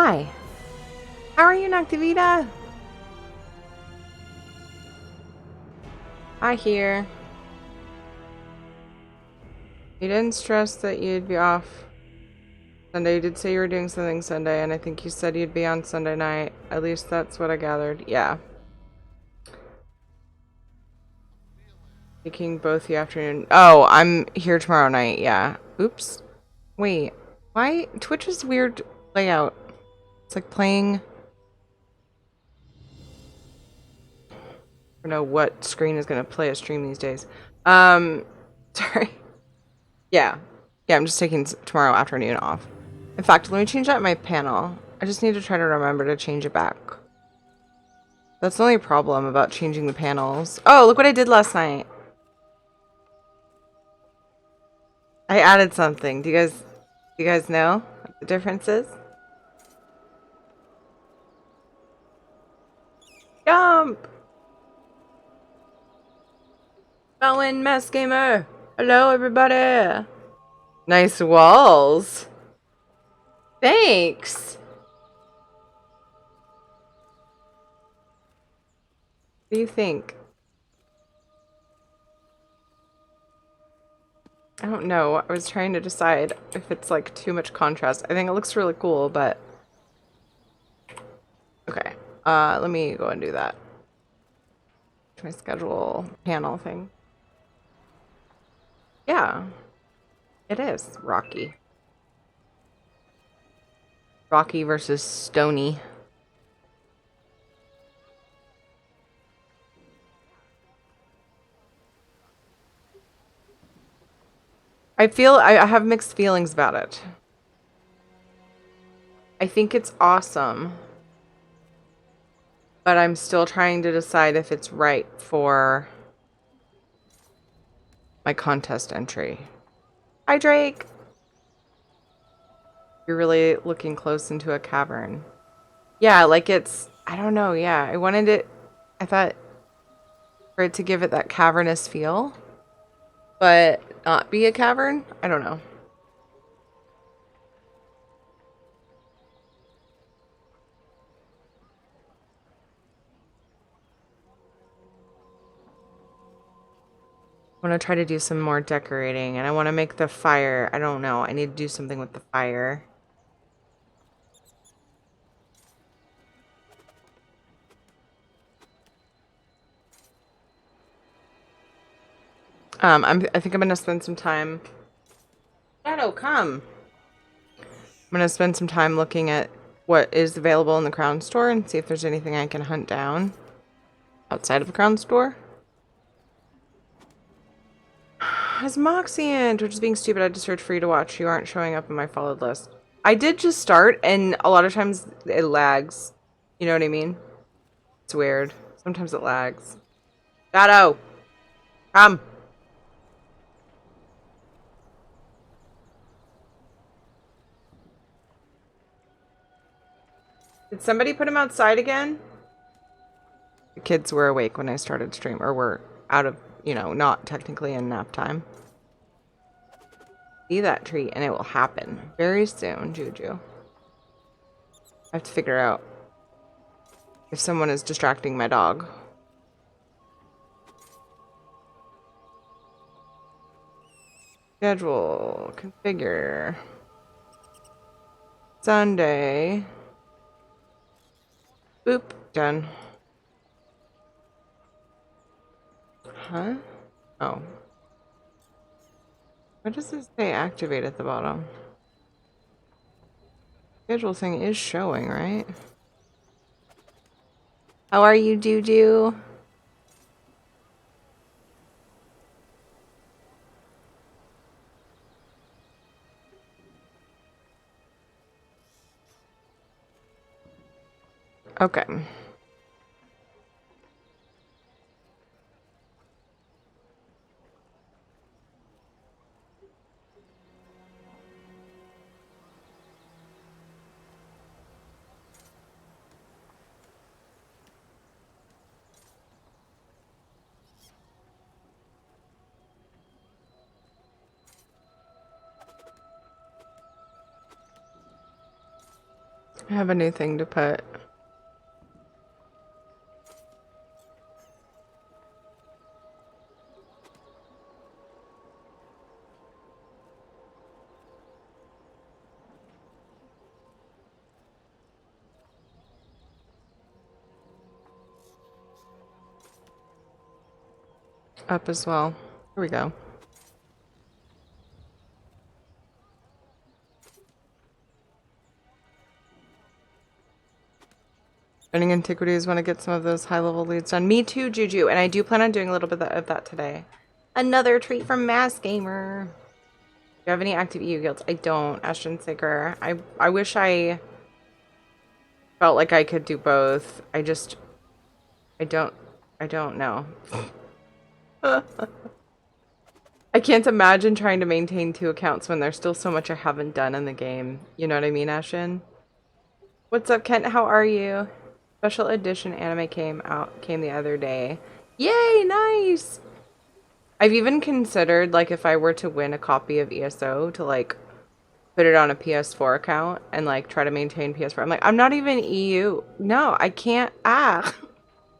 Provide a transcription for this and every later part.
Hi. How are you, Noctivita? Hi here. You didn't stress that you'd be off Sunday. You did say you were doing something Sunday, and I think you said you'd be on Sunday night. At least that's what I gathered. Yeah. Taking both the afternoon. Oh, I'm here tomorrow night. Yeah. Oops. Wait. Why? Twitch's weird layout. It's like playing. I don't know what screen is going to play a stream these days. Sorry. Yeah. Yeah, I'm just taking tomorrow afternoon off. In fact, let me change out my panel. I just need to try to remember to change it back. That's the only problem about changing the panels. Oh, look what I did last night. I added something. Do you guys know what the difference is? Jump! Bowen Mess Gamer! Hello, everybody! Nice walls! Thanks! What do you think? I don't know. I was trying to decide if it's like too much contrast. I think it looks really cool, but... Okay. Let me go and do that. My schedule panel thing. Yeah. It is Rocky. Rocky versus Stony. I have mixed feelings about it. I think it's awesome. But I'm still trying to decide if it's right for my contest entry. Hi, Drake! You're really looking close into a cavern. Yeah, like it's... I don't know, yeah. I wanted it... I thought for it to give it that cavernous feel. But not be a cavern? I don't know. I want to try to do some more decorating, and I want to make the fire. I don't know. I need to do something with the fire. I think I'm gonna spend some time. Shadow, come. I'm gonna spend some time looking at what is available in the Crown Store and see if there's anything I can hunt down outside of the Crown Store. As Moxiant, which is being stupid, I had to search for you to watch. You aren't showing up in my followed list. I did just start, and a lot of times it lags. You know what I mean? It's weird. Sometimes it lags. Shadow! Come! Did somebody put him outside again? The kids were awake when I started stream, or were out of, you know, not technically in nap time. See that tree, and it will happen very soon, Juju. I have to figure out if someone is distracting my dog. Schedule, configure. Sunday. Boop, done. Huh? Oh. What does this say activate at the bottom? Schedule thing is showing, right? How are you, Juju? Okay. I have a new thing to put. Up as well. Here we go. Running Antiquities want to get some of those high-level leads done. Me too, Juju. And I do plan on doing a little bit of that today. Another treat from Mass Gamer. Do you have any active EU guilds? I don't, Ashton Saker. I wish I felt like I could do both. I don't know. I can't imagine trying to maintain 2 accounts when there's still so much I haven't done in the game. You know what I mean, Ashton? What's up, Kent? How are you? Special edition anime came the other day. Yay, nice! I've even considered, like, if I were to win a copy of ESO, to, like, put it on a PS4 account and, like, try to maintain PS4. I'm like, I'm not even EU. No, I can't.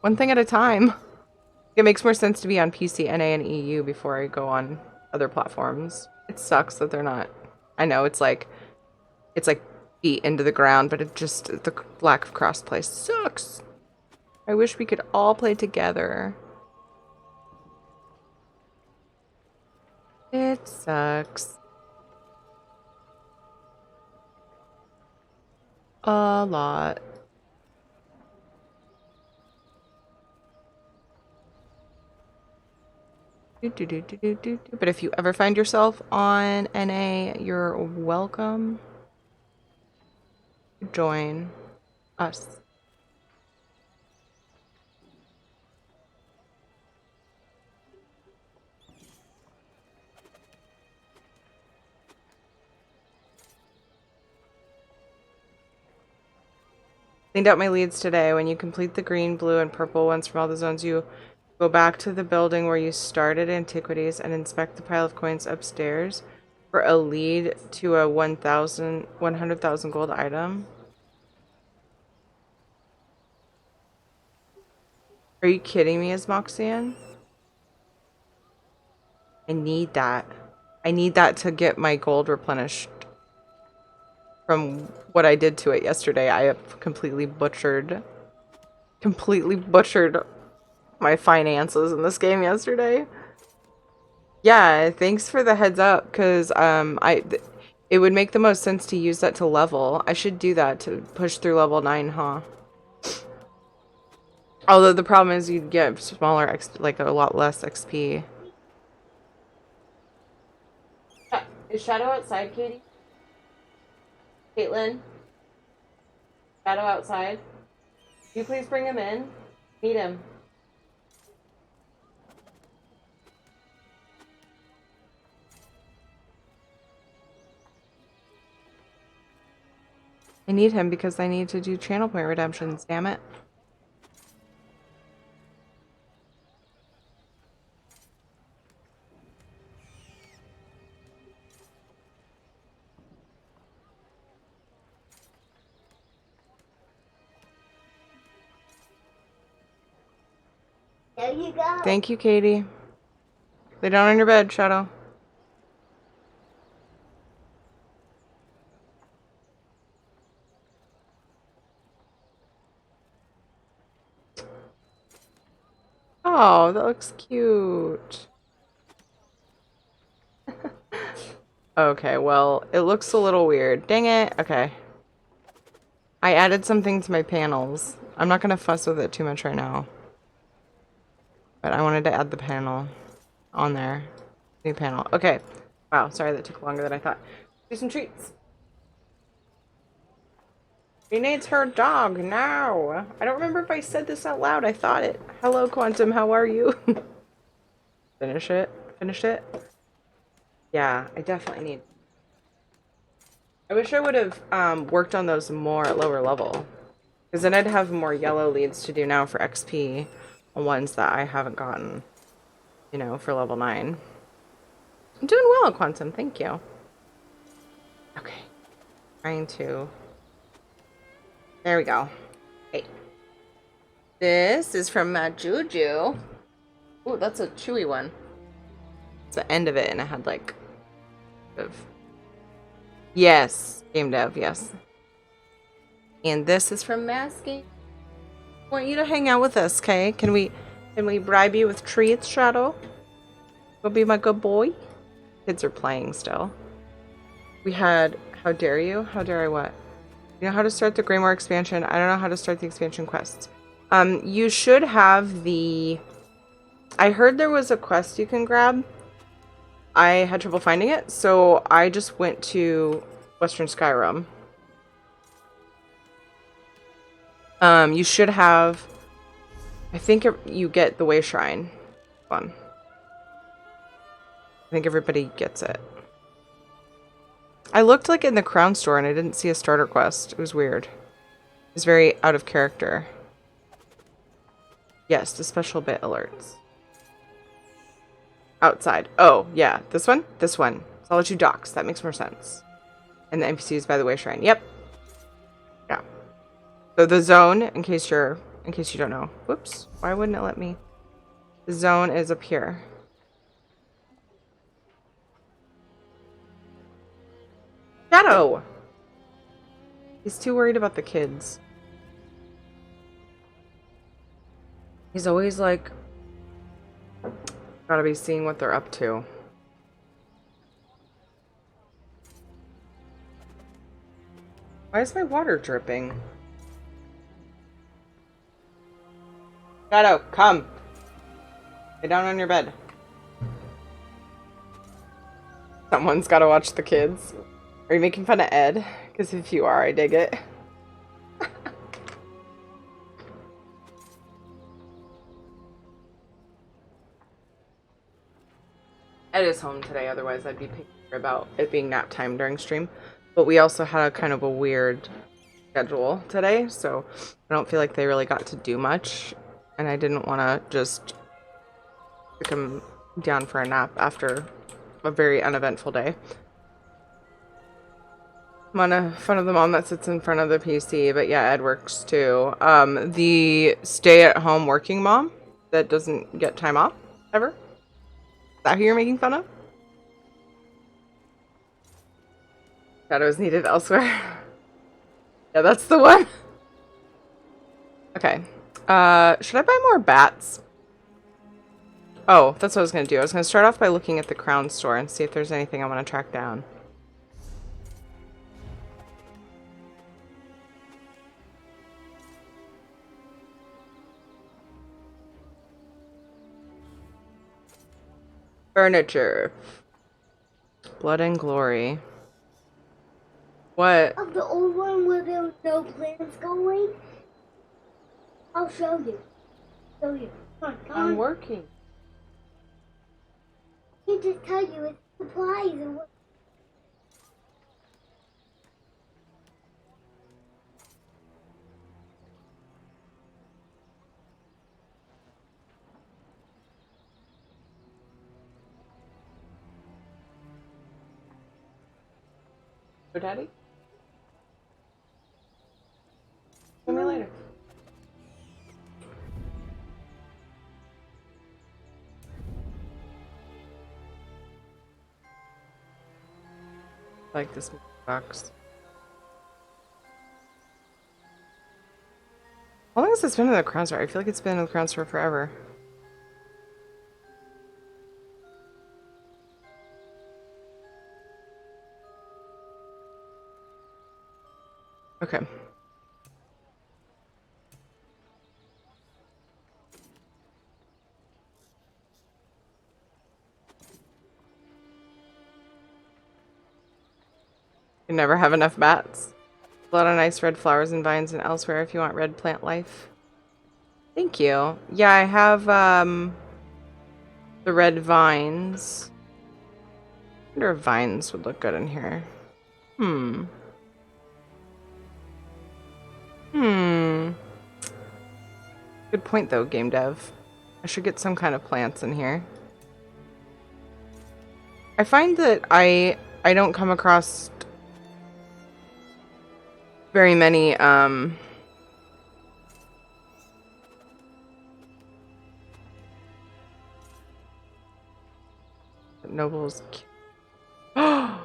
One thing at a time. It makes more sense to be on PC, NA, and EU before I go on other platforms. It sucks that they're not. I know, it's like beat into the ground, but it just, the lack of crossplay sucks. I wish we could all play together. It sucks. A lot. But if you ever find yourself on NA, you're welcome to join us. Cleaned out my leads today. When you complete the green, blue, and purple ones from all the zones, you go back to the building where you started Antiquities and inspect the pile of coins upstairs for a lead to a 100,000 gold item. Are you kidding me, Asmoxian? I need that. I need that to get my gold replenished from what I did to it yesterday. I have completely butchered my finances in this game yesterday. Yeah, thanks for the heads up, because it would make the most sense to use that to level. I should do that to push through level 9, huh? Although the problem is you'd get smaller, like a lot less XP. Is Shadow outside, Katie? Caitlin? Shadow outside? Can you please bring him in? Meet him. I need him because I need to do channel point redemptions, damn it. There you go. Thank you, Katie. Lay down on your bed, Shadow. Oh, that looks cute. Okay, well, it looks a little weird. Dang it. Okay. I added something to my panels. I'm not gonna fuss with it too much right now. But I wanted to add the panel on there. New panel. Okay. Wow, sorry that took longer than I thought. Do some treats. She needs her dog now. I don't remember if I said this out loud. I thought it. Hello, Quantum. How are you? Finish it. Finish it. Yeah, I definitely need. I wish I would have worked on those more at lower level. Because then I'd have more yellow leads to do now for XP on ones that I haven't gotten, you know, for level 9. I'm doing well, Quantum. Thank you. Okay. Trying to There we go. Hey. This is from Juju. Ooh, that's a chewy one. It's the end of it, and it had like... Yes. Game dev, yes. And this is from Masking. I want you to hang out with us, okay? Can we bribe you with treats, Shadow? Go be my good boy. Kids are playing still. We had how dare you? How dare I what? You know how to start the Greymoor expansion? I don't know how to start the expansion quests. You should have the... I heard there was a quest you can grab. I had trouble finding it, so I just went to Western Skyrim. You should have... I think you get the Way Shrine one. I think everybody gets it. I looked like in the Crown store and I didn't see a starter quest. It was weird. It was very out of character. Yes, the special bit alerts. Outside. Oh, yeah. This one? This one. Solitude Docks. That makes more sense. And the NPCs by the Way Shrine. Yep. Yeah. So the zone, in case you don't know. Whoops. Why wouldn't it let me? The zone is up here. Shadow! He's too worried about the kids. He's always like, gotta be seeing what they're up to. Why is my water dripping? Shadow, come! Lay down on your bed. Someone's gotta watch the kids. Are you making fun of Ed? Because if you are, I dig it. Ed is home today, otherwise I'd be picking about it being nap time during stream. But we also had a kind of a weird schedule today, so I don't feel like they really got to do much. And I didn't want to just stick him down for a nap after a very uneventful day. I'm on a fun of the mom that sits in front of the PC, but yeah, Ed works too. The stay-at-home working mom that doesn't get time off ever. Is that who you're making fun of? Shadows needed elsewhere. Yeah, that's the one. Okay. Should I buy more bats? Oh, that's what I was gonna do. I was gonna start off by looking at the Crown store and see if there's anything I want to track down. Furniture. Blood and Glory. What? Of the old one where there was no plants going? I'll show you. Show you. Come on, I'm working. I can just tell you it's supplies and what. Go, Daddy? See me later. I like this box. How long has this been in the Crown Store? I feel like it's been in the Crown Store forever. Okay. You never have enough bats. A lot of nice red flowers and vines and elsewhere if you want red plant life. Thank you. Yeah, I have the red vines. I wonder if vines would look good in here. Good point though, game dev. I should get some kind of plants in here. I find that I don't come across very many nobles. Oh.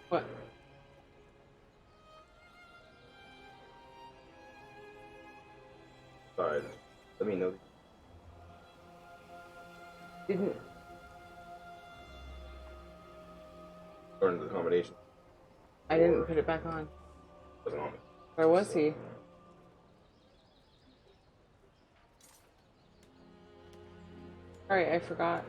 What? Sorry. Let me know. Didn't. According to the combination. I didn't put it back on. Wasn't on. Where was he? Sorry, I forgot.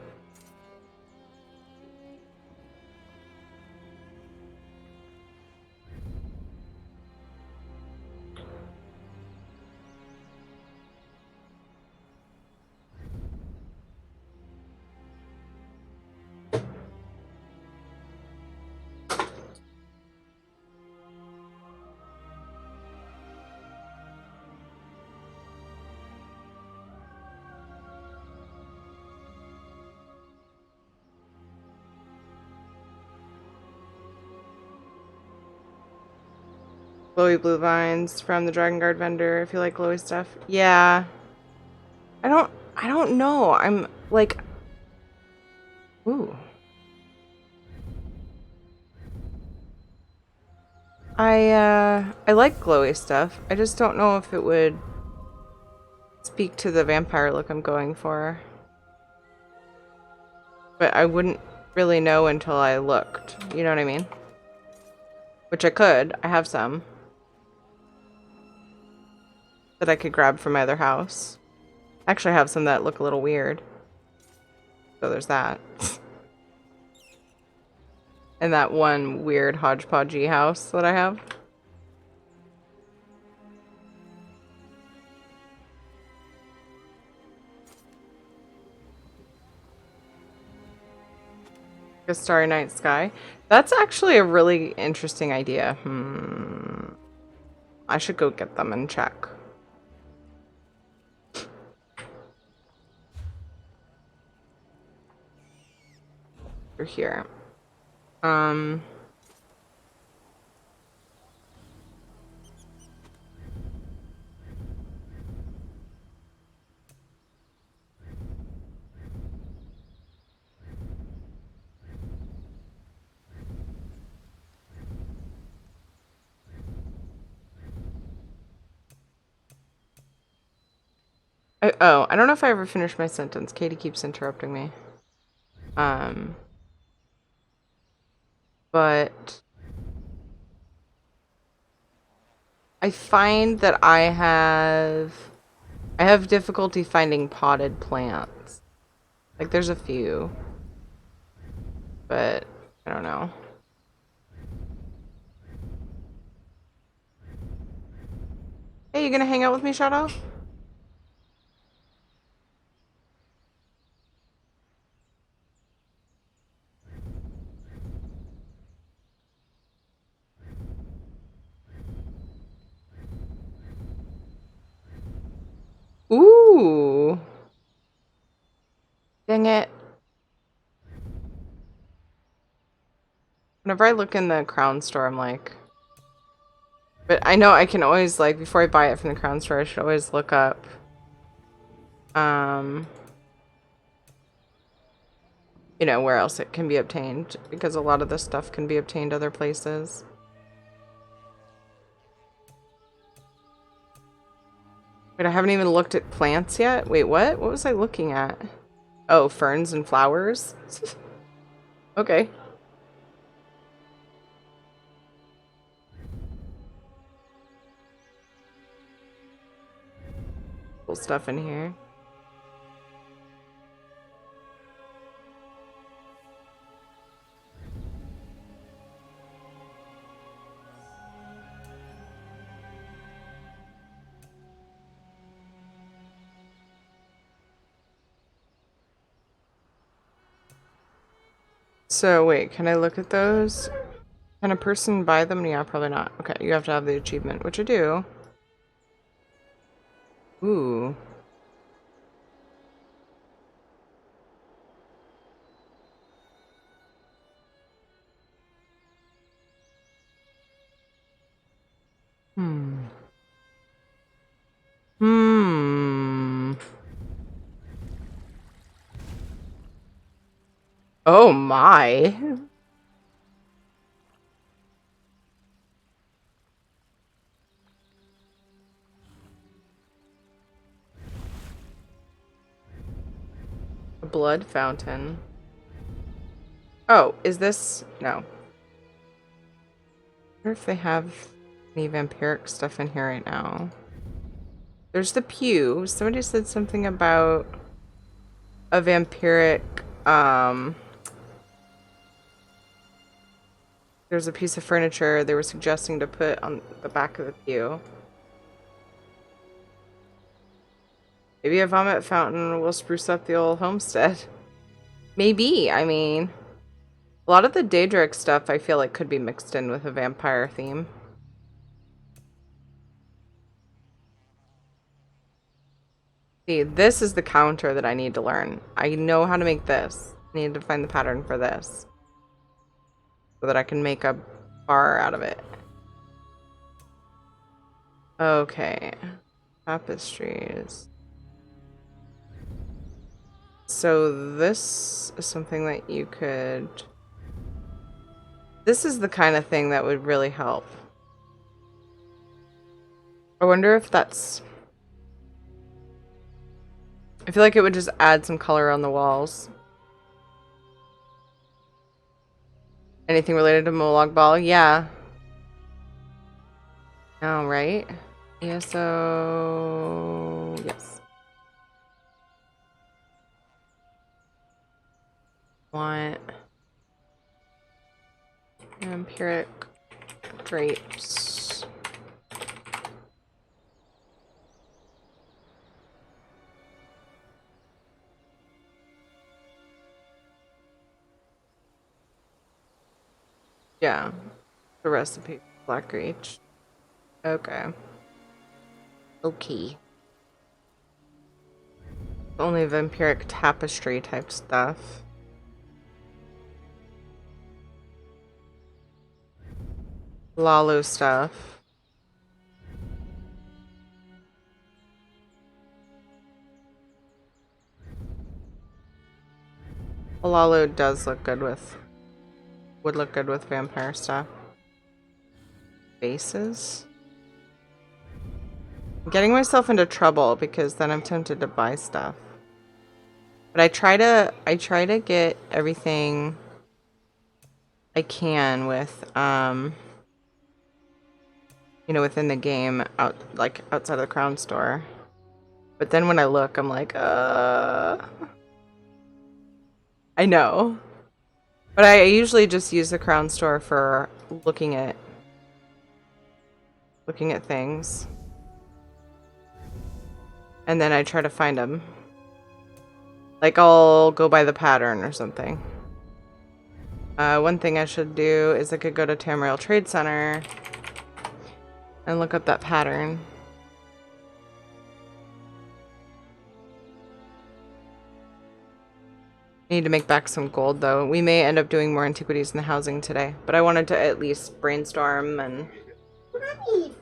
Glowy blue vines from the Dragon Guard vendor. If you like glowy stuff. Yeah. I don't know. I'm like, ooh. I like glowy stuff. I just don't know if it would speak to the vampire look I'm going for. But I wouldn't really know until I looked. You know what I mean? Which I could. I have some that I could grab from my other house. Actually, I have some that look a little weird. So there's that. And that one weird hodgepodgey house that I have. A starry night sky. That's actually a really interesting idea. I should go get them and check. They're here. I don't know if I ever finished my sentence. Katie keeps interrupting me. But I find that I have difficulty finding potted plants. Like there's a few, but I don't know. Hey, you gonna hang out with me, Shadow? Ooh. Dang it. Whenever I look in the crown store, I'm like... But I know I can always, like, before I buy it from the crown store, I should always look up... you know, where else it can be obtained. Because a lot of this stuff can be obtained other places. Wait, I haven't even looked at plants yet? Wait, what? What was I looking at? Oh, ferns and flowers? Okay. Cool stuff in here. So wait, can I look at those? Can a person buy them? Yeah, probably not. Okay, you have to have the achievement, which I do. Ooh. Hmm. Hmm. Oh my. A blood fountain. Oh, is this? No. I wonder if they have any vampiric stuff in here right now. There's the pew. Somebody said something about a vampiric, there's a piece of furniture they were suggesting to put on the back of the pew. Maybe a vomit fountain will spruce up the old homestead. Maybe, I mean, a lot of the Daedric stuff I feel like could be mixed in with a vampire theme. See, this is the counter that I need to learn. I know how to make this. I need to find the pattern for this so that I can make a bar out of it. Okay. Tapestries. So this is something that you could... This is the kind of thing that would really help. I wonder if that's... I feel like it would just add some color on the walls. Anything related to Molag Bal? Yeah. Oh, right? Yeah, so... Yes. Want... Vampiric drapes. Yeah. The recipe. Black Reach. Okay. Okay. Only vampiric tapestry type stuff. Lalo stuff. Lalo does look good with... Would look good with vampire stuff. Bases? I'm getting myself into trouble because then I'm tempted to buy stuff. But I try to get everything I can with you know, within the game like outside of the Crown store. But then when I look, I'm like, I know. But I usually just use the Crown store for looking at things. And then I try to find them. Like I'll go by the pattern or something. One thing I should do is I could go to Tamriel Trade Center and look up that pattern. Need to make back some gold though. We may end up doing more antiquities in the housing today, but I wanted to at least brainstorm and... Mommy. You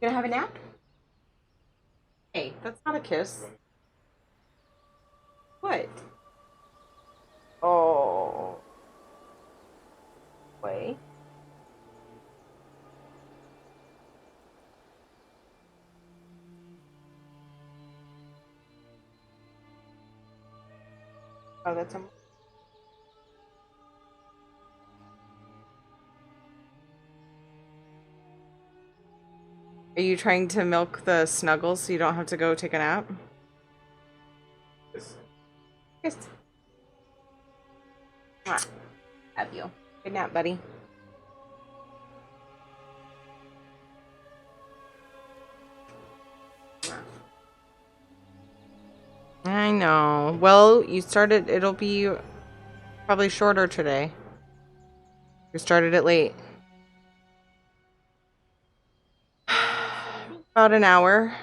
gonna have a nap? Hey, that's not a kiss. What? Oh. Wait. Oh, that's a... Are you trying to milk the snuggles so you don't have to go take a nap? Yes. Yes. Mwah. Love you. Good nap, buddy. I know. Well, you started, it'll be probably shorter today. You started it late. About an hour.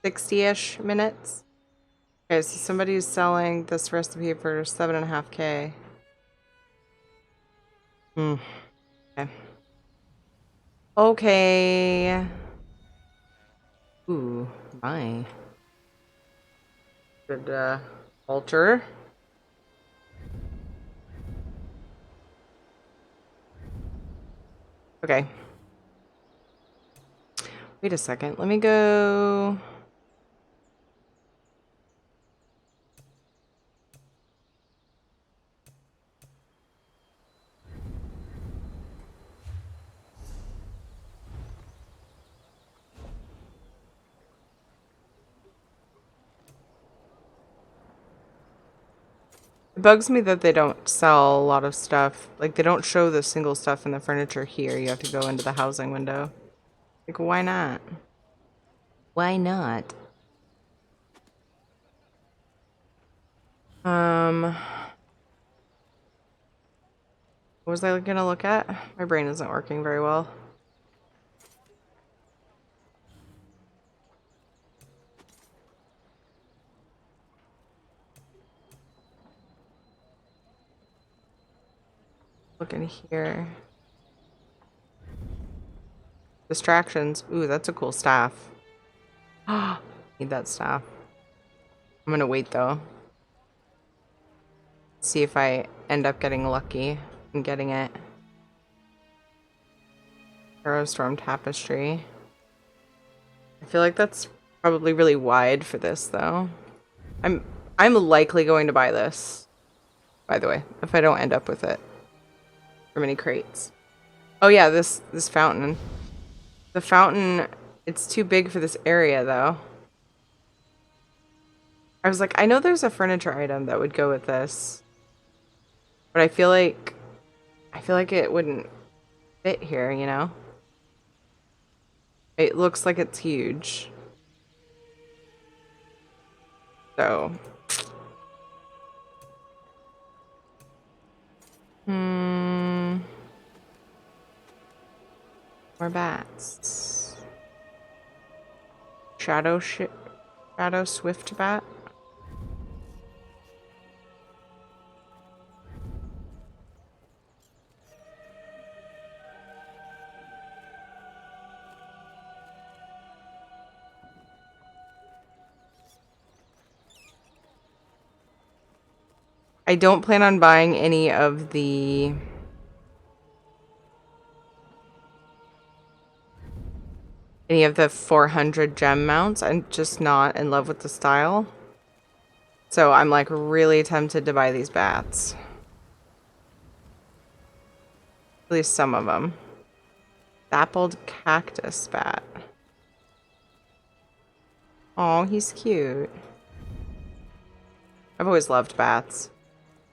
60-ish minutes. Okay, so somebody's selling this recipe for 7.5K. Okay. Okay. Ooh, my. Good, altar. Okay. Wait a second. Let me go. It bugs me that they don't sell a lot of stuff. Like, they don't show the single stuff in the furniture here. You have to go into the housing window. Like, why not? Why not? What was I gonna look at? My brain isn't working very well. Look in here. Distractions. Ooh, that's a cool staff. Need that staff. I'm gonna wait though. See if I end up getting lucky and getting it. Arrow Storm Tapestry. I feel like that's probably really wide for this though. I'm likely going to buy this, by the way, if I don't end up with it. For many crates. Oh yeah, this fountain. The fountain, it's too big for this area though. I was like, I know there's a furniture item that would go with this. But I feel like it wouldn't fit here, you know? It looks like it's huge. So, more bats. Shadow Swift bat. I don't plan on buying any of the any of the 400 gem mounts. I'm just not in love with the style. So I'm like really tempted to buy these bats. At least some of them. Dappled cactus bat. Oh, he's cute. I've always loved bats.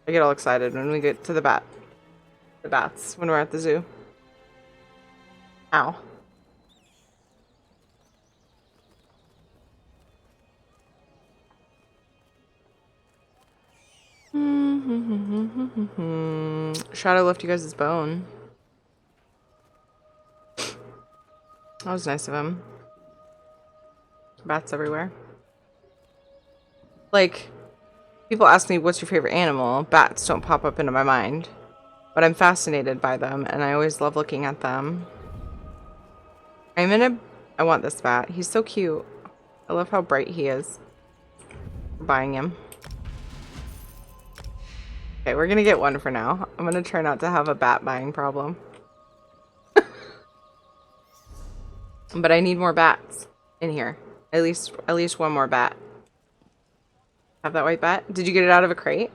I get all excited when we get to the bats when we're at the zoo. Ow. Shadow left you guys his bone. That was nice of him. Bats everywhere. Like, people ask me, what's your favorite animal? Bats don't pop up into my mind. But I'm fascinated by them, and I always love looking at them. I want this bat. He's so cute. I love how bright he is. Buying him. Okay, we're gonna get one for now. I'm gonna try not to have a bat buying problem. But I need more bats in here. At least one more bat. Have that white bat? Did you get it out of a crate?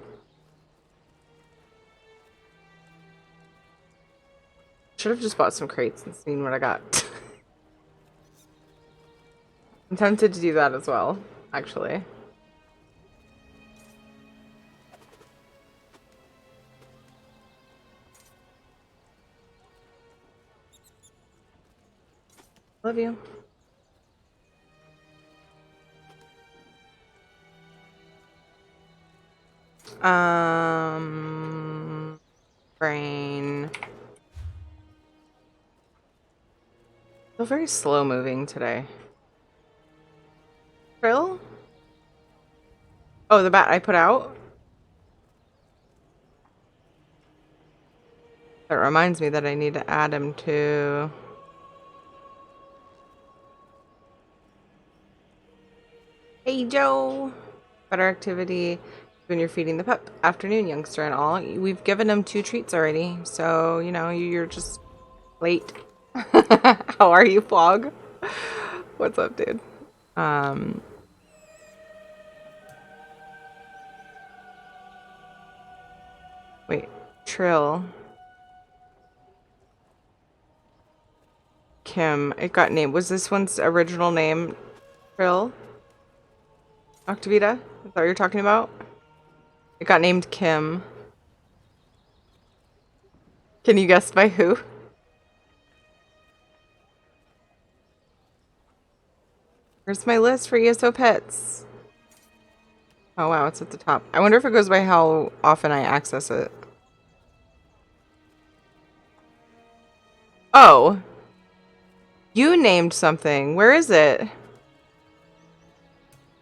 Should have just bought some crates and seen what I got. I'm tempted to do that as well, actually. Love you. Brain. Feel very slow moving today. Krill? Oh, the bat I put out? That reminds me that I need to add him to Hey, Joe. Better activity when you're feeding the pup. Afternoon, youngster and all. We've given him 2 treats already, so, you know, you're just late. How are you, Fog? What's up, dude? Um, Wait. Trill. Kim. It got named. Was this one's original name Trill? Octavita? Is that what you're talking about? It got named Kim. Can you guess by who? Where's my list for ESO pets? Oh wow, it's at the top. I wonder if it goes by how often I access it. Oh, you named something. Where is it?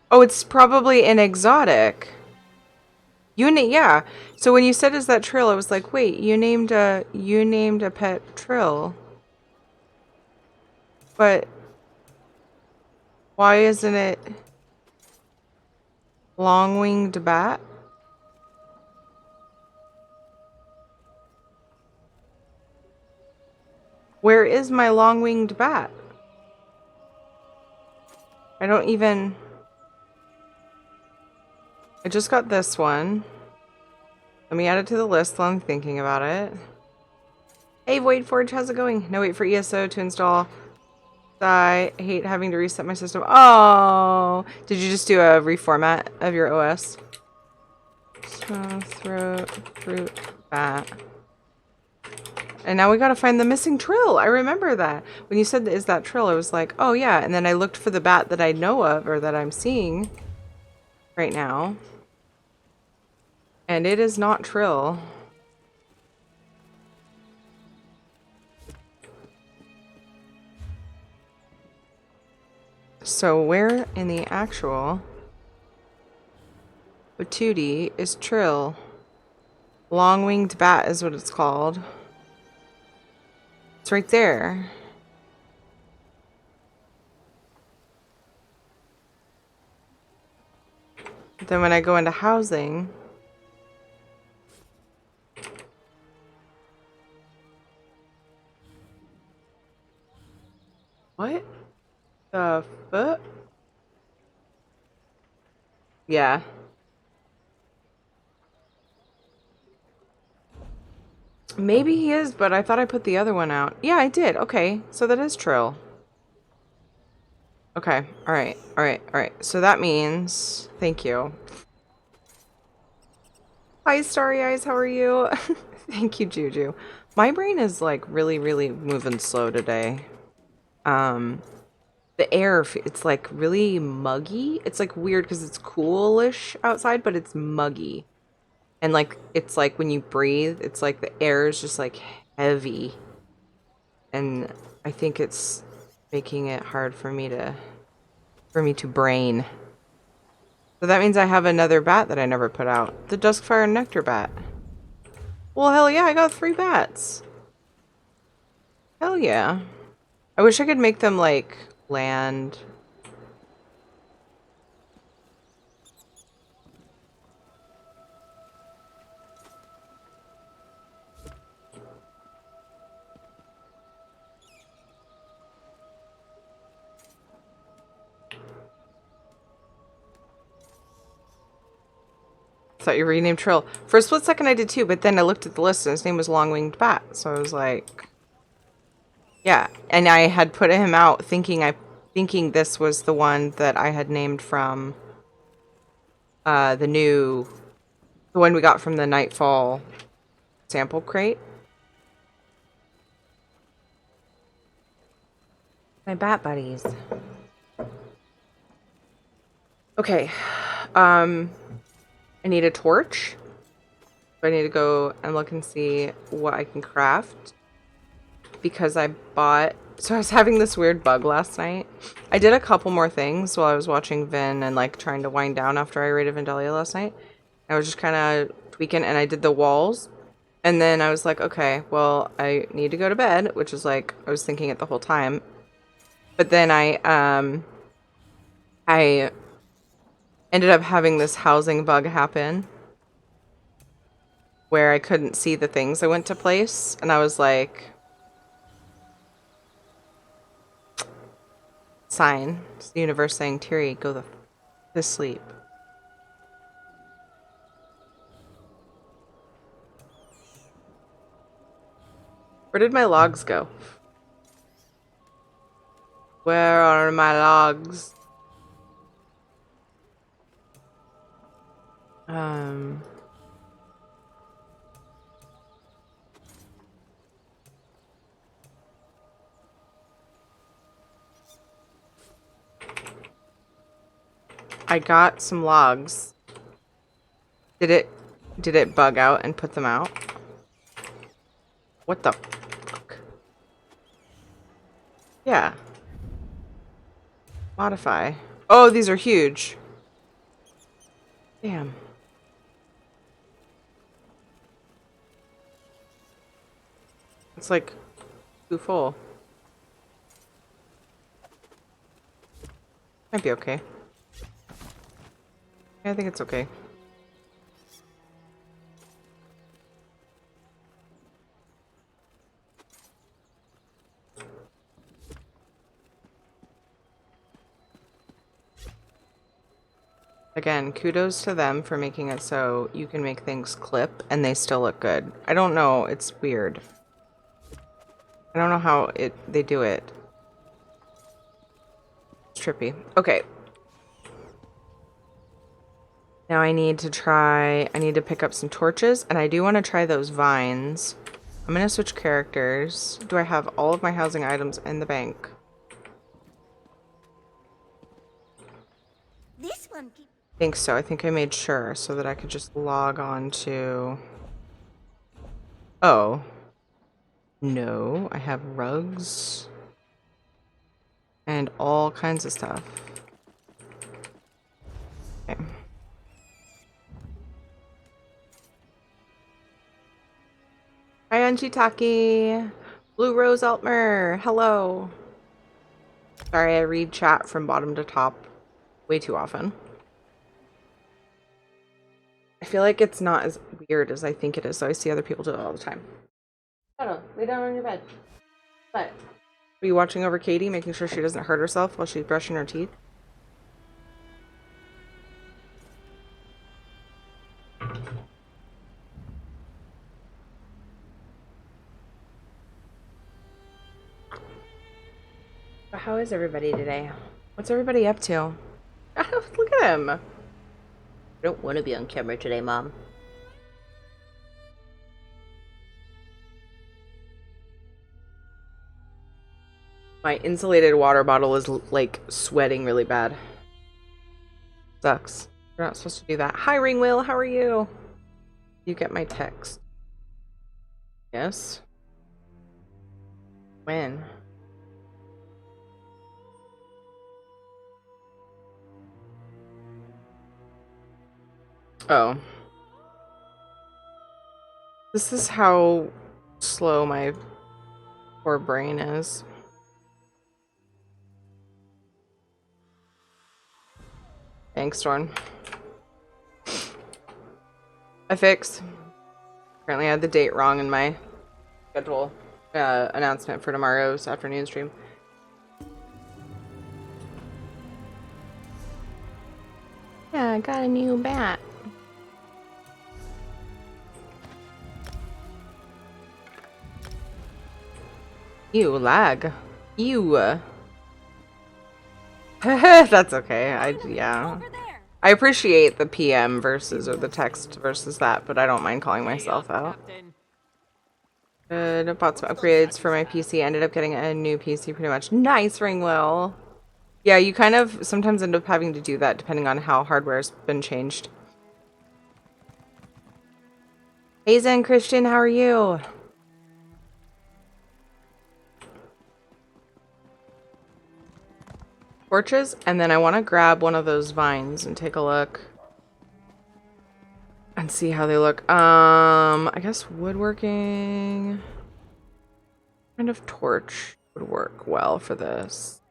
Oh, it's probably an exotic. Yeah. So when you said is that Trill, I was like, wait, you named a pet Trill. But why isn't it long-winged bat? Where is my long-winged bat? I don't even... I just got this one. Let me add it to the list while I'm thinking about it. Hey, Void Forge, how's it going? No, wait for ESO to install. I hate having to reset my system. Oh, did you just do a reformat of your OS? So, throat, fruit, bat. And now we gotta find the missing Trill. I remember that. When you said, is that Trill? I was like, oh yeah. And then I looked for the bat that I know of or that I'm seeing right now. And it is not Trill. So where in the actual patootie is Trill? Long-winged bat is what it's called. It's right there. Then when I go into housing, what the fuck? Yeah. Maybe he is, but I thought I put the other one out. Yeah, I did. Okay, so that is Trill. Okay, alright, alright, alright. So that means... Thank you. Hi, Starry Eyes, how are you? Thank you, Juju. My brain is, like, really, really moving slow today. The air, it's, like, really muggy. It's, like, weird because it's coolish outside, but it's muggy. And, like, it's, like, when you breathe, it's, like, the air is just, like, heavy. And I think it's making it hard for me to brain. So that means I have another bat that I never put out. The Duskfire Nectar bat. Well, hell yeah, I got 3 bats. Hell yeah. I wish I could make them, like, land. Thought you renamed Trill. For a split second I did too, but then I looked at the list and his name was Long-Winged Bat. So I was like... Yeah, and I had put him out thinking this was the one that I had named from the one we got from the Nightfall sample crate. My bat buddies. Okay. I need a torch. So I need to go and look and see what I can craft. Because I bought... So I was having this weird bug last night. I did a couple more things while I was watching Vin and like trying to wind down after I raided Vandalia last night. I was just kind of tweaking and I did the walls. And then I was like, okay, well, I need to go to bed, which is like, I was thinking it the whole time. But then I ended up having this housing bug happen where I couldn't see the things I went to place, and I was like, sign. It's the universe saying, Tiri, go to sleep. Where did my logs go? Where are my logs? I got some logs. Did it bug out and put them out? What the fuck? Yeah. Modify. Oh, these are huge. Damn. It's like too full. Might be okay. Yeah, I think it's okay. Again, kudos to them for making it so you can make things clip and they still look good. I don't know, it's weird. I don't know how they do it. It's trippy. Okay. Now I need to pick up some torches, and I do want to try those vines. I'm gonna switch characters. Do I have all of my housing items in the bank? This one. I think so. I think I made sure so that I could just log on to... Oh. No, I have rugs. And all kinds of stuff. Okay. Hi, Antiquity. Blue Rose Altmer. Hello. Sorry, I read chat from bottom to top way too often. I feel like it's not as weird as I think it is, so I see other people do it all the time. I don't know. Lay down on your bed. But are you watching over Katie, making sure she doesn't hurt herself while she's brushing her teeth? But how is everybody today? What's everybody up to? Look at him. I don't want to be on camera today, Mom. My insulated water bottle is like sweating really bad. Sucks. You're not supposed to do that. Hi, Ringwill. How are you? You get my text. Yes. When? Oh. This is how slow my poor brain is. Thanks, Storm. I fixed. Apparently I had the date wrong in my schedule announcement for tomorrow's afternoon stream. Yeah, I got a new bat. Ew, lag. Ew. That's okay. Yeah. I appreciate the PM versus or the text versus that, but I don't mind calling myself out. Good. Bought some upgrades for my PC. Ended up getting a new PC pretty much. Nice, Ringwell. Yeah, you kind of sometimes end up having to do that depending on how hardware's been changed. Hey Zen Christian, how are you? Torches, and then I want to grab one of those vines and take a look and see how they look. I guess woodworking kind of torch would work well for this.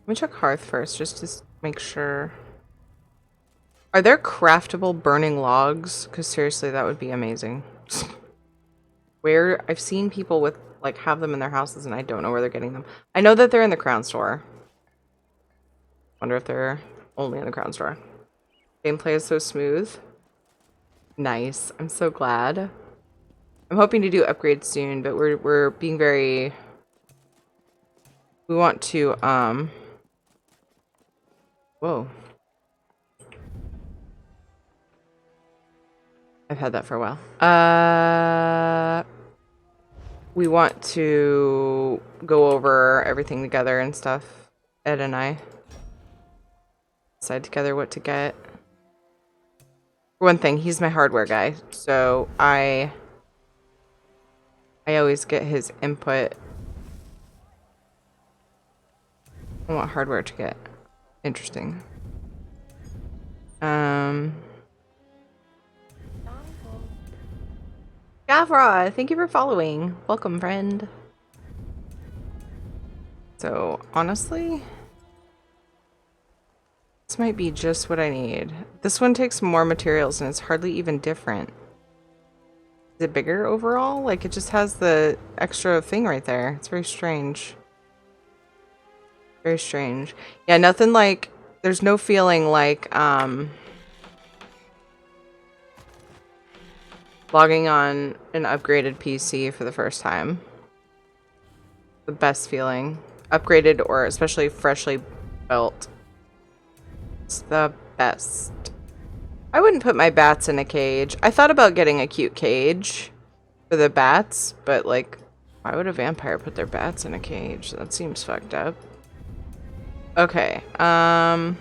Let me check hearth first just to make sure. Are there craftable burning logs? Because seriously, that would be amazing. Where I've seen people with like have them in their houses and I don't know where they're getting them. I know that they're in the crown store. Wonder if they're only in the crown store. Gameplay is so smooth. Nice. I'm so glad. I'm hoping to do upgrades soon, but we're being very, we want to whoa. I've had that for a while. We want to go over everything together and stuff. Ed and I decide together what to get. For one thing, he's my hardware guy, so I always get his input on what hardware to get. Interesting. Gavra, thank you for following. Welcome, friend. So, honestly, this might be just what I need. This one takes more materials and it's hardly even different. Is it bigger overall? Like, it just has the extra thing right there. It's very strange. Very strange. Yeah, nothing like, there's no feeling like, logging on an upgraded PC for the first time. The best feeling. Upgraded or especially freshly built. It's the best. I wouldn't put my bats in a cage. I thought about getting a cute cage for the bats, but like, why would a vampire put their bats in a cage? That seems fucked up. Okay, then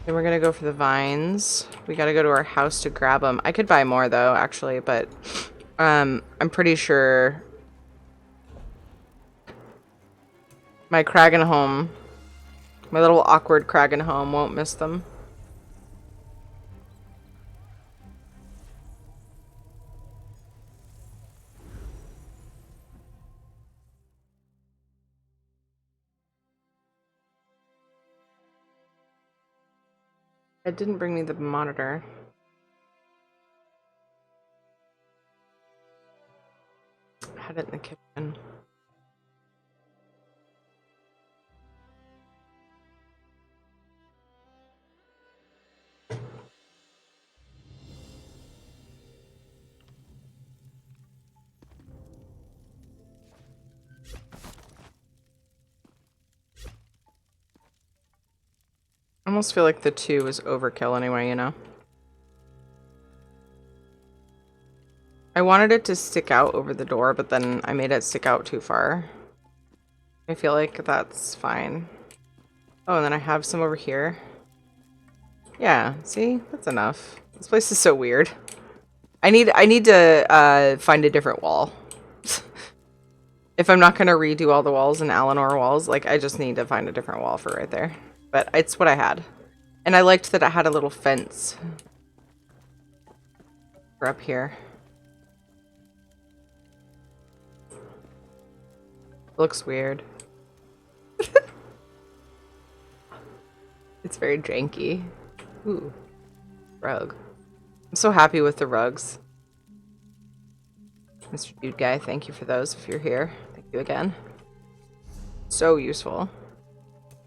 we're gonna go for the vines. We gotta go to our house to grab them. I could buy more though, actually, but I'm pretty sure my Kragan home, my little awkward Kragan home, won't miss them. It didn't bring me the monitor. I had it in the kitchen. I almost feel like the 2 is overkill anyway, you know? I wanted it to stick out over the door, but then I made it stick out too far. I feel like that's fine. Oh, and then I have some over here. Yeah, see? That's enough. This place is so weird. I need to find a different wall. If I'm not gonna redo all the walls in Alinor walls, like, I just need to find a different wall for right there. But it's what I had. And I liked that it had a little fence for up here. Looks weird. It's very janky. Ooh. Rug. I'm so happy with the rugs. Mr. Dude Guy, thank you for those if you're here. Thank you again. So useful.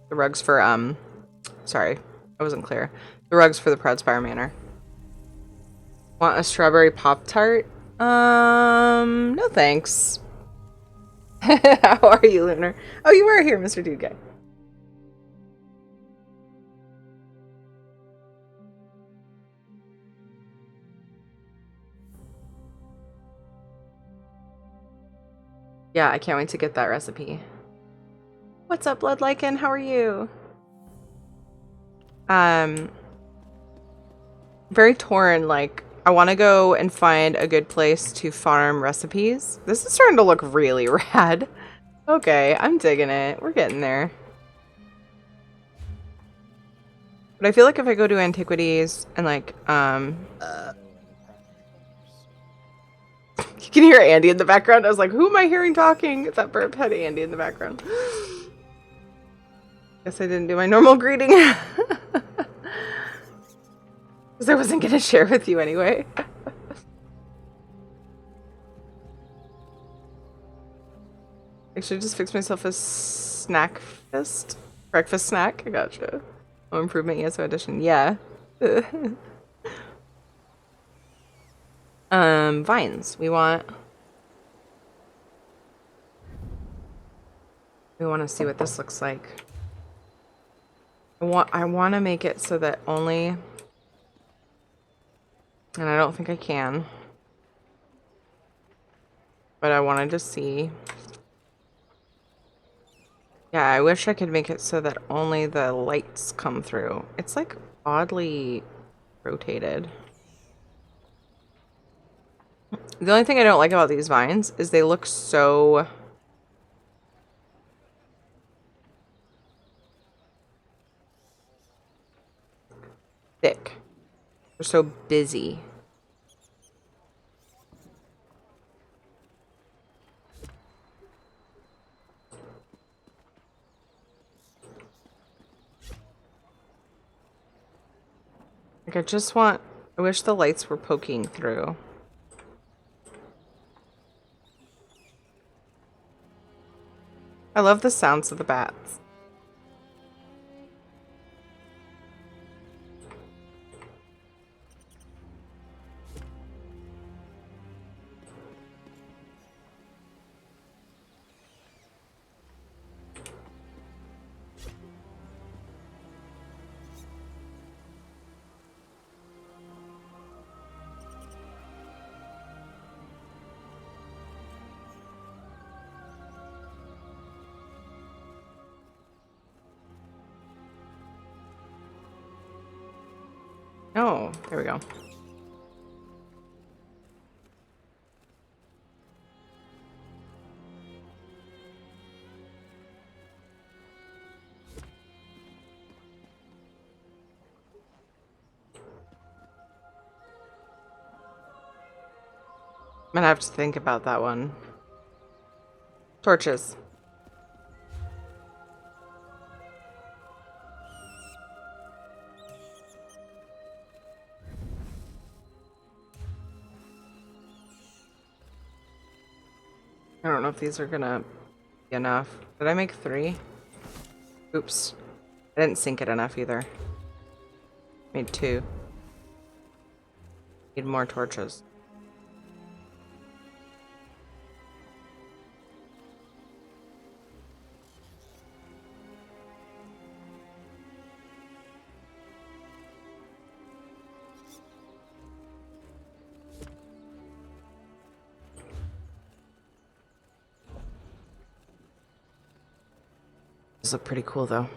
The rugs for, sorry, I wasn't clear. The rugs for the Proudspire Manor. Want a strawberry Pop-Tart? No thanks. How are you, Lunar? Oh, you are here, Mr. Dude Guy. Yeah, I can't wait to get that recipe. What's up, Blood Lycan? How are you? Very torn, like, I want to go and find a good place to farm recipes. This is starting to look really rad. Okay, I'm digging it. We're getting there. But I feel like if I go to Antiquities and like, you can hear Andy in the background. I was like, who am I hearing talking? That burp had Andy in the background. Guess I didn't do my normal greeting. Because I wasn't going to share with you anyway. I should just fix myself a snack fist. Breakfast snack. I gotcha. Oh, improvement ESO edition. Yeah. Vines. We want to see what this looks like. I want to make it so that only, and I don't think I can, but I wanted to see. Yeah, I wish I could make it so that only the lights come through. It's like oddly rotated. The only thing I don't like about these vines is they look so thick. They're so busy. Like I wish the lights were poking through. I love the sounds of the bats. Oh, there we go. I'm gonna have to think about that one. Torches. I don't know if these are gonna be enough. Did I make 3? Oops. I didn't sync it enough either. Made 2. Need more torches. These look pretty cool though.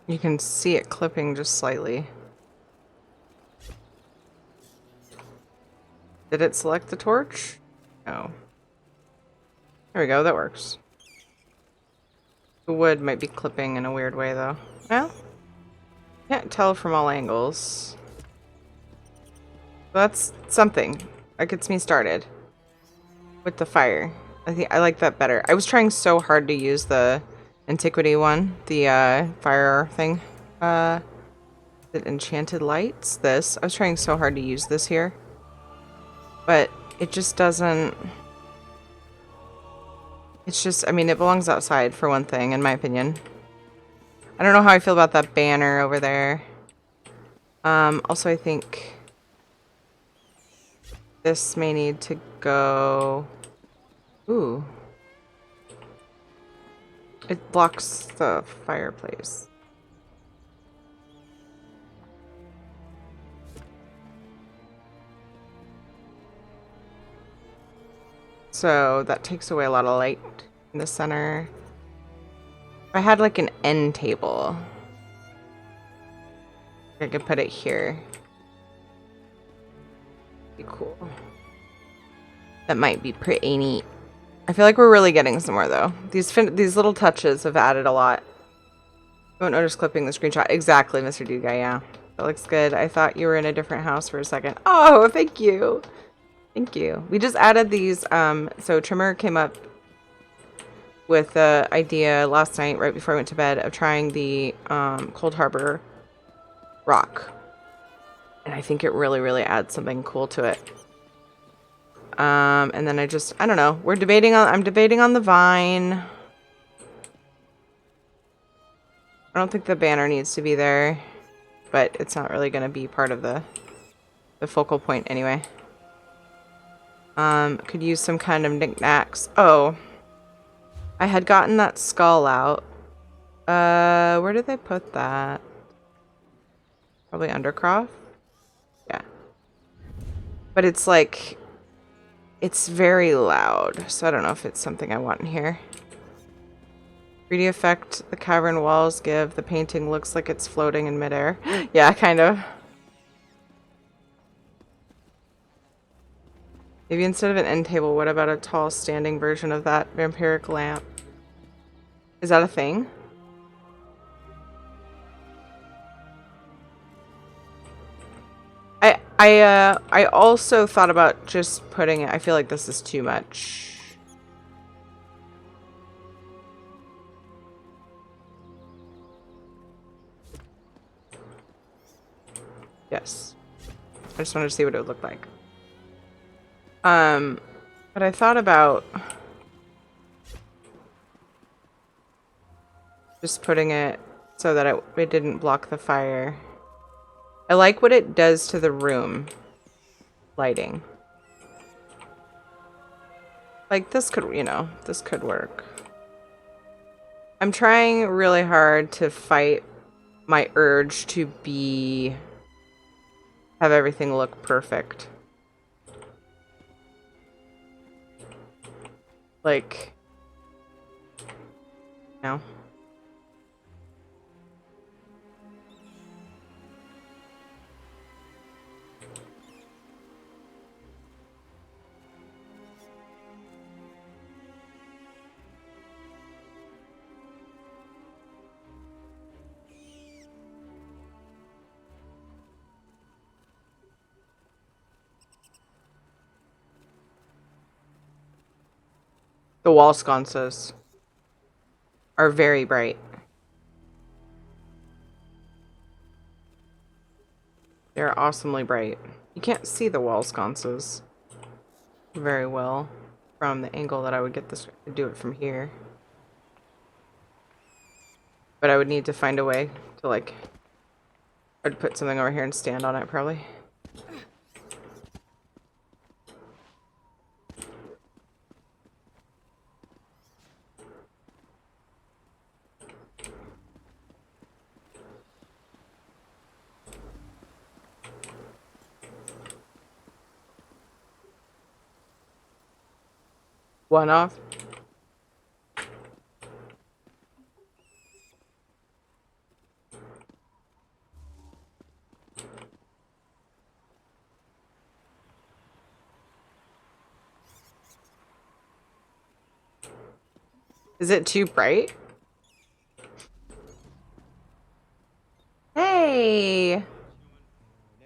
You can see it clipping just slightly. Did it select the torch? No. There we go, that works. The wood might be clipping in a weird way though. Well, can't tell from all angles. That's something. That gets me started with the fire. I think I like that better. I was trying so hard to use the Antiquity one, the fire thing. The Enchanted Lights. This. I was trying so hard to use this here, but it just doesn't. It's just, I mean, it belongs outside for one thing, in my opinion. I don't know how I feel about that banner over there. Also, I think this may need to go. Ooh. It blocks the fireplace. So that takes away a lot of light in the center. If I had like an end table, I could put it here. Be cool. That might be pretty neat. I feel like we're really getting somewhere, though. These little touches have added a lot. You won't notice clipping the screenshot. Exactly, Mr. Dude Guy, yeah. That looks good. I thought you were in a different house for a second. Oh, thank you. Thank you. We just added these, so Trimmer came up with the idea last night, right before I went to bed, of trying the Cold Harbor rock. And I think it really, really adds something cool to it. And then I don't know. I'm debating on the vine. I don't think the banner needs to be there, but it's not really going to be part of the focal point anyway. Could use some kind of knickknacks. Oh, I had gotten that skull out. Where did they put that? Probably Undercroft? Yeah. But it's like, it's very loud, so I don't know if it's something I want in here. 3D effect the cavern walls give. The painting looks like it's floating in midair. Yeah, kind of. Maybe instead of an end table, what about a tall standing version of that vampiric lamp? Is that a thing? I also thought about just putting it. I feel like this is too much. Yes. I just wanted to see what it would look like. But I thought about just putting it so that it didn't block the fire. I like what it does to the room lighting. Like this could, this could work. I'm trying really hard to fight my urge to have everything look perfect. Like, no. The wall sconces are very bright. They're awesomely bright. You can't see the wall sconces very well from the angle that I would get this to do it from here. But I would need to find a way to like, I'd put something over here and stand on it probably. One off. Is it too bright? Hey!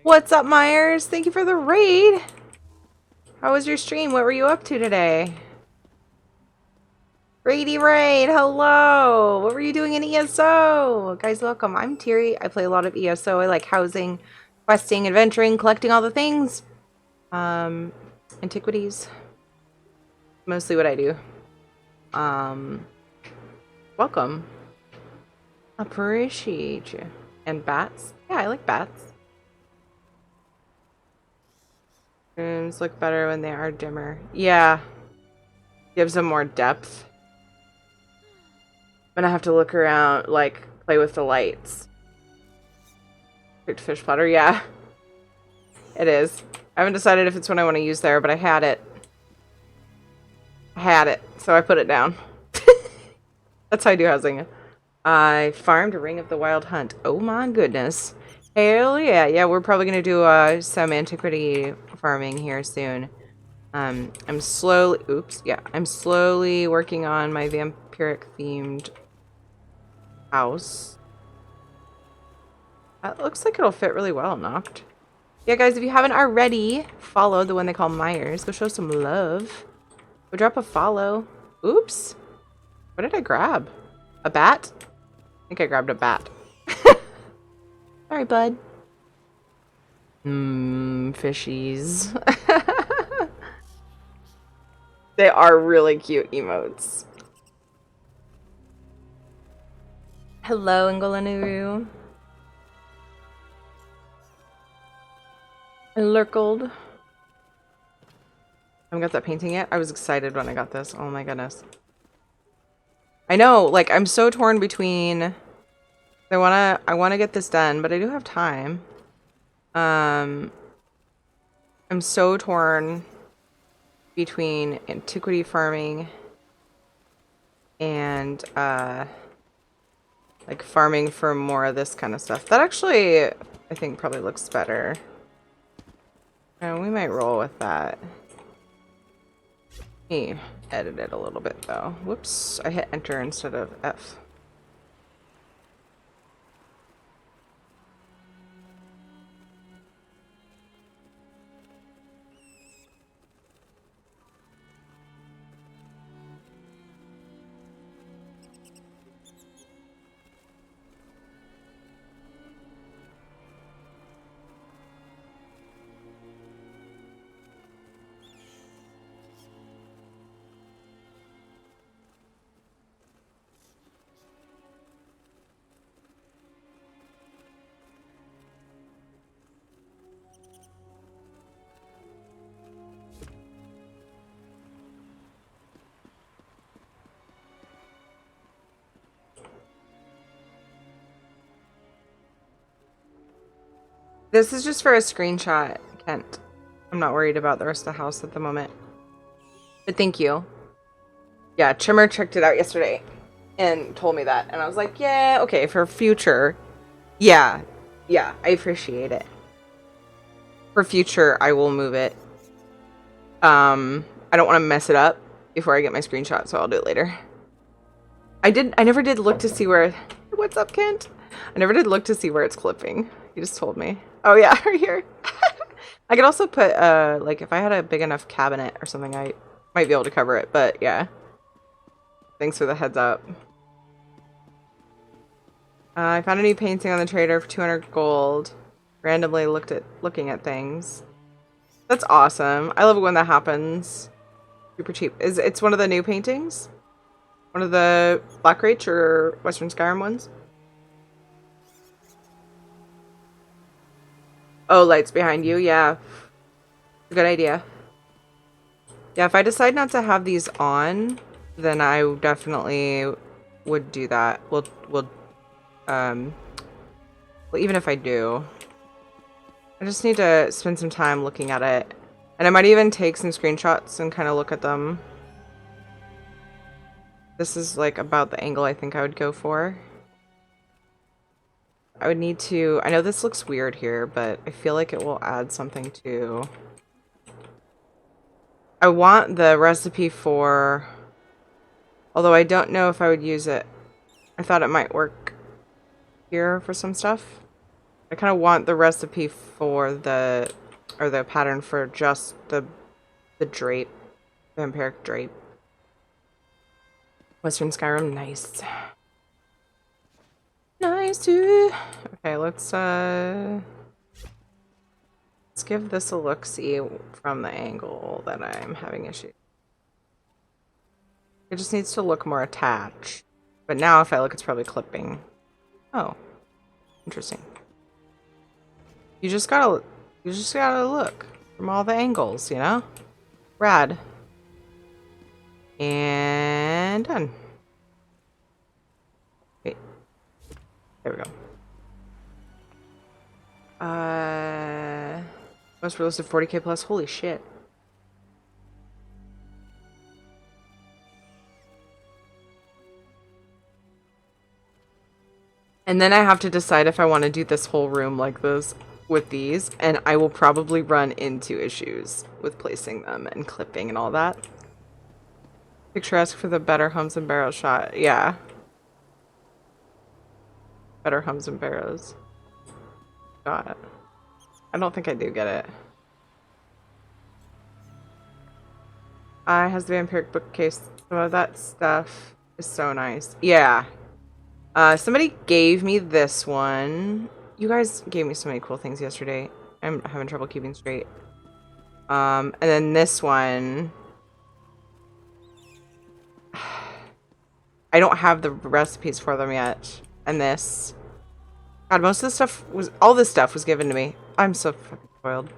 What's up, Myers? Thank you for the raid! How was your stream? What were you up to today? Raidy Raid, hello! What were you doing in ESO? Guys, welcome. I'm Tiri. I play a lot of ESO. I like housing, questing, adventuring, collecting all the things. Antiquities. Mostly what I do. Welcome. Appreciate you. And bats? Yeah, I like bats. Rooms look better when they are dimmer. Yeah. Gives them more depth. I'm gonna have to look around, like, play with the lights. Cooked fish platter, yeah. It is. I haven't decided if it's what I want to use there, but I had it. So I put it down. That's how I do housing. I farmed a Ring of the Wild Hunt. Oh my goodness. Hell yeah. Yeah, we're probably gonna do some Antiquity farming here soon. I'm slowly working on my vampiric themed house. That looks like it'll fit really well, Noct. Yeah, guys, if you haven't already followed the one they call Myers, go show some love. Go drop a follow. Oops. What did I grab? A bat? I think I grabbed a bat. Sorry, bud. Fishies. They are really cute emotes. Hello, Ngolanuru. I lurkled. I haven't got that painting yet. I was excited when I got this. Oh my goodness. I know, like, I'm so torn between... I wanna get this done, but I do have time. I'm so torn between antiquity farming and like farming for more of this kind of stuff. That actually I think probably looks better. And we might roll with that. Let me edit it a little bit though. Whoops, I hit enter instead of F. This is just for a screenshot, Kent. I'm not worried about the rest of the house at the moment. But thank you. Yeah, Trimmer checked it out yesterday and told me that. And I was like, yeah, okay, for future. Yeah, I appreciate it. For future, I will move it. I don't want to mess it up before I get my screenshot, so I'll do it later. I never did look to see where... What's up, Kent? I never did look to see where it's clipping. You just told me. Oh yeah, right here. I could also put, like, if I had a big enough cabinet or something, I might be able to cover it, but yeah. Thanks for the heads up. I found a new painting on the trader for 200 gold. Randomly looking at things. That's awesome. I love it when that happens. Super cheap. It's one of the new paintings? One of the Blackreach or Western Skyrim ones? Oh, lights behind you. Yeah. Good idea. Yeah, if I decide not to have these on, then I definitely would do that. Well, even if I do, I just need to spend some time looking at it. And I might even take some screenshots and kind of look at them. This is like about the angle I think I would go for. I would need to... I know this looks weird here, but I feel like it will add something to... I want the recipe for... Although I don't know if I would use it. I thought it might work here for some stuff. I kind of want the recipe for the... or the pattern for just the drape. Vampiric drape. Western Skyrim, nice. Nice too. Okay, let's give this a look-see from the angle that I'm having issues. It just needs to look more attached. But now if I look, it's probably clipping. Oh. Interesting. You just gotta look from all the angles, you know? Rad. And done. Wait. There we go. Most realistic 40k plus. Holy shit. And then I have to decide if I want to do this whole room like this. with these, and I will probably run into issues with placing them and clipping and all that. Picturesque for the better hums and barrels shot. Yeah. Better hums and barrows. Got it. I don't think I do get it. Has the vampiric bookcase. Some of that stuff is so nice. Yeah. Somebody gave me this one. You guys gave me so many cool things yesterday. I'm having trouble keeping straight. And then this one. I don't have the recipes for them yet. And this. God, most of the stuff was... All this stuff was given to me. I'm so fucking spoiled.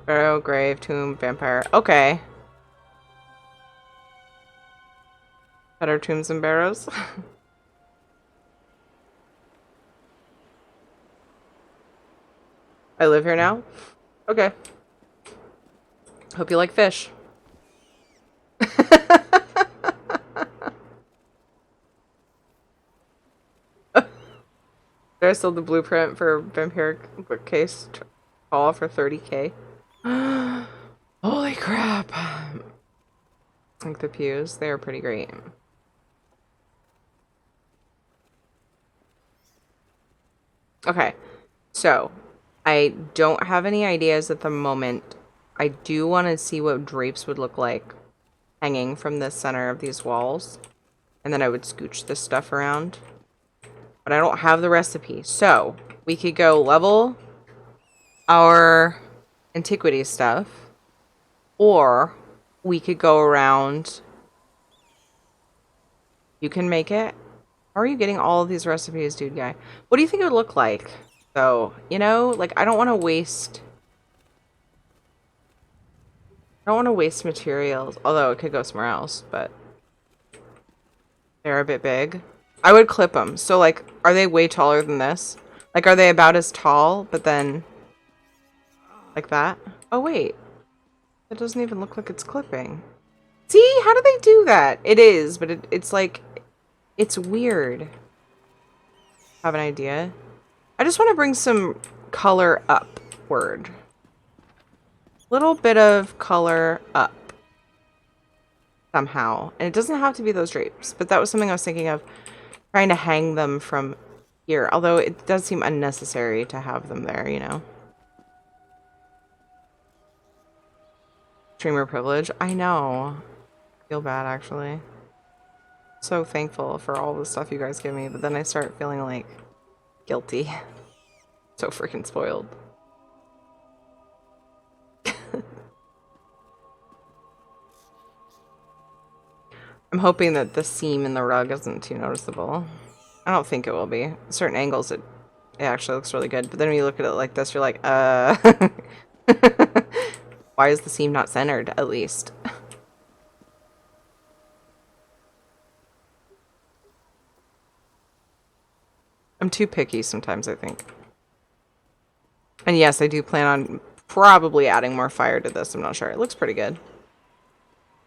Barrow, grave, tomb, vampire. Okay. Better tombs and barrows. I live here now? Okay. Hope you like fish. There's still the blueprint for vampiric bookcase call for 30K. Holy crap. Like the pews, they are pretty great. Okay, so I don't have any ideas at the moment. I do want to see what drapes would look like hanging from the center of these walls. And then I would scooch this stuff around. But I don't have the recipe. So we could go level our antiquity stuff. Or we could go around. You can make it. How are you getting all of these recipes, dude guy? What do you think it would look like? So, you know, like I don't want to waste materials, although it could go somewhere else, but they're a bit big. I would clip them. So like, are they way taller than this? Like, are they about as tall, but then like that? Oh wait, it doesn't even look like it's clipping. See, how do they do that? It is, but it's like, it's weird. Have an idea? I just want to bring some color upward. Little bit of color up. Somehow. And it doesn't have to be those drapes, but that was something I was thinking of. Trying to hang them from here. Although it does seem unnecessary to have them there, you know. Streamer privilege. I know. I feel bad, actually. So thankful for all the stuff you guys give me, but then I start feeling like guilty. So freaking spoiled. I'm hoping that the seam in the rug isn't too noticeable. I don't think it will be. Certain angles it actually looks really good, but then when you look at it like this, you're like, why is the seam not centered, at least? I'm too picky sometimes, I think. And yes, I do plan on probably adding more fire to this. I'm not sure. It looks pretty good.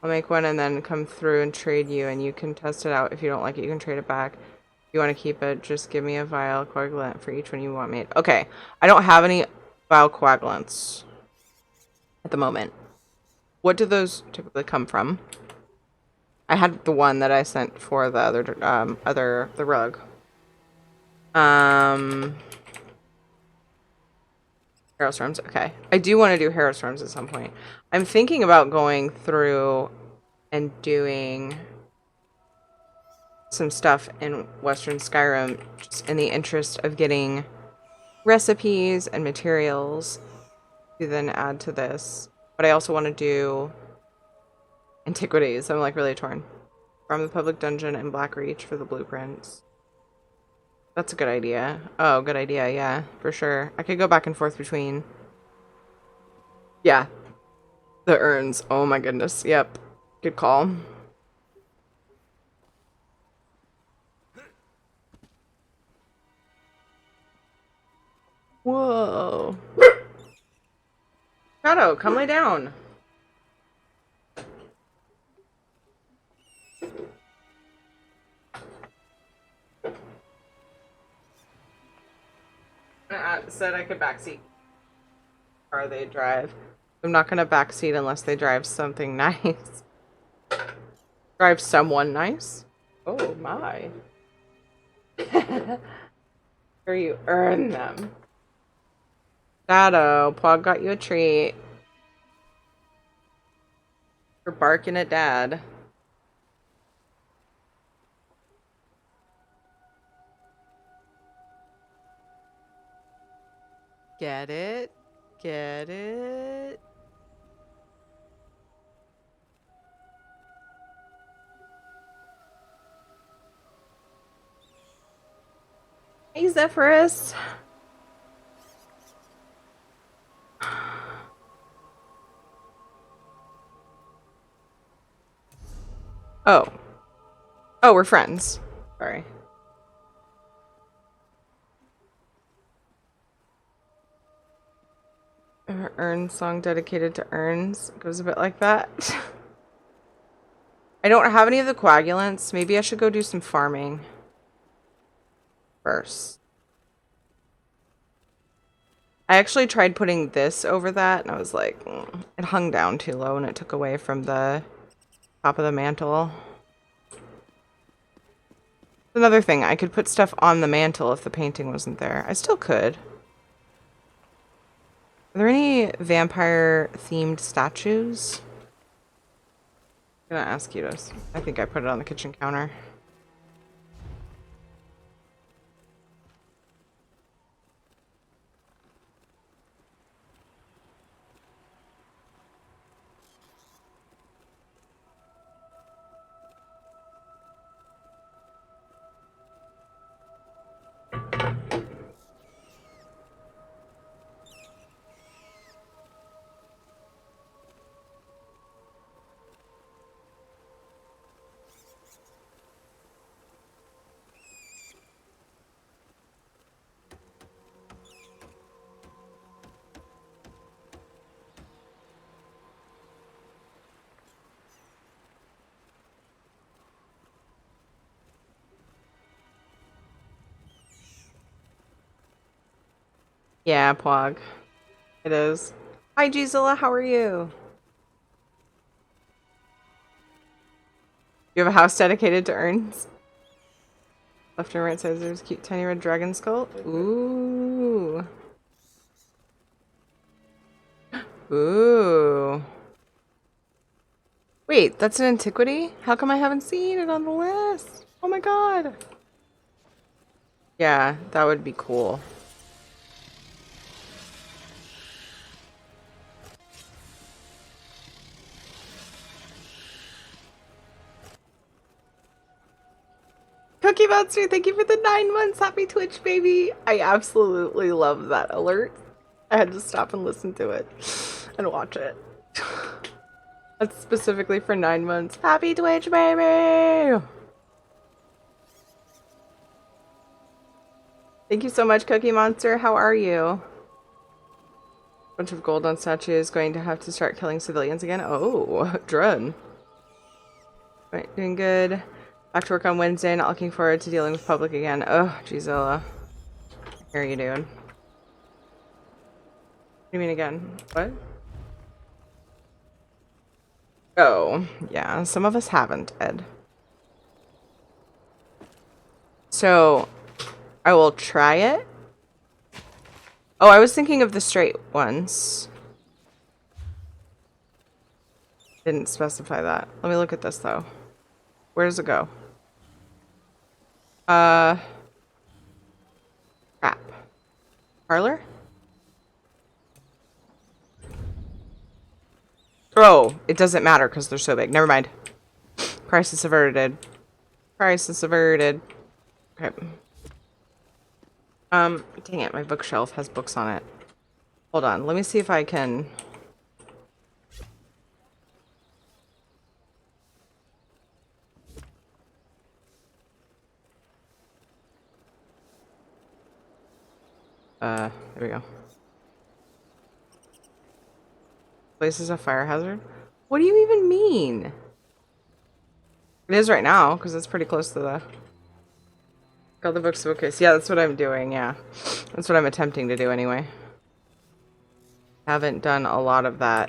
I'll make one and then come through and trade you, and you can test it out. If you don't like it, you can trade it back. If you want to keep it, just give me a vial coagulant for each one you want made. Okay, I don't have any vial coagulants at the moment. What do those typically come from? I had the one that I sent for the the rug. Hailstorms, okay. I do want to do hailstorms at some point. I'm thinking about going through and doing some stuff in Western Skyrim just in the interest of getting recipes and materials to then add to this. But I also want to do antiquities. I'm like really torn. From the public dungeon and Blackreach for the blueprints. That's a good idea. Oh, good idea, yeah, for sure. I could go back and forth between... Yeah. The urns. Oh my goodness. Yep. Good call. Whoa. Shadow, come lay down. Matt said I could backseat car they drive. I'm not gonna backseat unless they drive something nice. Drive someone nice? Oh my. Or you earn them. Shadow, Pog got you a treat. For barking at Dad. Get it? Get it? Hey, Zephyrus. Oh. Oh, we're friends. Sorry. Ern song dedicated to urns. Goes a bit like that. I don't have any of the coagulants. Maybe I should go do some farming first. I actually tried putting this over that, and I was like, it hung down too low, and it took away from the top of the mantle. Another thing, I could put stuff on the mantle if the painting wasn't there. I still could. Are there any vampire-themed statues? I'm gonna ask you this. I think I put it on the kitchen counter. Yeah, Pog. It is. Hi, Gisela. How are you? You have a house dedicated to urns? Left and right sides, there's a cute tiny red dragon skull. Ooh. Ooh. Wait, that's an antiquity? How come I haven't seen it on the list? Oh my god. Yeah, that would be cool. Cookie Monster, thank you for the 9 months. Happy Twitch, baby. I absolutely love that alert. I had to stop and listen to it and watch it. That's specifically for 9 months. Happy Twitch, baby. Thank you so much, Cookie Monster. How are you? Bunch of gold on statues. Going to have to start killing civilians again. Oh, Drun. Right, doing good. Back to work on Wednesday. Not looking forward to dealing with public again. Oh, Gisela. I hear you, dude. What do you mean again? What? Oh, yeah. Some of us haven't, Ed. So, I will try it. Oh, I was thinking of the straight ones. Didn't specify that. Let me look at this, though. Where does it go? Crap. Parlor? Oh, it doesn't matter because they're so big. Never mind. Crisis averted. Crisis averted. Okay. Dang it, my bookshelf has books on it. Hold on, let me see if I can... There we go. Place is a fire hazard? What do you even mean? It is right now, because it's pretty close to the All the books bookcase. Yeah, that's what I'm doing, yeah. That's what I'm attempting to do anyway. Haven't done a lot of that.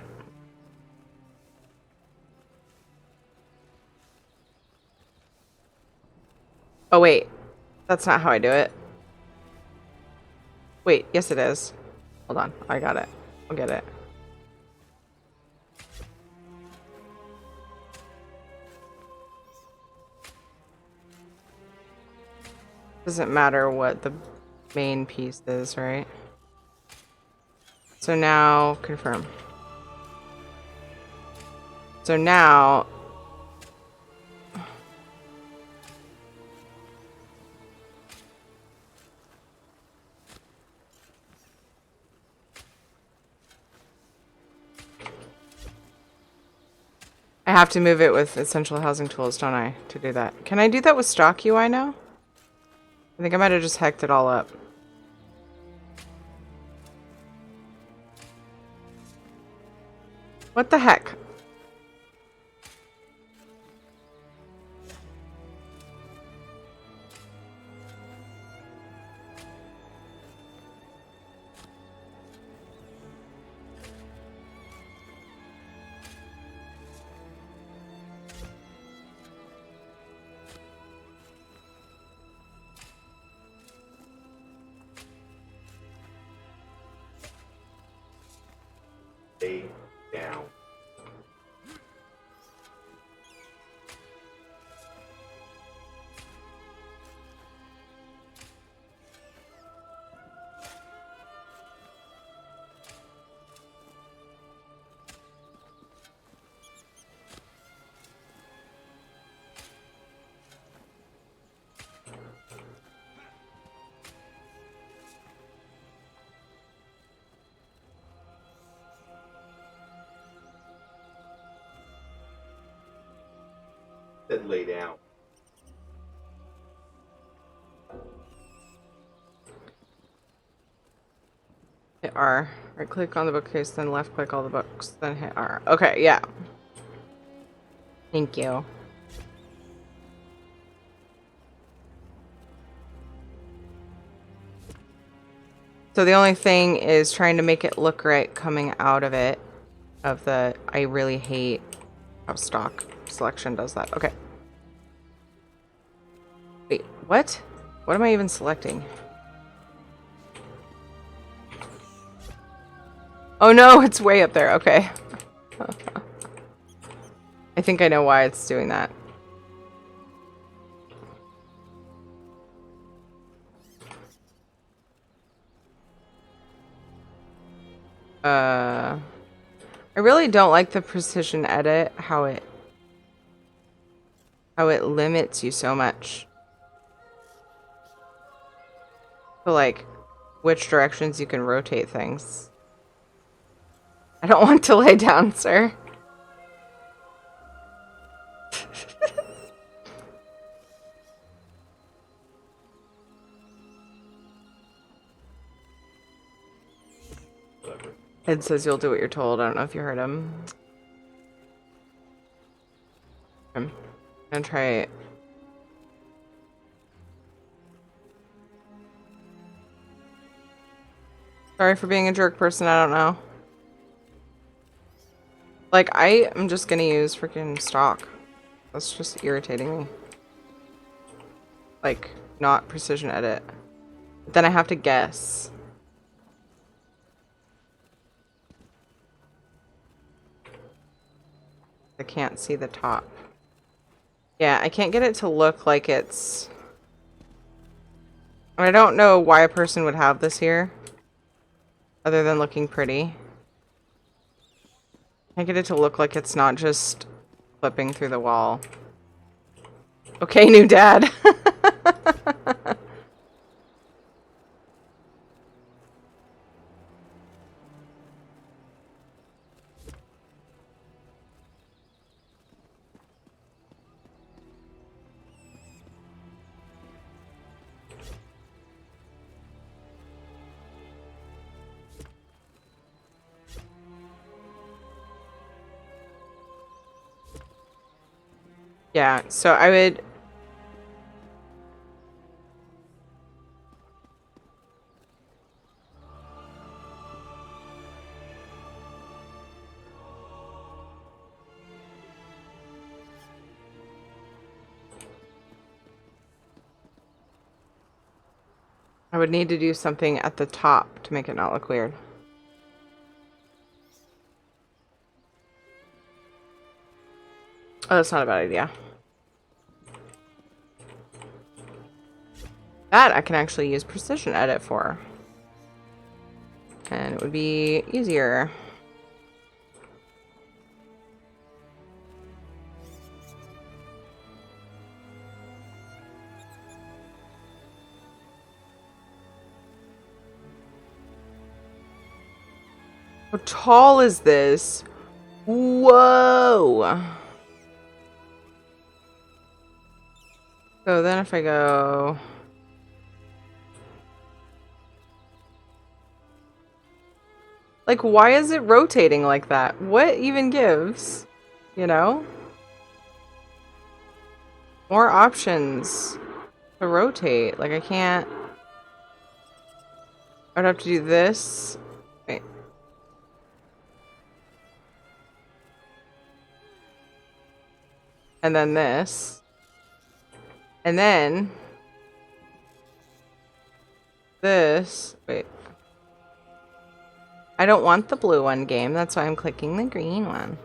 Oh wait. That's not how I do it. Wait, yes it is. Hold on, I got it. I'll get it. Doesn't matter what the main piece is, right? So now, confirm. So now, I have to move it with essential housing tools, don't I, to do that? Can I do that with stock UI now? I think I might have just hacked it all up. What the heck? Lay down. Said lay down. Hit R. Right click on the bookcase, then left click all the books, then hit R. Okay, yeah. Thank you. So the only thing is trying to make it look right coming out of it. I really hate how stock selection does that. Okay. Wait, what? What am I even selecting? Oh no, it's way up there. Okay. I think I know why it's doing that. I really don't like the precision edit, how it limits you so much. So like which directions you can rotate things. I don't want to lay down, sir. Whatever. Ed says you'll do what you're told. I don't know if you heard him. I'm gonna try it. Sorry for being a jerk person, I don't know. Like, I am just gonna use freaking stock. That's just irritating me. Like, not precision edit. But then I have to guess. I can't see the top. Yeah, I can't get it to look like it's... I don't know why a person would have this here. Other than looking pretty. Can't get it to look like it's not just flipping through the wall. Okay, new dad. Yeah, so I would... I would need to do something at the top to make it not look weird. Oh, that's not a bad idea. That I can actually use precision edit for. And it would be easier. How tall is this? Whoa! So then if I go... Like, why is it rotating like that? What even gives? You know? More options to rotate. Like, I can't... I'd have to do this. Wait. And then this. And then... This. Wait. I don't want the blue one game. That's why I'm clicking the green one.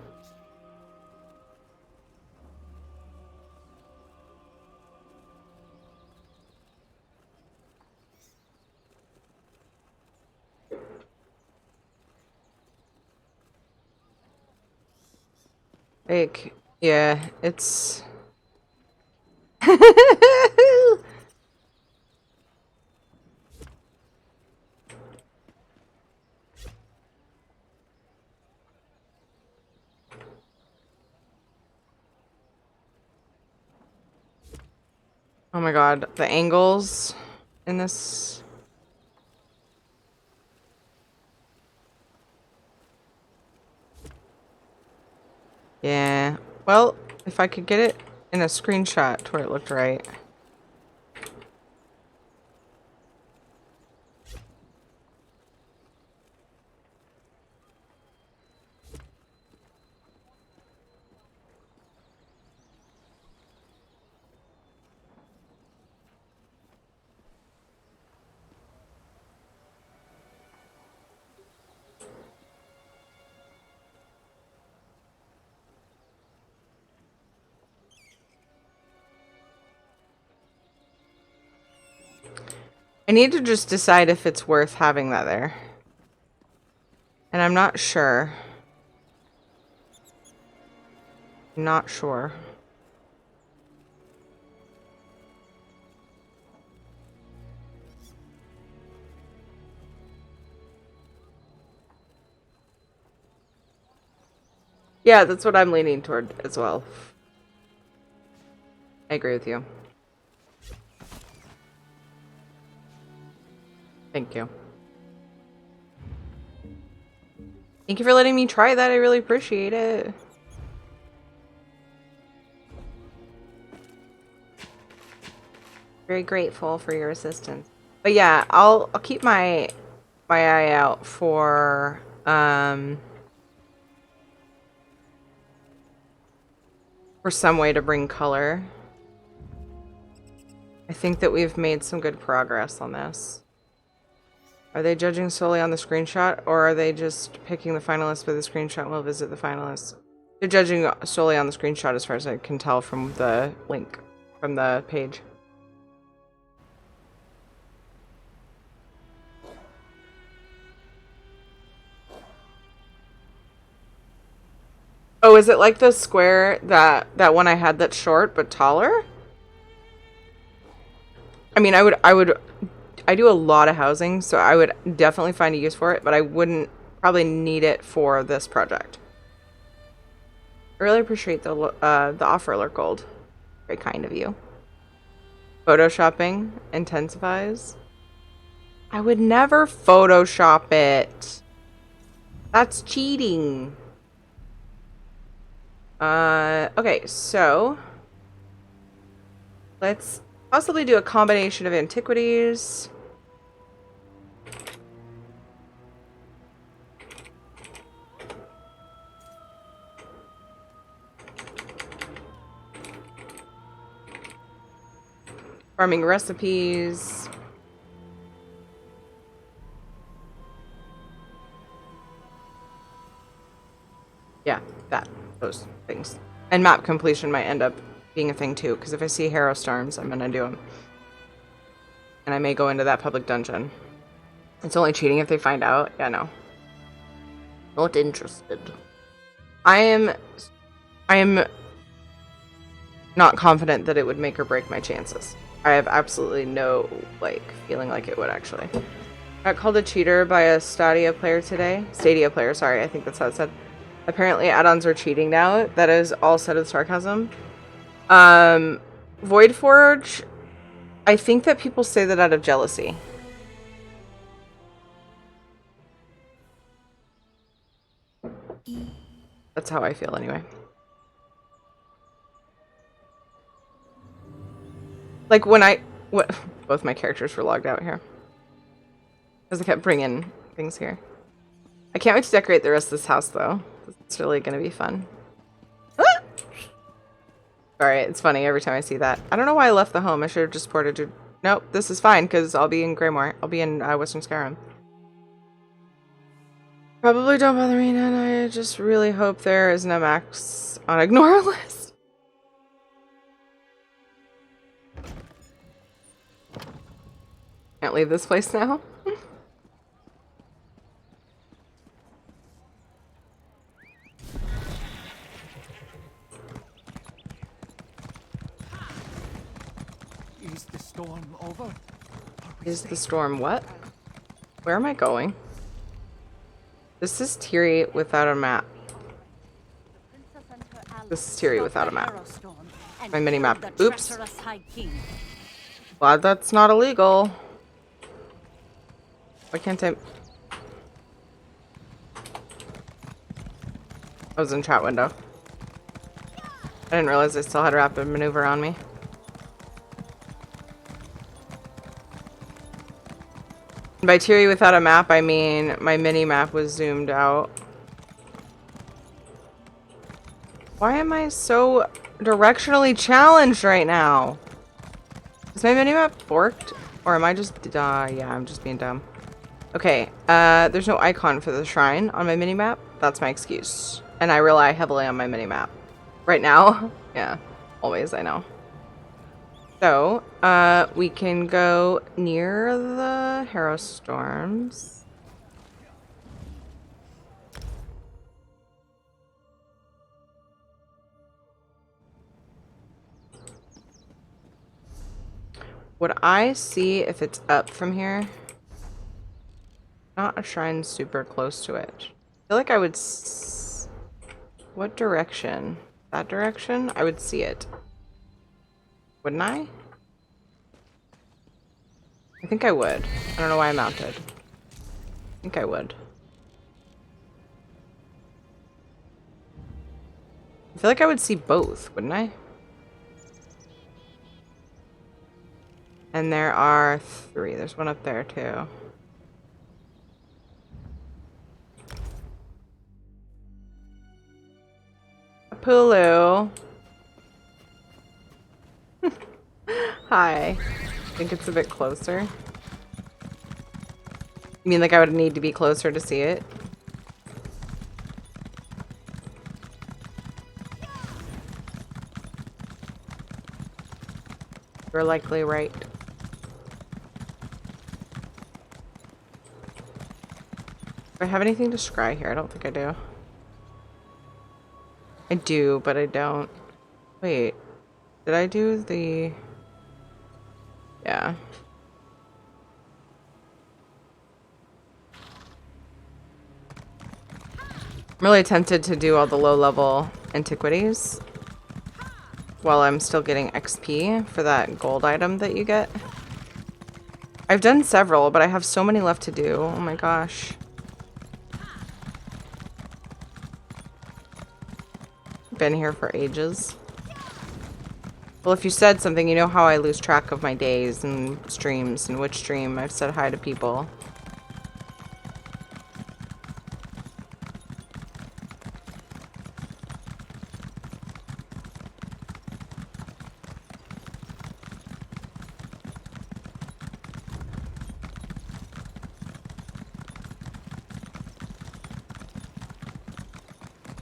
Like, yeah, it's... Oh my god, the angles in this... Yeah, well, if I could get it in a screenshot to where it looked right. I need to just decide if it's worth having that there. And I'm not sure. I'm not sure. Yeah, that's what I'm leaning toward as well. I agree with you. Thank you. Thank you for letting me try that. I really appreciate it. Very grateful for your assistance. But yeah, I'll keep my eye out for some way to bring color. I think that we've made some good progress on this. Are they judging solely on the screenshot, or are they just picking the finalists with the screenshot and will visit the finalists? They're judging solely on the screenshot as far as I can tell from the link from the page. Oh, is it like the square that one I had that's short but taller? I mean, I do a lot of housing, so I would definitely find a use for it, but I wouldn't probably need it for this project. I really appreciate the offer, Alert Gold. Very kind of you. Photoshopping intensifies. I would never Photoshop it. That's cheating. Okay, so let's possibly do a combination of antiquities. Farming recipes. those things. And map completion might end up being a thing too, because if I see Harrow Storms, I'm gonna do them. And I may go into that public dungeon. It's only cheating if they find out. Yeah, no. Not interested. I am not confident that it would make or break my chances. I have absolutely no, like, feeling like it would actually. Got called a cheater by a Stadia player today. Stadia player, sorry, I think that's how it said. Apparently add-ons are cheating now. That is all said with sarcasm. Voidforge, I think that people say that out of jealousy. That's how I feel anyway. Like when both my characters were logged out here. Because I kept bringing things here. I can't wait to decorate the rest of this house though. It's really going to be fun. Ah! Sorry, it's funny every time I see that. I don't know why I left the home. I should have just ported to... Nope, this is fine because I'll be in Greymoor. I'll be in Western Skyrim. Probably don't bother me, and I just really hope there isn't a max on ignore list. Can't leave this place now. Is the storm over? Is the storm what? Where am I going? This is Tiri without a map. This is Tiri without a map. My mini map. Oops. Glad that's not illegal. Why can't I? I was in chat window. I didn't realize I still had rapid maneuver on me. And by Tiri without a map, I mean my mini map was zoomed out. Why am I so directionally challenged right now? Is my mini map forked? Or am I just yeah, I'm just being dumb. Okay, there's no icon for the shrine on my minimap. That's my excuse. And I rely heavily on my minimap. Right now, yeah, always, I know. So, we can go near the Harrow Storms. Would I see if it's up from here? Not a shrine super close to it. I feel like I would what direction? That direction? I would see it. Wouldn't I? I think I would. I don't know why I mounted. I think I would. I feel like I would see both, wouldn't I? And there are 3. There's one up there too. Pulu. Hi. I think it's a bit closer. You mean like I would need to be closer to see it? You're likely right. Do I have anything to scry here? I don't think I do. I do, but I don't. Wait. Did I do the... Yeah. I'm really tempted to do all the low-level antiquities while I'm still getting XP for that gold item that you get. I've done several, but I have so many left to do. Oh my gosh. Been here for ages. Well, if you said something, you know how I lose track of my days and streams and which stream I've said hi to people.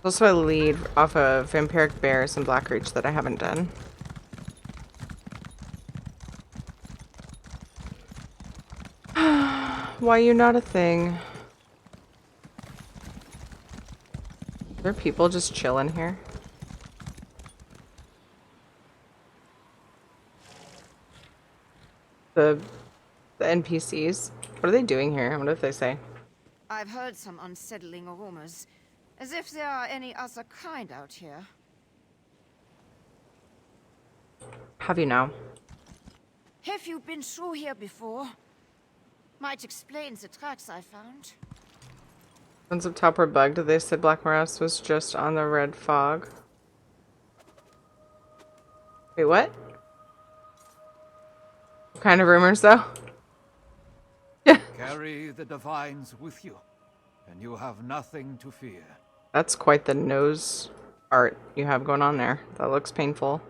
Also a lead off of Vampiric Bears and Blackreach that I haven't done. Why you not a thing? Are there people just chilling here? The NPCs. What are they doing here? I wonder if they say. I've heard some unsettling rumors, as if there are any other kind out here. Have you now? Have you been through here before? Might explain the tracks I found. Ones up top were bugged. They said Black Morass was just on the red fog. Wait, what? What kind of rumors, though? Carry the divines with you, and you have nothing to fear. That's quite the nose art you have going on there. That looks painful.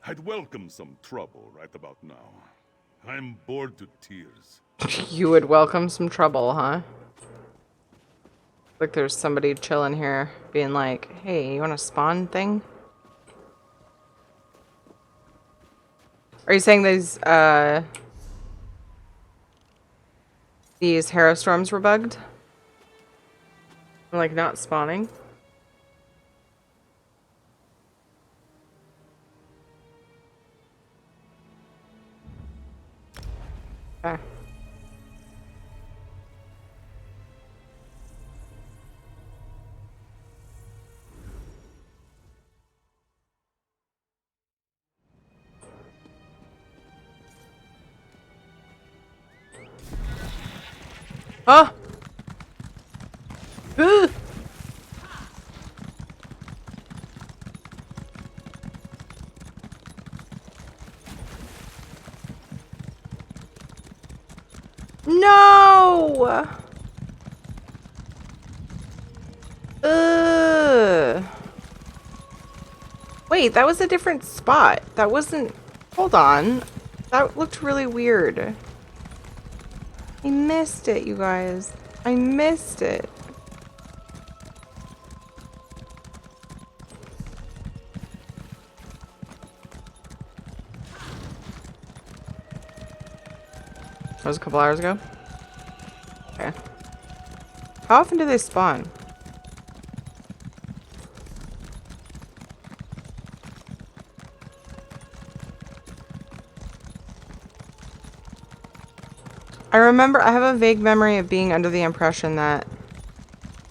I'd welcome some trouble right about now. I'm bored to tears. You would welcome some trouble, huh? Like there's somebody chilling here being like, hey, you want a spawn thing? Are you saying these Harrow Storms were bugged? Like not spawning? Okay. Oh! Ugh! No! Ugh. Wait, that was a different spot. That wasn't... Hold on. That looked really weird. I missed it, you guys. I missed it. That was a couple hours ago? Okay. How often do they spawn? I remember, I have a vague memory of being under the impression that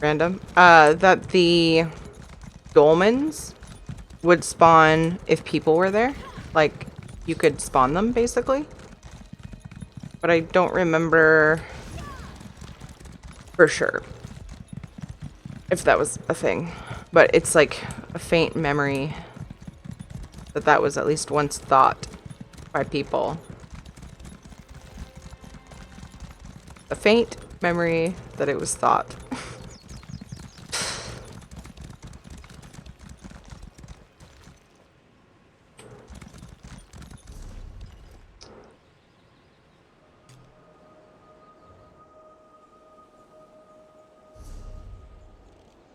that the dolmens would spawn if people were there. Like, you could spawn them, basically. But I don't remember for sure if that was a thing. But it's like a faint memory that that was at least once thought by people. A faint memory that it was thought.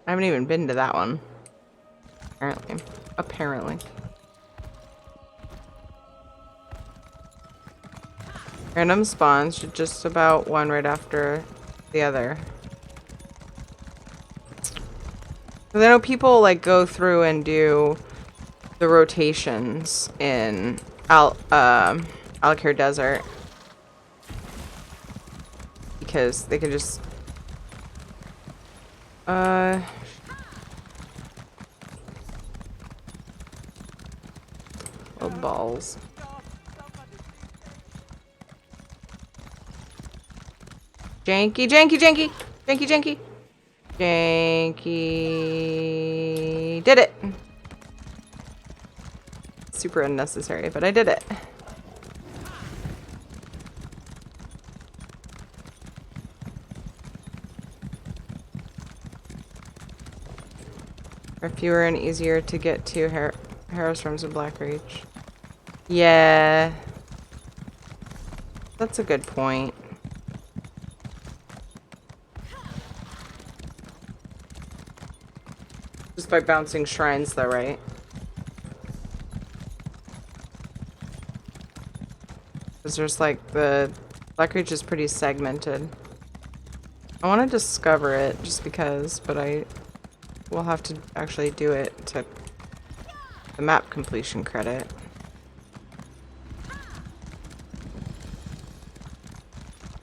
I haven't even been to that one. Apparently. Random spawns, just about one right after the other. I know people like go through and do the rotations in Alakir Desert because they can just oh, balls. Janky, janky, janky, janky, janky, janky. Did it. Super unnecessary, but I did it. Are fewer and easier to get to Harrowstorms and Blackreach. Yeah. That's a good point. Just by bouncing shrines, though, right? Because there's like the Black Reach is pretty segmented. I want to discover it just because, but I will have to actually do it to the map completion credit.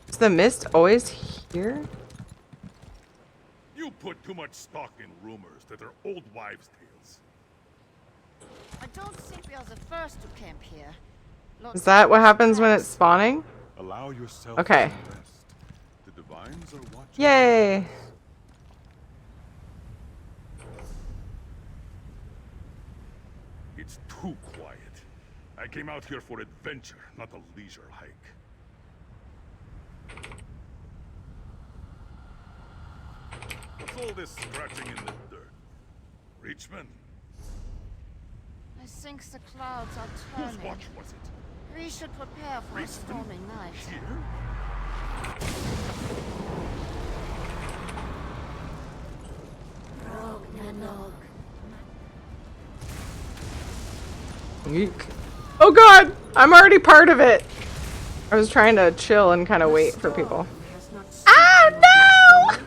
Is the mist always here? You put too much stock in rumors that are old wives' tales. I don't think we are the first to camp here. Lots Is that of what happens when traps. it's spawning? Allow yourself Okay. some rest. The divines are watching. Yay! It's too quiet. I came out here for adventure, not a leisure hike. What's all this scratching in the dirt? Reachman? I think the clouds are Whose turning. watch was it? We should prepare for a Reachman? stormy night. Here? Yeek. Oh god! I'm already part of it! I was trying to chill and kind of wait for people. Ah, no!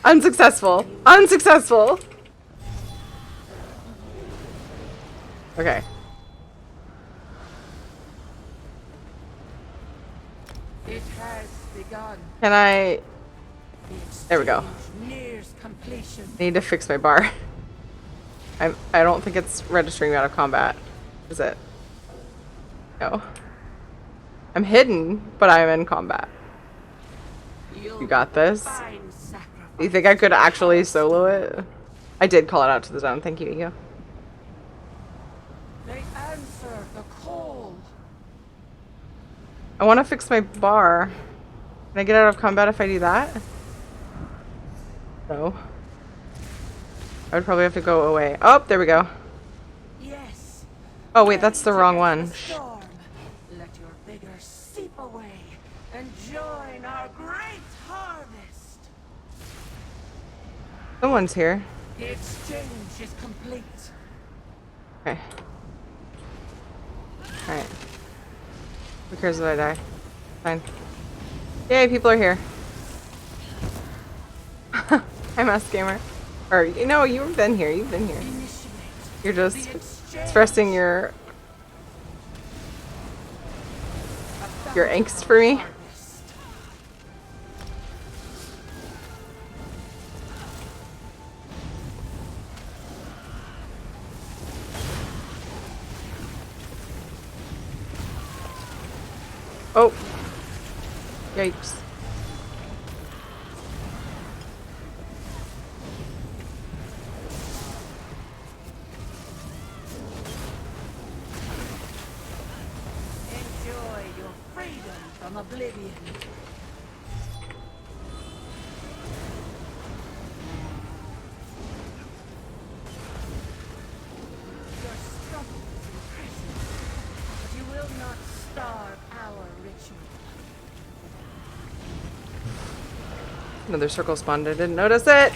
Unsuccessful. Unsuccessful. Okay. It has begun. Can I... There we go. Nears completion. I need to fix my bar. I don't think it's registering me out of combat. Is it? No. I'm hidden, but I'm in combat. You got this. You think I could actually solo it? I did call it out to the zone. Thank you, Ego. They answer the call. I want to fix my bar. Can I get out of combat if I do that? No. I would probably have to go away. Oh, there we go. Yes. Oh, wait, that's the wrong one. Storm. Let your vigor seep away and join our great harvest. Someone's here. The exchange is complete. Okay. Alright. Who cares if I die? Fine. Yay, people are here. Hi, Mask Gamer. Or, you know, you've been here. You've been here. Initiate You're the just exchange. expressing your angst for me. Harvest. Oh. Yikes. Enjoy your freedom from oblivion. Your struggle is impressive, but you will not starve our ritual. Another circle spawned. I didn't notice it.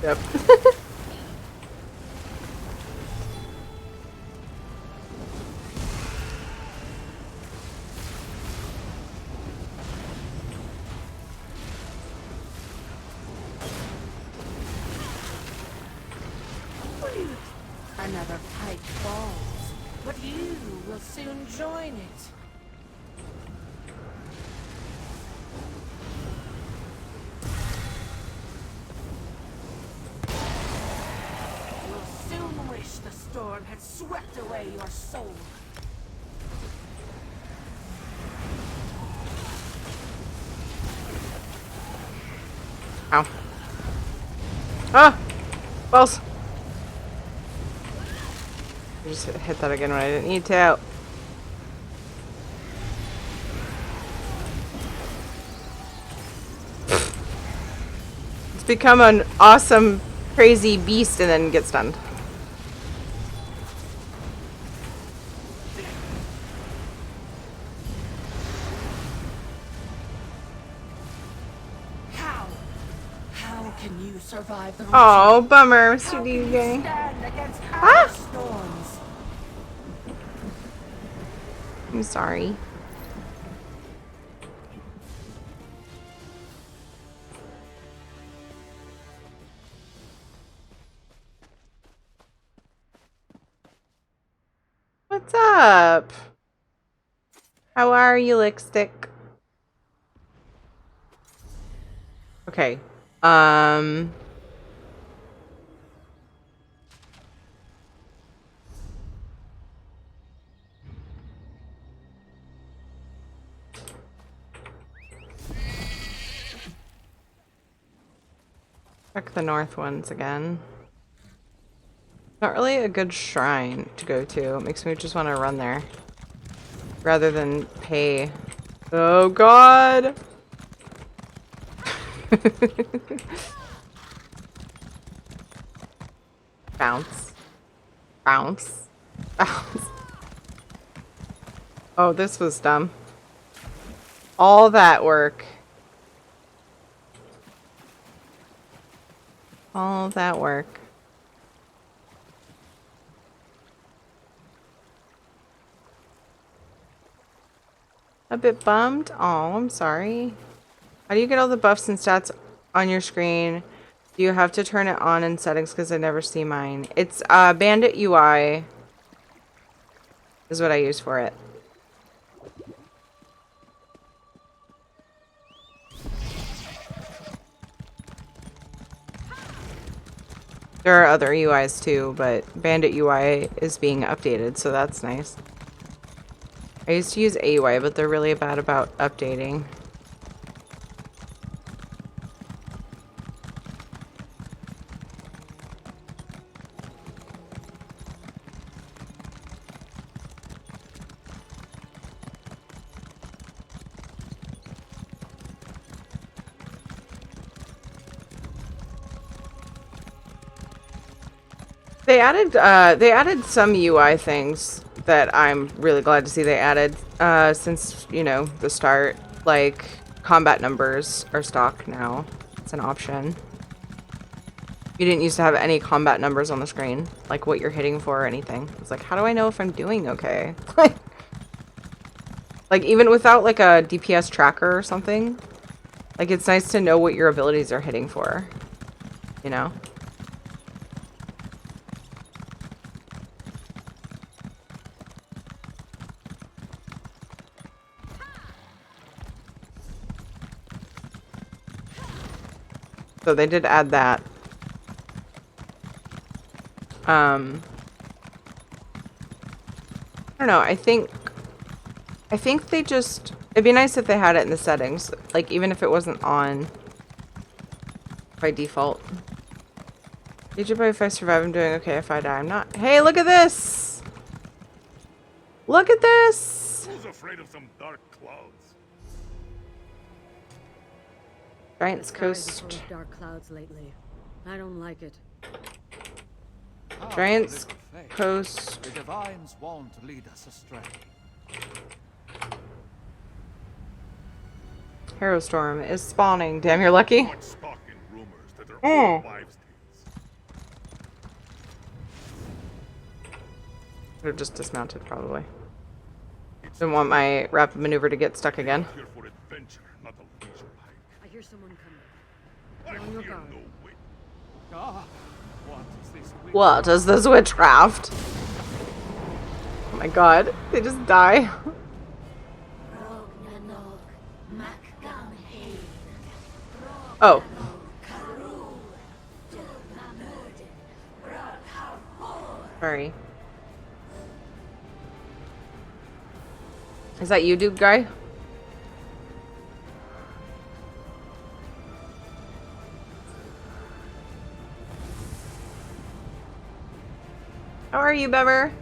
Yep. Another fight falls, but you will soon join it. You'll soon wish the storm had swept away your soul. Ow. Ah! Balls. I just hit that again when I didn't need to. It's become an awesome, crazy beast and then gets stunned. Can you survive the Oh, bummer, How Mr. can you DJ. stand against Ah! our storms? I'm sorry. What's up? How are you, Lipstick? Okay. Check the north ones again. Not really a good shrine to go to. It makes me just want to run there. Rather than pay. Oh god! Bounce. Bounce. Bounce. Oh, this was dumb. All that work. All that work. A bit bummed? Oh, I'm sorry. How do you get all the buffs and stats on your screen? Do you have to turn it on in settings because I never see mine? It's Bandit UI is what I use for it. There are other UIs too, but Bandit UI is being updated, so that's nice. I used to use AUI, but they're really bad about updating. They added some UI things that I'm really glad to see they added since, you know, the start. Like combat numbers are stock now. It's an option. You didn't used to have any combat numbers on the screen, like what you're hitting for or anything. It's like, how do I know if I'm doing okay? Like even without like a DPS tracker or something, like it's nice to know what your abilities are hitting for, you know? So they did add that. I don't know, I think they just, it'd be nice if they had it in the settings, like even if it wasn't on by default. DJ boy, if I survive, I'm doing okay. If I die, I'm not. Hey, look at this! Look at this! Who's afraid of some dark clouds? Giant's Skies are Coast. full of dark clouds lately. I don't like it. Giant's little faith. Coast. The divines won't lead us astray. Hero Storm is spawning. Damn, you're lucky. Much stock in rumors that are all wives' tales. Could have just dismounted, probably. Didn't want my rapid maneuver to get stuck again. Here for adventure, not a leisure hike. I hear someone coming. I on your fear guard. no witch. Ah, what is this? What is this witchcraft? Oh my god, they just die. Oh. Sorry. Is that you, dude guy? How are you, Bever?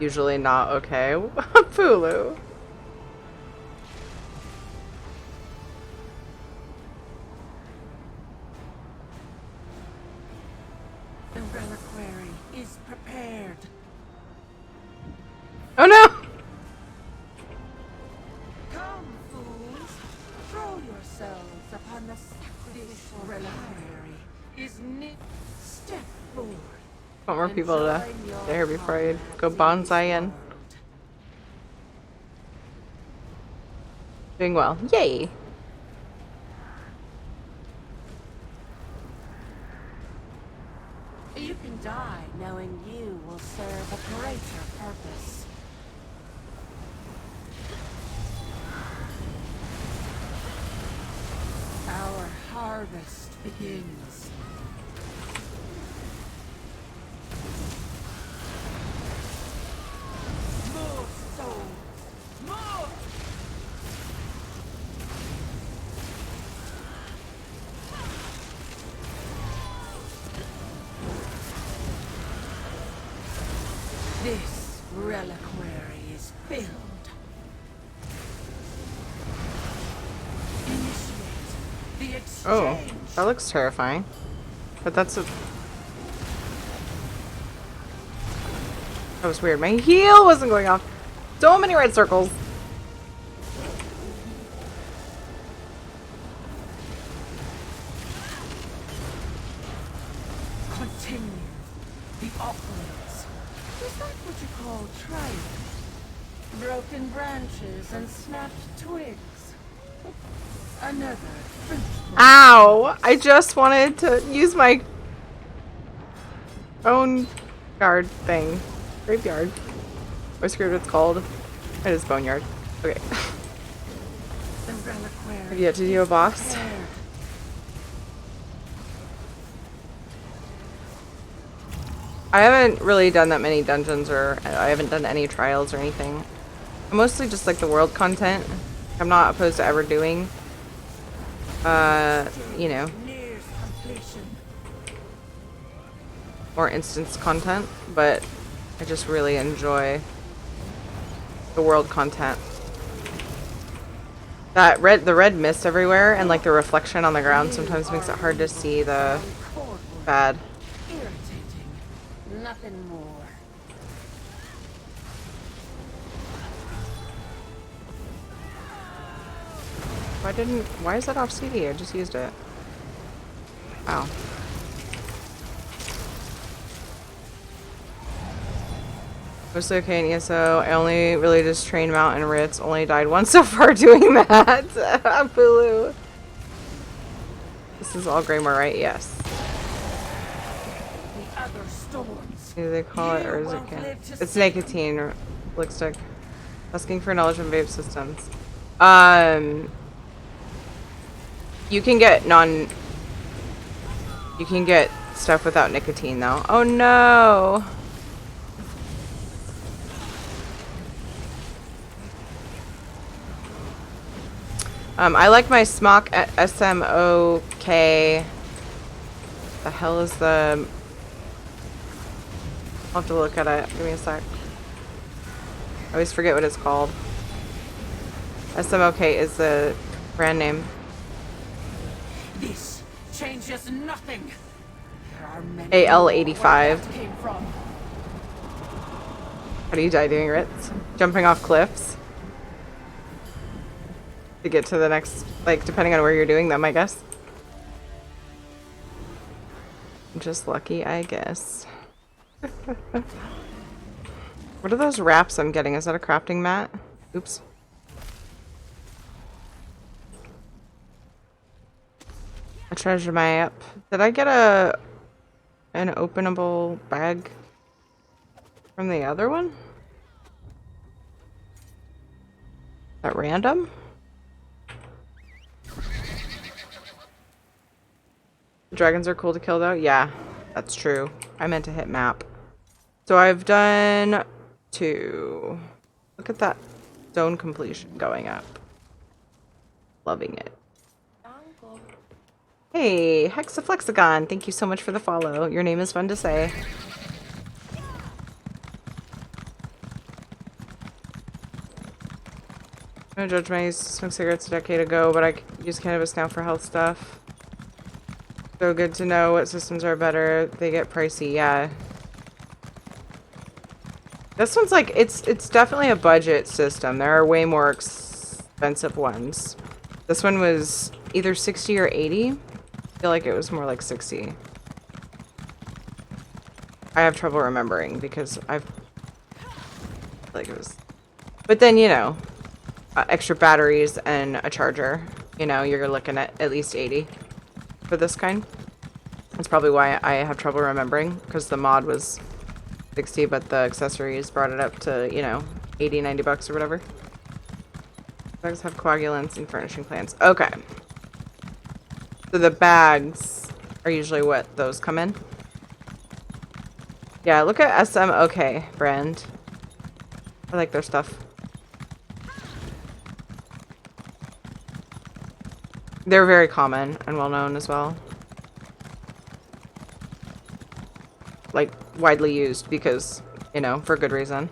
Usually not okay. Pulu. The reliquary is prepared. yourselves upon the sacrificial reliquary is near. Step forward. Want more and people to join your stay here before I go comrades bonsai this in. world. Doing well. Yay! You can die knowing you will serve a greater purpose. Our harvest begins. More souls! More! This reliquary is filled. Initiate the exchange. Oh, that looks terrifying. But that's a... That was weird. My heel wasn't going off. So many red circles. Continue the offerings. Is that what you call triumph? Broken branches and snapped twigs. Another fruitful. Ow! I just wanted to use my own yard thing. Graveyard. I screwed what it's called. It is boneyard. Okay. The reliquary. Have you yet to do a boss? prepared. I haven't really done that many dungeons, or I haven't done any trials or anything. I mostly just like the world content. I'm not opposed to ever doing, you know, Nears completion. more instance content, but I just really enjoy the world content. That the red mist everywhere and like the reflection on the ground sometimes makes it hard to see the bad. Irritating. Nothing more. Why is that off CD? I just used it. Wow. Mostly okay in ESO. I only really just trained Mount and Ritz. Only died once so far doing that. Boo. This is all Greymore, right? Yes. The other storms. Do they call it, or is it You won't live to it's see- nicotine or lipstick? Asking for knowledge on vape systems. You can get You can get stuff without nicotine though. Oh no. I like my smock at SMOK. The hell is the... I'll have to look at it. Give me a sec. I always forget what it's called. SMOK is the brand name. This changes nothing. There are many AL85. where that came from. How do you die doing Ritz? Jumping off cliffs? To get to the next, like, depending on where you're doing them, I guess. I'm just lucky, I guess. What are those wraps I'm getting? Is that a crafting mat? Oops. A treasure map. Did I get an openable bag from the other one? At random? Dragons are cool to kill though? Yeah, that's true. I meant to hit map. So I've done 2. Look at that zone completion going up. Loving it. Hey, Hexaflexagon, thank you so much for the follow. Your name is fun to say. No judgment, I used to smoke cigarettes a decade ago, but I use cannabis now for health stuff. So good to know what systems are better. They get pricey, yeah. This one's like, it's definitely a budget system. There are way more expensive ones. This one was either 60 or 80. I feel like it was more like 60. I have trouble remembering because I've like it was, but then you know, extra batteries and a charger. You know, you're looking at least 80 for this kind. That's probably why I have trouble remembering, because the mod was 60, but the accessories brought it up to, you know, 80, 90 bucks or whatever. Bags have coagulants and furnishing plants. Okay. So the bags are usually what those come in. Yeah, look at SMOK brand. I like their stuff. They're very common and well known as well. Like, widely used because, you know, for good reason.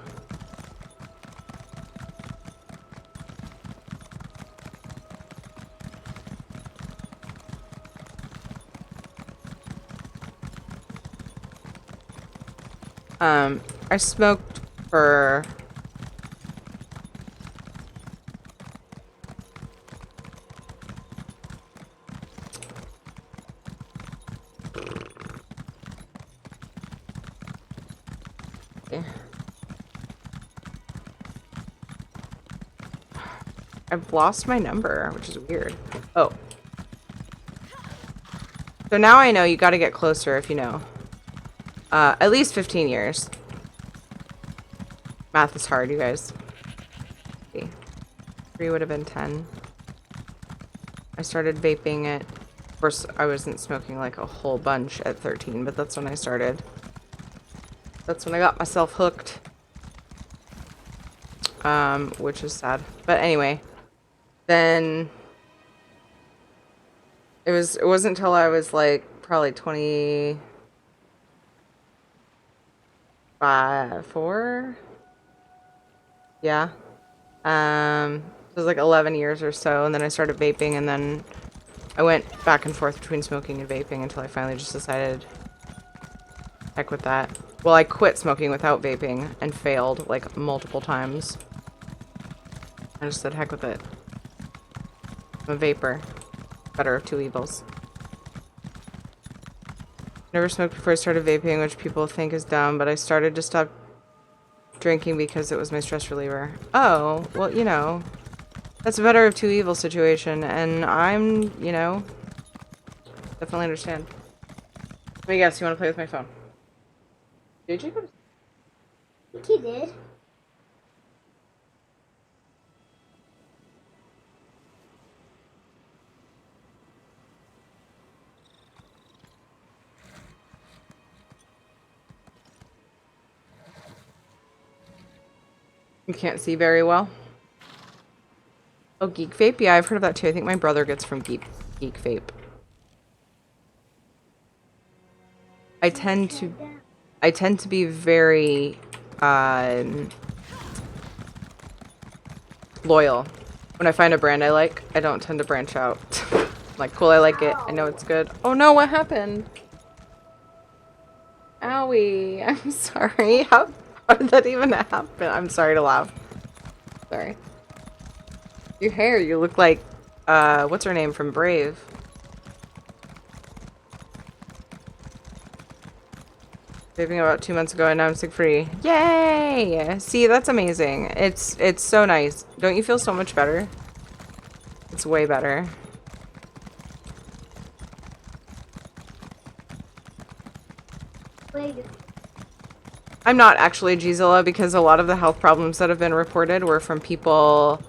I smoked for I've lost my number, which is weird. Oh. So now I know you gotta get closer if you know. At least 15 years. Math is hard, you guys. Okay. 3 would have been 10. I started vaping at... Of course, I wasn't smoking like a whole bunch at 13, but that's when I started. That's when I got myself hooked. Which is sad. But anyway. Then... It wasn't until I was like probably 4? Yeah. It was like 11 years or so, and then I started vaping, and then I went back and forth between smoking and vaping until I finally just decided, heck with that. Well, I quit smoking without vaping and failed like multiple times. I just said heck with it. I'm a vapor. Better of two evils. Never smoked before I started vaping, which people think is dumb, but I started to stop drinking because it was my stress reliever. Oh, well, you know, that's a better of two evils situation, and I'm, you know, definitely understand. Let me guess, you want to play with my phone? Did you? I think he did. You can't see very well. Oh, Geek Vape? Yeah, I've heard of that too. I think my brother gets from Geek Vape. I tend to be very loyal. When I find a brand I like, I don't tend to branch out. I'm like, cool, I like it. I know it's good. Oh no, what happened? Owie. I'm sorry. How did that even happen? I'm sorry to laugh. Sorry. Your hair, you look like, what's her name from Brave? Vaping about 2 months ago and now I'm sick free. Yay! See, that's amazing. It's so nice. Don't you feel so much better? It's way better. Wait. I'm not actually Gzilla because a lot of the health problems that have been reported were from people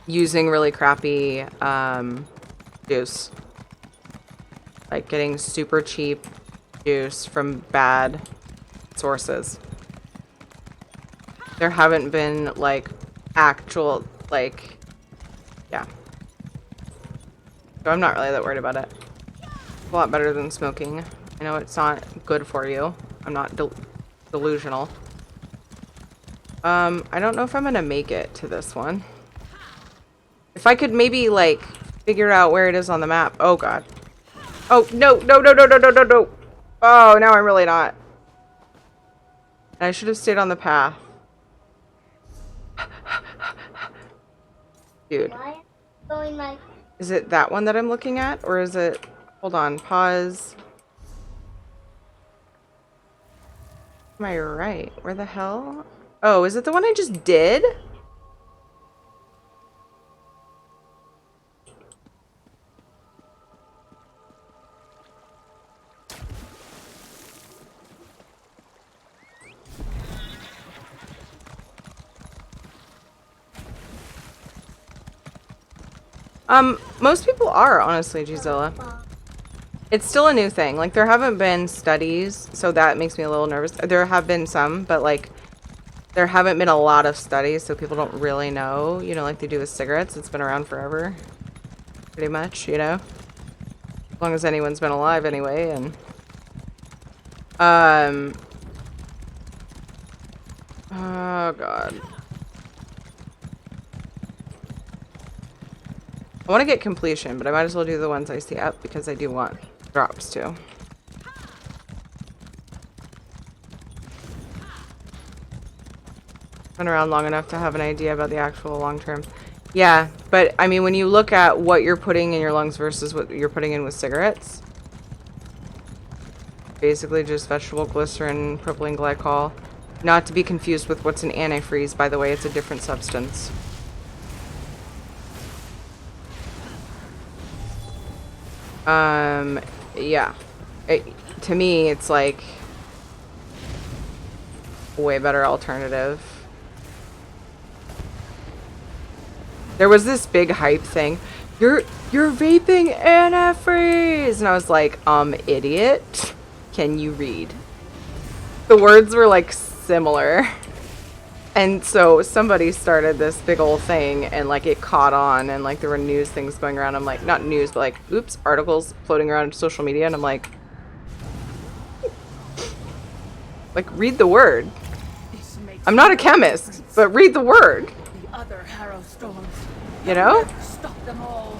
using really crappy juice. Like getting super cheap juice from bad sources. There haven't been like actual like yeah. So I'm not really that worried about it. It's a lot better than smoking. I know it's not good for you. I'm not delusional. I don't know if I'm gonna make it to this one. If I could maybe like figure out where it is on the map. Oh god. Oh no no no no no no no no. Oh, now I'm really not. I should have stayed on the path. Dude. Why? Going like, Is it that one that I'm looking at? Or is it... Hold on, pause. Am I right? Where the hell? Oh, is it the one I just did? Most people are, honestly, Gisela. It's still a new thing. Like, there haven't been studies, so that makes me a little nervous. There have been some, but, like, there haven't been a lot of studies, so people don't really know. You know, like they do with cigarettes. It's been around forever. Pretty much, you know? As long as anyone's been alive, anyway, and... Oh, God. I want to get completion, but I might as well do the ones I see up because I do want drops too. Been around long enough to have an idea about the actual long term. Yeah, but I mean, when you look at what you're putting in your lungs versus what you're putting in with cigarettes, basically just vegetable glycerin, propylene glycol, not to be confused with what's in antifreeze, by the way, it's a different substance. Yeah. To me, it's like a way better alternative. There was this big hype thing. You're vaping antifreeze! And I was like, idiot. Can you read? The words were like similar. And so somebody started this big old thing and like it caught on and like there were news things going around. I'm like, not news, but like, oops, articles floating around social media. And I'm like, read the word. I'm not a chemist, but read the word. The other Harrow storms. You know? Stop them all.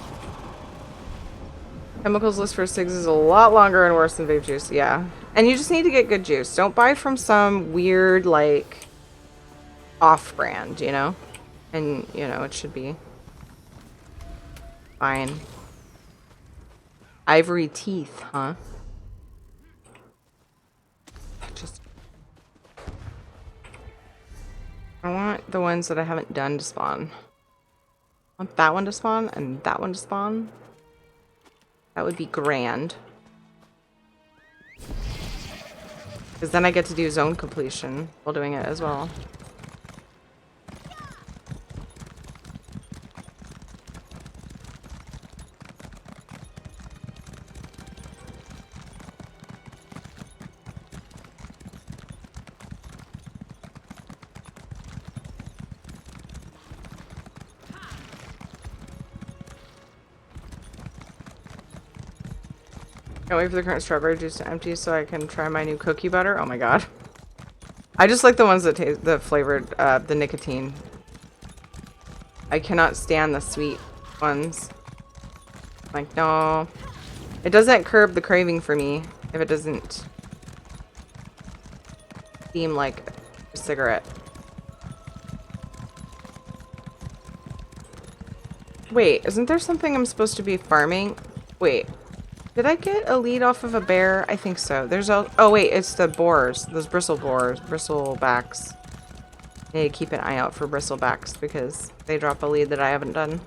Chemicals list for cigs is a lot longer and worse than vape juice. Yeah. And you just need to get good juice. Don't buy from some weird, like, off-brand, you know? And, you know, it should be fine. Ivory teeth, huh? I want the ones that I haven't done to spawn. I want that one to spawn and that one to spawn. That would be grand. Because then I get to do zone completion while doing it as well. Can't wait for the current strawberry juice to empty so I can try my new cookie butter. Oh my god. I just like the ones that taste the flavored, the nicotine. I cannot stand the sweet ones. Like, no. It doesn't curb the craving for me if it doesn't seem like a cigarette. Wait, isn't there something I'm supposed to be farming? Wait. Did I get a lead off of a bear? I think so. There's a... Oh, wait. It's the boars. Those bristlebacks. I need to keep an eye out for bristlebacks because they drop a lead that I haven't done.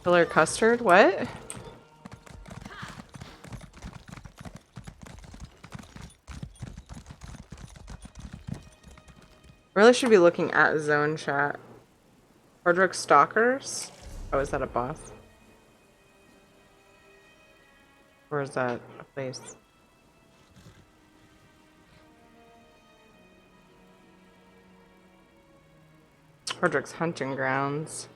Killer custard? What? Really should be looking at zone chat. Hardrock Stalkers? Oh, is that a boss? Or is that a place? Hardrock's Hunting Grounds.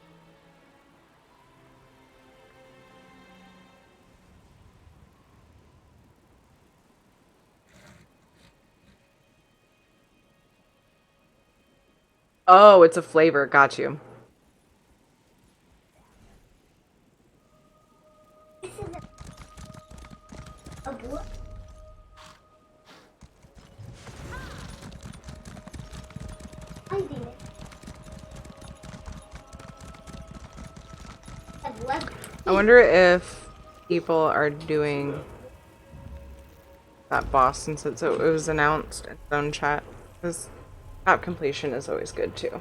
Oh, it's a flavor. Got you. I did it. left. I wonder if people are doing that boss since it was announced in phone chat. Because app completion is always good too.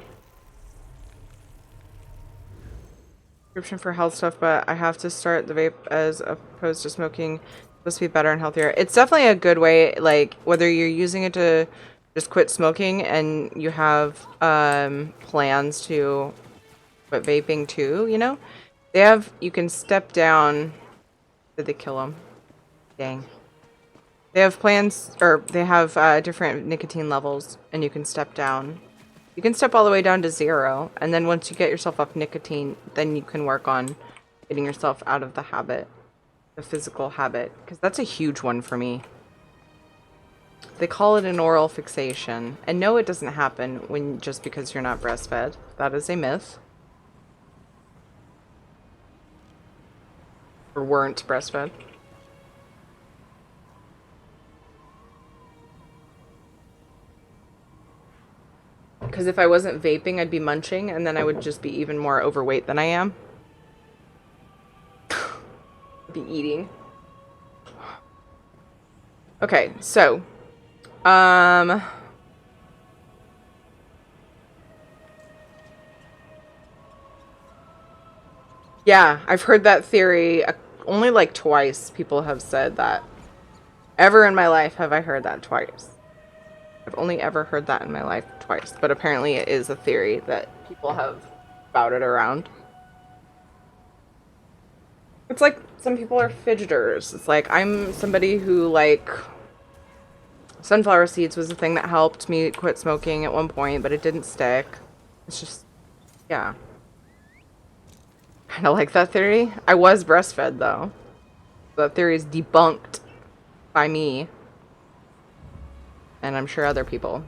Prescription for health stuff, but I have to start the vape as opposed to smoking. It's supposed to be better and healthier. It's definitely a good way, like whether you're using it to just quit smoking and you have plans to quit vaping too, you know? You can step down. Did they kill him? Dang. They have plans, or they have different nicotine levels, and you can step down. You can step all the way down to 0, and then once you get yourself up nicotine, then you can work on getting yourself out of the habit, the physical habit, because that's a huge one for me. They call it an oral fixation, and no, it doesn't happen just because you're not breastfed. That is a myth. Or weren't breastfed. Because if I wasn't vaping, I'd be munching, and then I would just be even more overweight than I am. Be eating. Okay, so. Yeah, I've heard that theory only like twice. People have said that. Ever in my life have I heard that twice. I've only ever heard that in my life twice, but apparently it is a theory that people have spouted around. It's like some people are fidgeters. It's like I'm somebody who like sunflower seeds was the thing that helped me quit smoking at one point, but it didn't stick. It's just, yeah. Kind of like that theory. I was breastfed though. That theory is debunked by me. And I'm sure other people.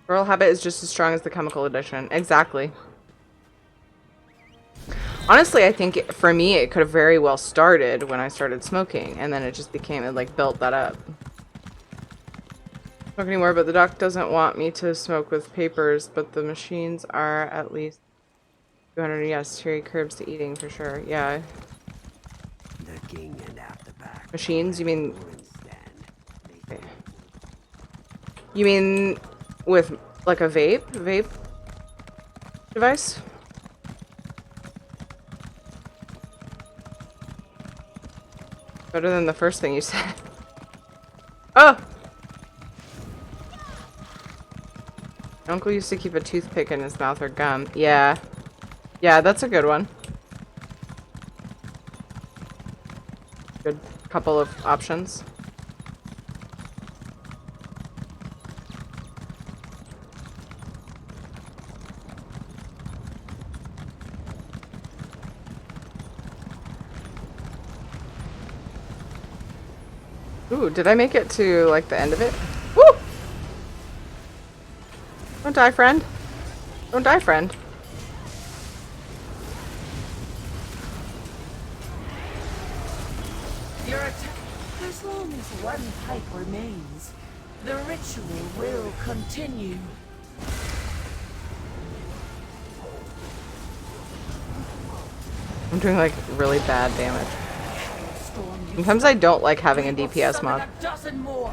Oral habit is just as strong as the chemical addiction. Exactly. Honestly, I think for me, it could have very well started when I started smoking. And then it just became, it like built that up. Smoke anymore, but the doc doesn't want me to smoke with papers. But the machines are at least 200. Yes, cherry curbs to eating for sure. Yeah. Machines? You mean... Okay. You mean with like a vape device? Better than the first thing you said. Oh! My uncle used to keep a toothpick in his mouth or gum. Yeah. Yeah, that's a good one. Good couple of options. Ooh, did I make it to, like, the end of it? Woo! Don't die, friend. Don't die, friend. Your attack. As long as one pipe remains, the ritual will continue. I'm doing, like, really bad damage. Sometimes I don't like having a DPS mod. A dozen more.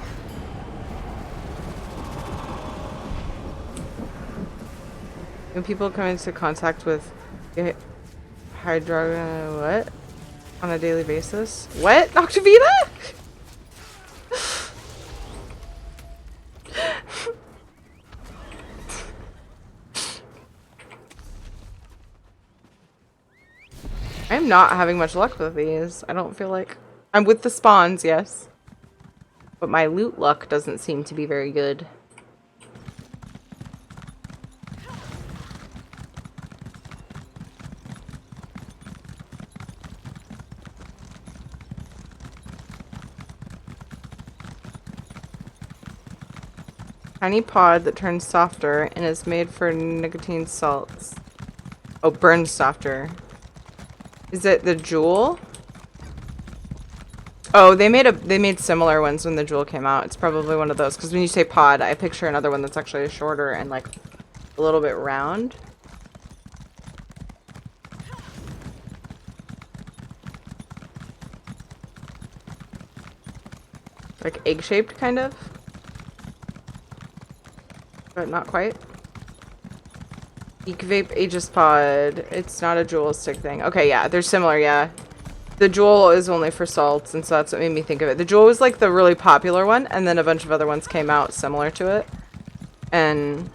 When people come into contact with hydro, what? On a daily basis? What? Octavita? I'm not having much luck with these. I don't feel like... I'm with the spawns, yes. But my loot luck doesn't seem to be very good. Tiny pod that turns softer and is made for nicotine salts. Oh, burns softer. Is it the jewel? Oh, they made similar ones when the jewel came out. It's probably one of those, because when you say pod, I picture another one that's actually shorter and like a little bit round. Like egg-shaped, kind of. But not quite. Geek Vape Aegis Pod. It's not a jewel stick thing. Okay, yeah, they're similar, yeah. The jewel is only for salts, and so that's what made me think of it. The jewel was like the really popular one, and then a bunch of other ones came out similar to it. And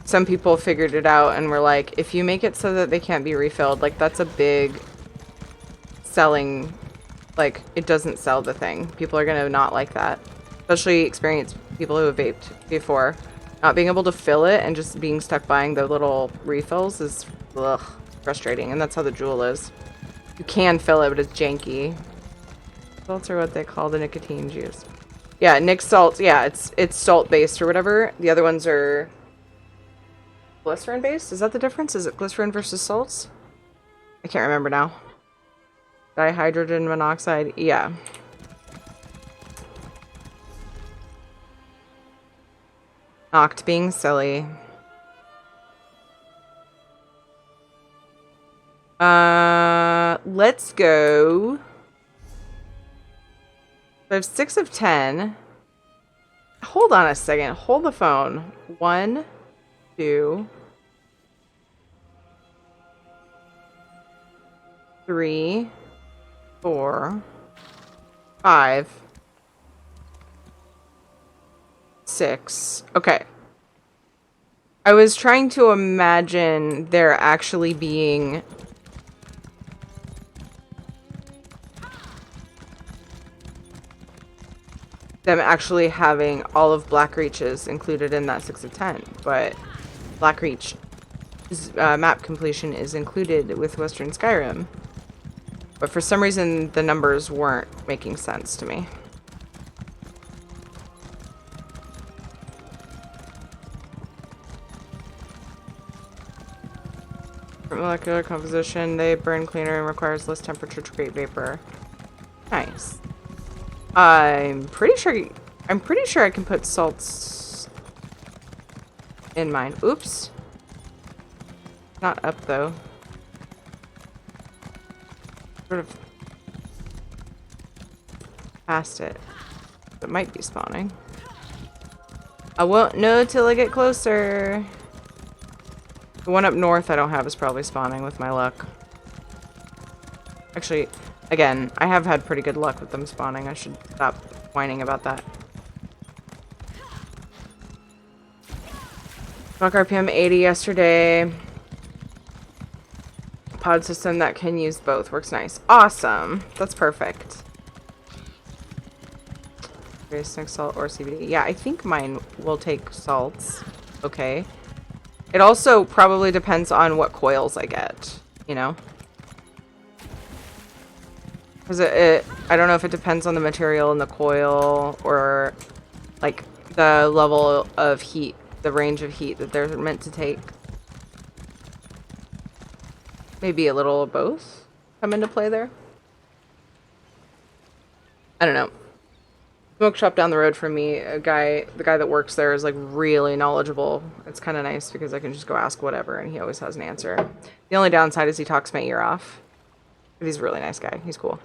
some people figured it out and were like, if you make it so that they can't be refilled, like that's a big selling, like it doesn't sell the thing. People are gonna not like that. Especially experienced people who have vaped before. Not being able to fill it and just being stuck buying the little refills is frustrating, and that's how the jewel is. You can fill it, but it's janky. Salts are what they call the nicotine juice. Yeah, Nick salts, yeah, it's salt based or whatever. The other ones are glycerin based? Is that the difference? Is it glycerin versus salts? I can't remember now. Dihydrogen monoxide, yeah. Noct being silly. Let's go. I have 6 of 10. Hold on a second. Hold the phone. 1, 2, 3, 4, 5, 6. Okay. I was trying to imagine there actually being them actually having all of Blackreach's included in that 6 of 10, but Blackreach map completion is included with Western Skyrim. But for some reason, the numbers weren't making sense to me. For molecular composition, they burn cleaner and requires less temperature to create vapor. Nice. I'm pretty sure I can put salts in mine. Oops. Not up though. Sort of past it. It might be spawning. I won't know till I get closer. The one up north I don't have is probably spawning with my luck. Actually, again, I have had pretty good luck with them spawning. I should stop whining about that. Knock RPM 80 yesterday. Pod system that can use both. Works nice. Awesome. That's perfect. Basic salt or CBD. Yeah, I think mine will take salts. Okay. It also probably depends on what coils I get, you know? Because I don't know if it depends on the material in the coil or like the level of heat, the range of heat that they're meant to take. Maybe a little of both come into play there. I don't know. Smoke shop down the road from me, the guy that works there is like really knowledgeable. It's kind of nice because I can just go ask whatever and he always has an answer. The only downside is he talks my ear off. But he's a really nice guy. He's cool.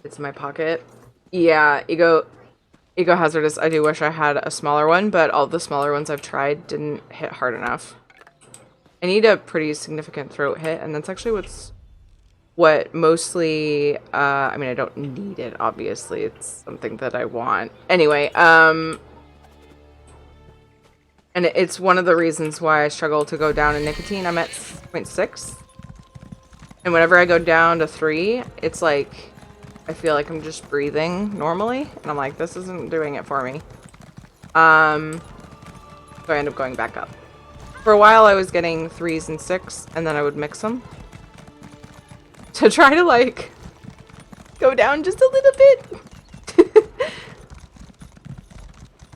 It's in my pocket. Yeah, ego hazardous. I do wish I had a smaller one, but all the smaller ones I've tried didn't hit hard enough. I need a pretty significant throat hit, and that's actually what mostly, I mean, I don't need it, obviously. It's something that I want. Anyway, and it's one of the reasons why I struggle to go down in nicotine. I'm at 0.6. And whenever I go down to 3, it's like, I feel like I'm just breathing normally. And I'm like, this isn't doing it for me. So I end up going back up. For a while, I was getting 3s and 6, and then I would mix them. To try to, like, go down just a little bit.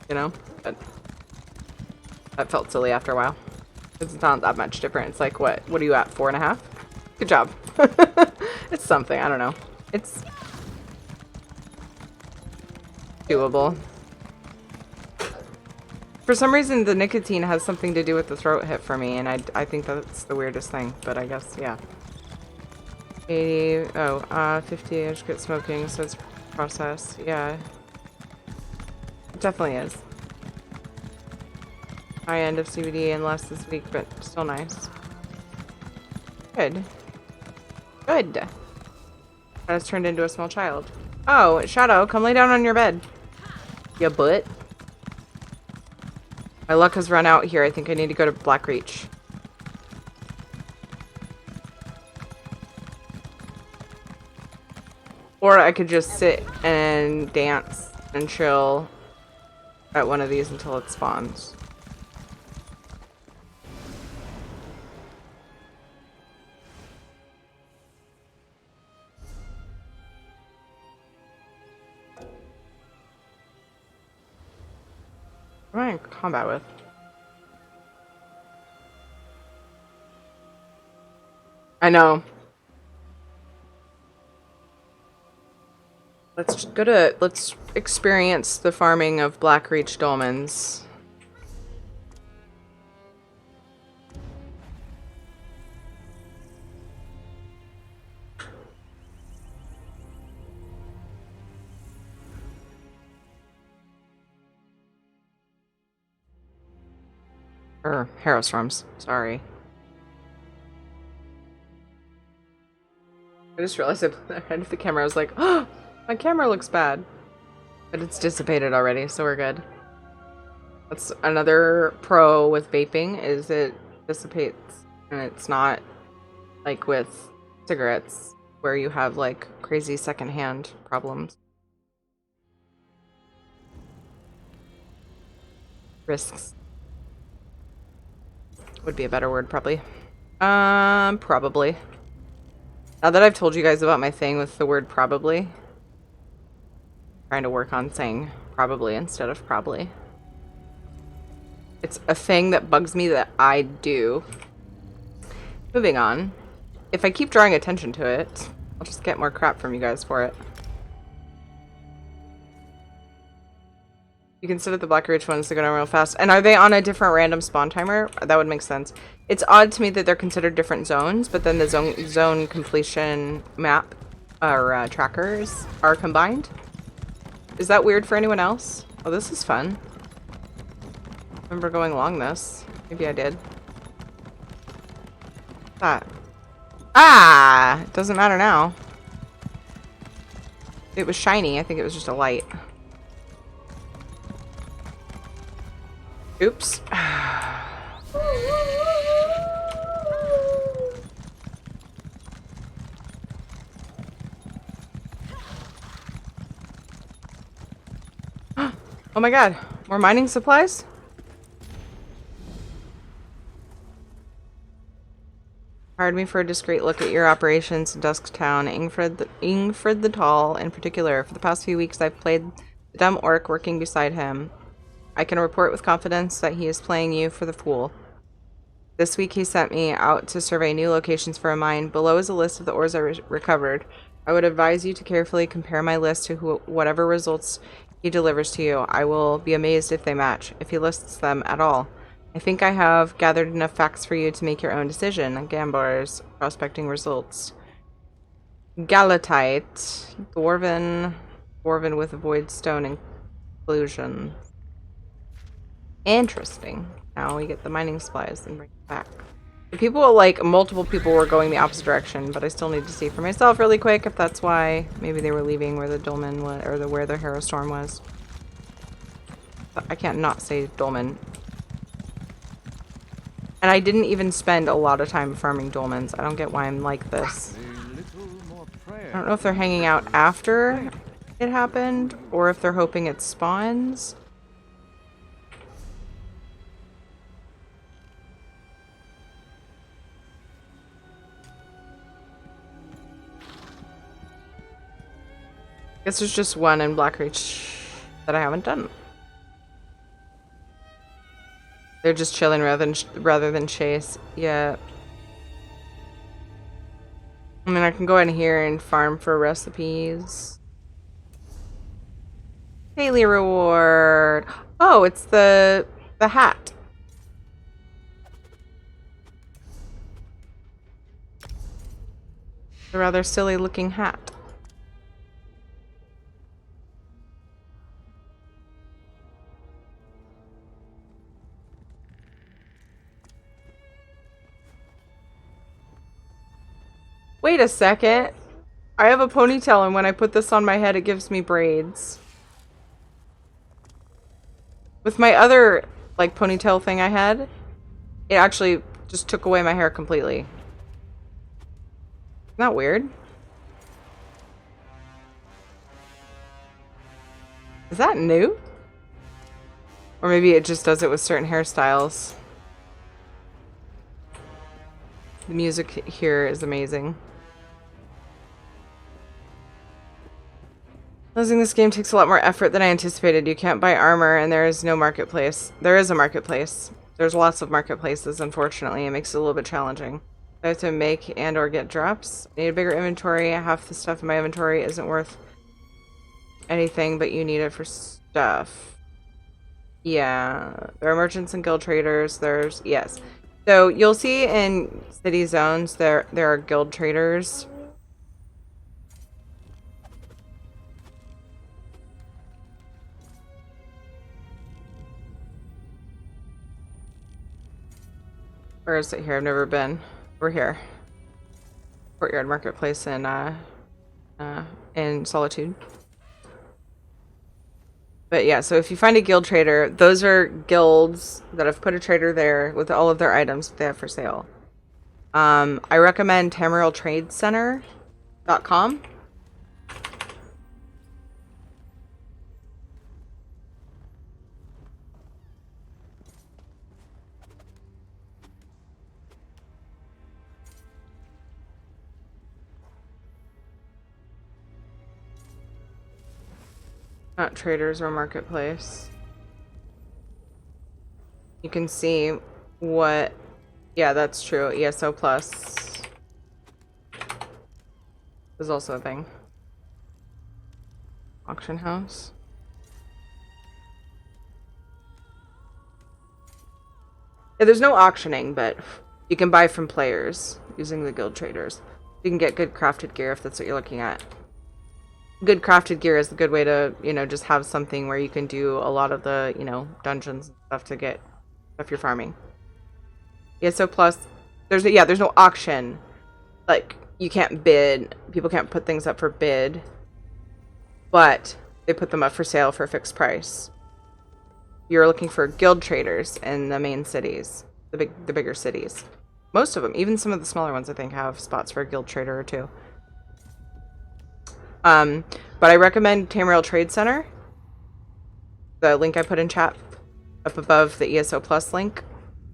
You know? But that felt silly after a while. It's not that much different. It's like, what are you at, 4.5? Good job. It's something, I don't know. It's doable. For some reason, the nicotine has something to do with the throat hit for me, and I think that's the weirdest thing, but I guess, yeah. 80. Oh, 50. I just quit smoking, so it's processed. Yeah. It definitely is. High end of CBD and less this week, but still nice. Good. Good. I was turned into a small child. Oh, Shadow, come lay down on your bed. Ya butt. My luck has run out here. I think I need to go to Blackreach. Or I could just sit and dance and chill at one of these until it spawns. What am I in combat with? I know. Let's experience the farming of Blackreach dolmens. Or Harrowstorms, sorry. I just realized I put that head of the camera. I was like, oh, my camera looks bad. But it's dissipated already, so we're good. That's another pro with vaping, is it dissipates. And it's not like with cigarettes, where you have like crazy secondhand problems. Risks. Would be a better word, probably. Probably. Now that I've told you guys about my thing with the word probably, I'm trying to work on saying probably instead of probably. It's a thing that bugs me that I do. Moving on. If I keep drawing attention to it, I'll just get more crap from you guys for it. You can sit at the Blackreach ones to go down real fast. And are they on a different random spawn timer? That would make sense. It's odd to me that they're considered different zones, but then the zone completion map or trackers are combined. Is that weird for anyone else? Oh, this is fun. I remember going along this. Maybe I did. What's that? Ah! It doesn't matter now. It was shiny. I think it was just a light. Oops. Oh my god, more mining supplies? Hired me for a discreet look at your operations in Dusktown, Ingfred the Tall in particular. For the past few weeks I've played the dumb orc working beside him. I can report with confidence that he is playing you for the fool. This week he sent me out to survey new locations for a mine. Below is a list of the ores I recovered. I would advise you to carefully compare my list to whatever results he delivers to you. I will be amazed if they match, if he lists them at all. I think I have gathered enough facts for you to make your own decision. Gambar's prospecting results. Galatite. Dwarven with void stone inclusion. Interesting. Now we get the mining supplies and bring it back. The people, like, multiple people were going the opposite direction, but I still need to see for myself really quick if that's why. Maybe they were leaving where the dolmen was, or where the Harrowstorm was. But I can't not say dolmen. And I didn't even spend a lot of time farming dolmens. I don't get why I'm like this. I don't know if they're hanging out after it happened, or if they're hoping it spawns. Guess there's just one in Blackreach that I haven't done. They're just chilling rather than chase. Yeah. I mean, I can go in here and farm for recipes. Daily reward. Oh, it's the hat. a rather silly looking hat. Wait a second. I have a ponytail, and when I put this on my head, it gives me braids. With my other, like, ponytail thing I had, it actually just took away my hair completely. Isn't that weird? Is that new? Or maybe it just does it with certain hairstyles. The music here is amazing. Losing this game takes a lot more effort than I anticipated. You can't buy armor, and there is no marketplace. There is a marketplace. There's lots of marketplaces, unfortunately. It makes it a little bit challenging. I have to make and or get drops. I need a bigger inventory. Half the stuff in my inventory isn't worth anything, but you need it for stuff. Yeah. There are merchants and guild traders. There's... Yes. So, you'll see in city zones, there are guild traders. Where is it here? I've never been. We're here. Courtyard Marketplace in Solitude. But yeah, so if you find a guild trader, those are guilds that have put a trader there with all of their items that they have for sale. I recommend TamarylTradeCenter.com. Not traders or marketplace. You can see what... Yeah, that's true. ESO Plus is also a thing. Auction house. Yeah, there's no auctioning, but you can buy from players using the guild traders. You can get good crafted gear if that's what you're looking at. Good crafted gear is a good way to, you know, just have something where you can do a lot of the, you know, dungeons and stuff to get stuff you're farming. Yeah, so plus, there's no auction. Like, you can't bid. People can't put things up for bid. But they put them up for sale for a fixed price. You're looking for guild traders in the main cities. The bigger cities. Most of them, even some of the smaller ones, I think, have spots for a guild trader or two. But I recommend Tamaryl Trade Center. The link I put in chat up above the ESO Plus link.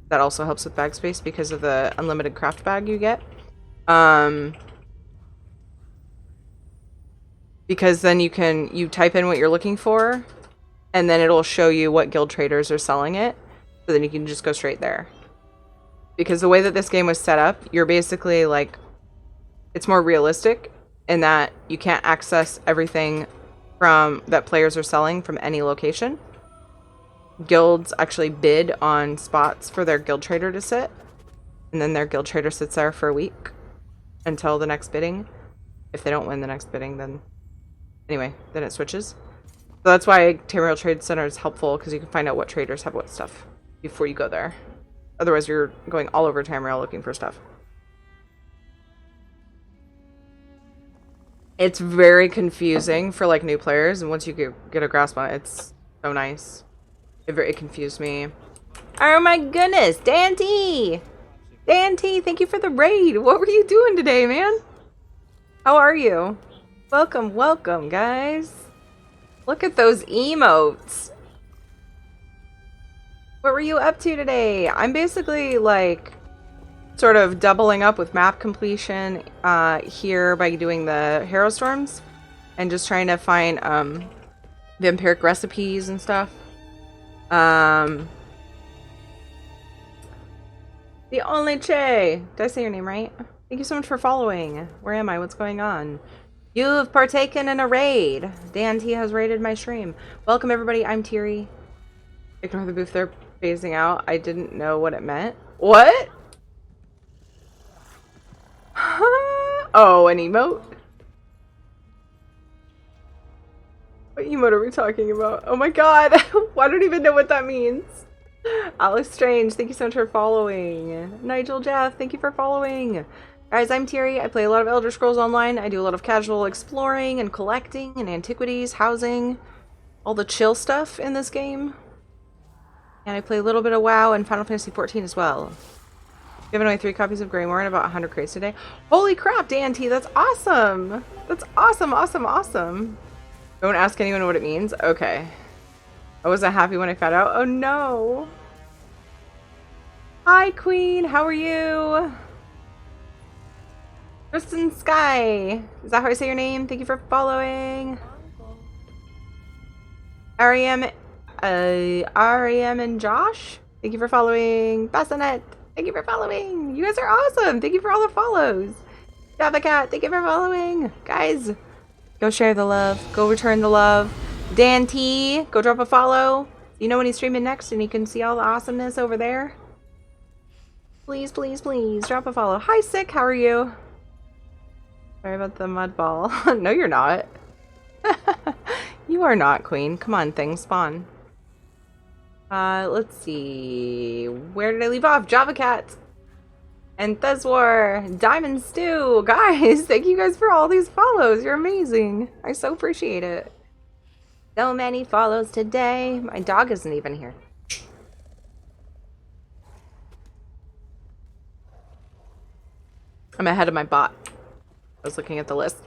That also helps with bag space because of the unlimited craft bag you get. Because then you type in what you're looking for, and then it'll show you what guild traders are selling it. So then you can just go straight there. Because the way that this game was set up, you're basically like, it's more realistic in that you can't access everything from that players are selling from any location. Guilds actually bid on spots for their guild trader to sit, and then their guild trader sits there for a week until the next bidding. If they don't win the next bidding, then anyway, then it switches. So that's why Tamaryl Trade Center is helpful, because you can find out what traders have what stuff before you go there. Otherwise, you're going all over Tamaryl looking for stuff. It's very confusing for like new players, and once you get a grasp on it, it's so nice. It confused me. Oh my goodness, Dante! Dante, thank you for the raid. What were you doing today, man? How are you? Welcome, welcome, guys. Look at those emotes. What were you up to today? I'm basically like sort of doubling up with map completion here by doing the Hero Storms and just trying to find vampiric recipes and stuff. The only Che. Did I say your name right? Thank you so much for following. Where am I? What's going on? You've partaken in a raid. Dan T has raided my stream. Welcome everybody. I'm Teary. Ignore the booth. They're phasing out. I didn't know what it meant. What? Oh, an emote? What emote are we talking about? Oh my god! I don't even know what that means. Alex Strange, thank you so much for following. Nigel Jeff, thank you for following. Guys, I'm Thierry. I play a lot of Elder Scrolls Online. I do a lot of casual exploring and collecting and antiquities, housing, all the chill stuff in this game. And I play a little bit of WoW and Final Fantasy XIV as well. Giving away 3 copies of Greymoor and about 100 crates today. Holy crap, Dan T, that's awesome! That's awesome, awesome, awesome. Don't ask anyone what it means? Okay. I wasn't happy when I found out. Oh no! Hi, Queen, how are you? Kristen Sky! Is that how I say your name? Thank you for following. R.E.M. and Josh? Thank you for following. Bassinet! Thank you for following. You guys are awesome. Thank you for all the follows. Java Cat, thank you for following. Guys, go share the love. Go return the love. Dan T, go drop a follow. You know when he's streaming next and you can see all the awesomeness over there. Please, please, please, drop a follow. Hi, Sick, how are you? Sorry about the mud ball. No, you're not. You are not, Queen. Come on, thing, spawn. Let's see. Where did I leave off? Java Cat and Theswar, Diamond Stew. Guys, thank you guys for all these follows. You're amazing. I so appreciate it. So many follows today. My dog isn't even here. I'm ahead of my bot. I was looking at the list.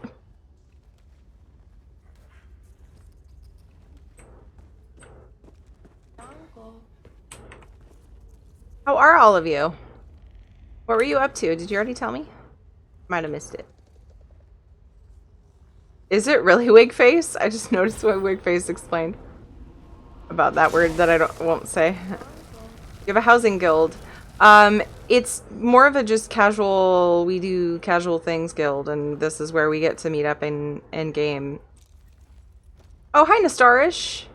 How are all of you? What were you up to? Did you already tell me? Might have missed it. Is it really wig face? I just noticed what wig face explained about that word that I won't say. You have a housing guild. It's more of a just casual, we do casual things guild, and this is where we get to meet up in game. Oh, hi Nastarish.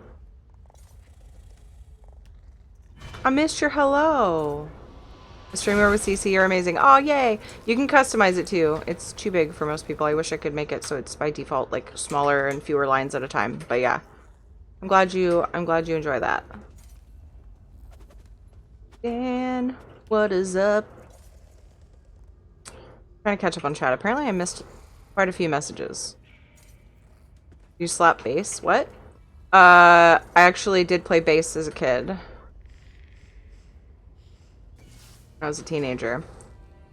I missed your hello. The streamer with CC, you're amazing. Oh, yay. You can customize it too. It's too big for most people. I wish I could make it so it's by default like smaller and fewer lines at a time. But yeah. I'm glad you enjoy that. Dan, what is up? Trying to catch up on chat. Apparently I missed quite a few messages. You slap bass? What? I actually did play bass as a kid. I was a teenager.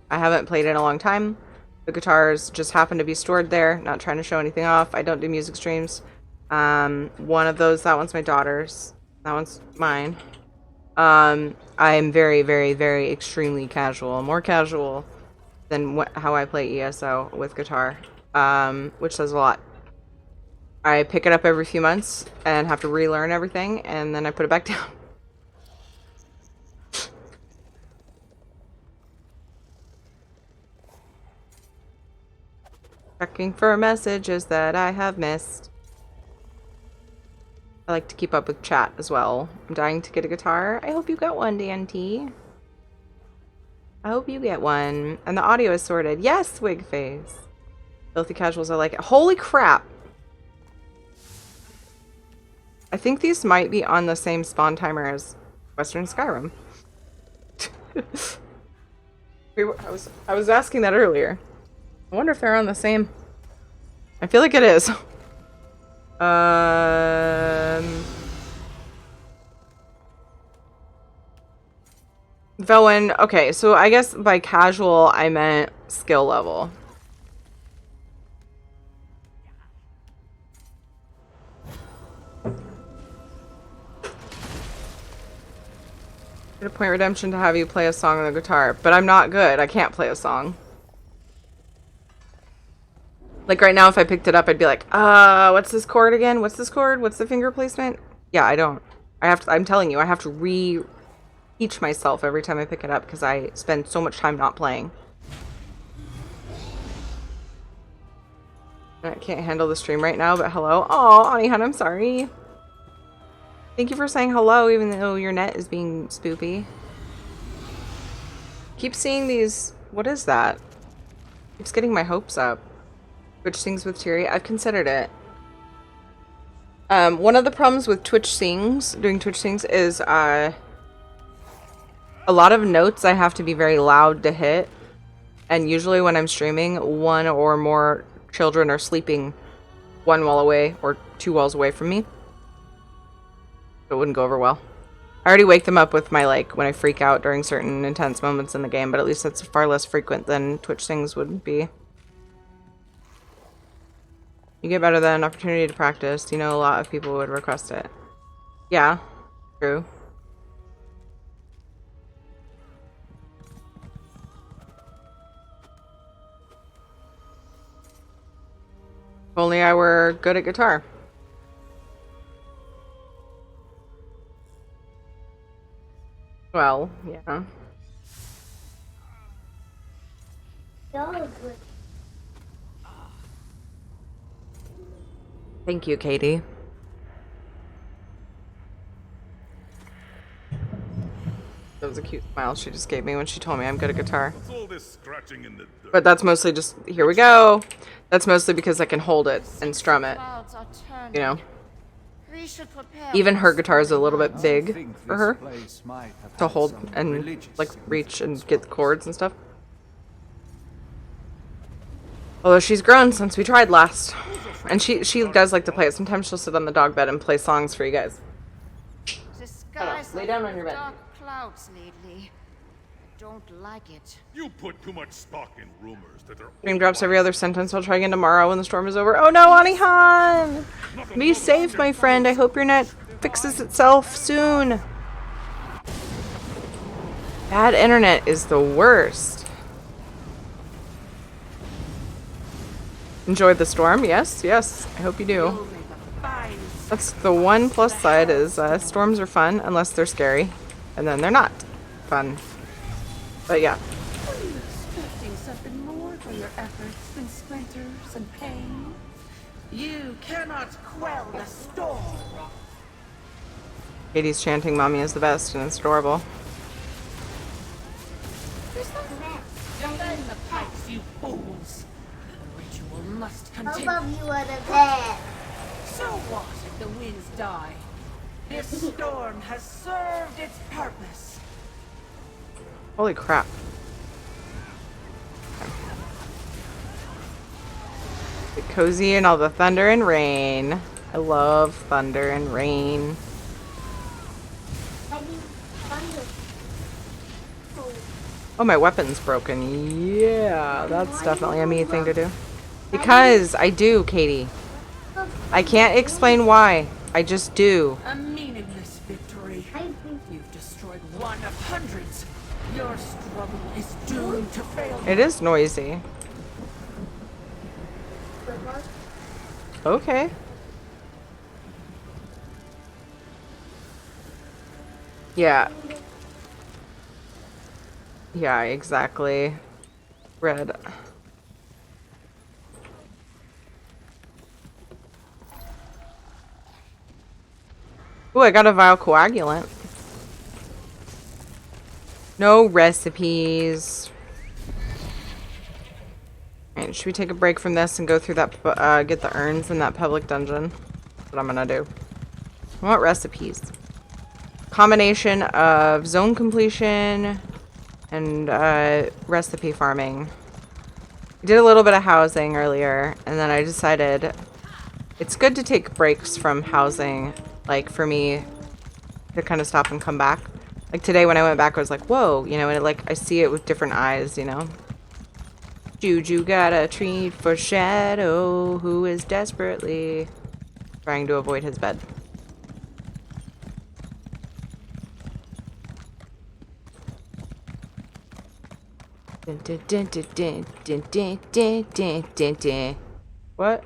I haven't played in a long time. The guitars just happen to be stored there. Not trying to show anything off. I don't do music streams. One of those, that one's my daughter's. That one's mine. I'm very, very, very extremely casual. More casual than how I play ESO with guitar. Which says a lot. I pick it up every few months and have to relearn everything, and then I put it back down. Checking for messages that I have missed. I like to keep up with chat as well. I'm dying to get a guitar. I hope you get one, DNT. I hope you get one. And the audio is sorted. Yes, wig face. Filthy casuals, I like it. Holy crap! I think these might be on the same spawn timer as Western Skyrim. I was asking that earlier. I wonder if they're on the same. I feel like it is. Velwyn, okay, so I guess by casual I meant skill level. Get a point redemption to have you play a song on the guitar, but I'm not good. I can't play a song. Like right now, if I picked it up, I'd be like, what's this chord again? What's this chord? What's the finger placement? Yeah, I don't. I'm telling you, I have to re-teach myself every time I pick it up because I spend so much time not playing. I can't handle the stream right now, but hello. Oh, Honey Hun, I'm sorry. Thank you for saying hello, even though your net is being spoopy. Keep seeing these. What is that? Keeps getting my hopes up. Twitch Sings with Tiri. I've considered it. One of the problems with doing Twitch Sings is a lot of notes I have to be very loud to hit. And usually when I'm streaming, one or more children are sleeping one wall away or 2 walls away from me. It wouldn't go over well. I already wake them up with my, like, when I freak out during certain intense moments in the game, but at least that's far less frequent than Twitch Sings would be. You get better than an opportunity to practice. You know, a lot of people would request it. Yeah, true. If only I were good at guitar. Well, yeah. Dog. Thank you, Katie. That was a cute smile she just gave me when she told me I'm good at guitar. What's all this scratching in the dirt? But that's mostly just, here we go. That's mostly because I can hold it and strum it, Clouds are turning. you know? We should prepare Even for her guitar is a little bit I big think for this her place might have to had hold some and, religious like, reach and significance get the once. chords and stuff. Although she's grown since we tried last. And she does like to play it. Sometimes she'll sit on the dog bed and play songs for you guys. the skies lay are down full on your of bed. dark clouds lately. I don't like it. You put too much stock in rumors that are Stream drops every other sentence. I'll try again tomorrow when the storm is over. Oh no, Anihan! Be safe, my friend. I hope your net fixes itself soon. Bad internet is the worst. Enjoyed the storm? Yes, yes. I hope you do. You'll make a fine That's the one plus side is storms are fun unless they're scary. And then they're not fun. But yeah. Are you expecting something more for your efforts than splinters and pain? You cannot quell the storm. Katie's chanting mommy is the best and it's adorable. Defend the pipes, you fools. The ritual must I continue. love you are the best. So what if the winds die? This storm has served its purpose. Holy crap. Get cozy and all the thunder and rain. I love thunder and rain. I need thunder. Oh, my weapon's broken. Yeah, that's definitely a me thing to do. Because I do, Katie. I can't explain why. I just do. A meaningless victory. I think You've destroyed one of hundreds. Your struggle is doomed to failure. It is noisy. good luck. Okay. Yeah. Yeah, exactly. Red. Ooh, I got a vial coagulant. No recipes. Alright, should we take a break from this and go through that, get the urns in that public dungeon? That's what I'm gonna do. I want recipes. Combination of zone completion and recipe farming. I did a little bit of housing earlier, and then I decided it's good to take breaks from housing, like for me to kind of stop and come back. Like today when I went back, I was like, whoa, you know, and I see it with different eyes, you know. Juju got a treat for Shadow, who is desperately trying to avoid his bed. Dun, dun, dun, dun, dun, dun, dun, dun, dun, dun. What?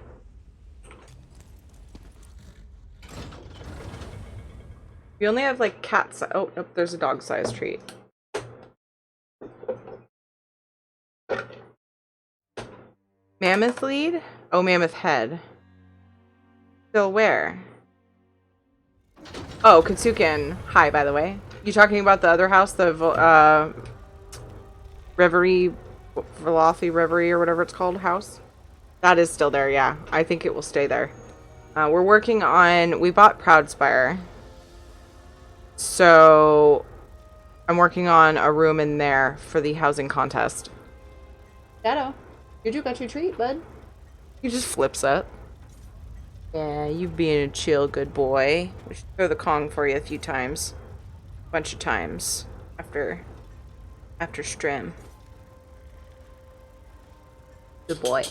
We only have like cat size. Oh, nope, there's a dog size treat. Mammoth lead? Oh, mammoth head. Still where? Oh, Katsukin. Hi, by the way. You talking about the other house, the Reverie Velothi Reverie or whatever it's called house. That is still there, yeah. I think it will stay there. We're working on... We bought Proudspire. So... I'm working on a room in there for the housing contest. Shadow, you got your treat, bud. He just flips it. Yeah, you being a chill good boy. We should throw the Kong for you a few times. A bunch of times. After stream. Good boy.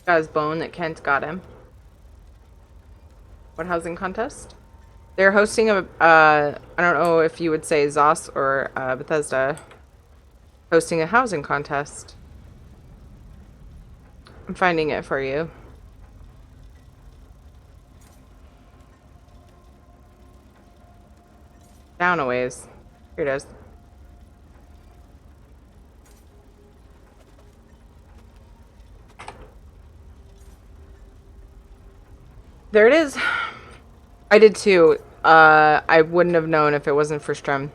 Got his bone that Kent got him. What housing contest? They're hosting a, I don't know if you would say Zos or Bethesda, hosting a housing contest. I'm finding it for you. Down a ways. Here it is. There it is. I did too. I wouldn't have known if it wasn't for Strum.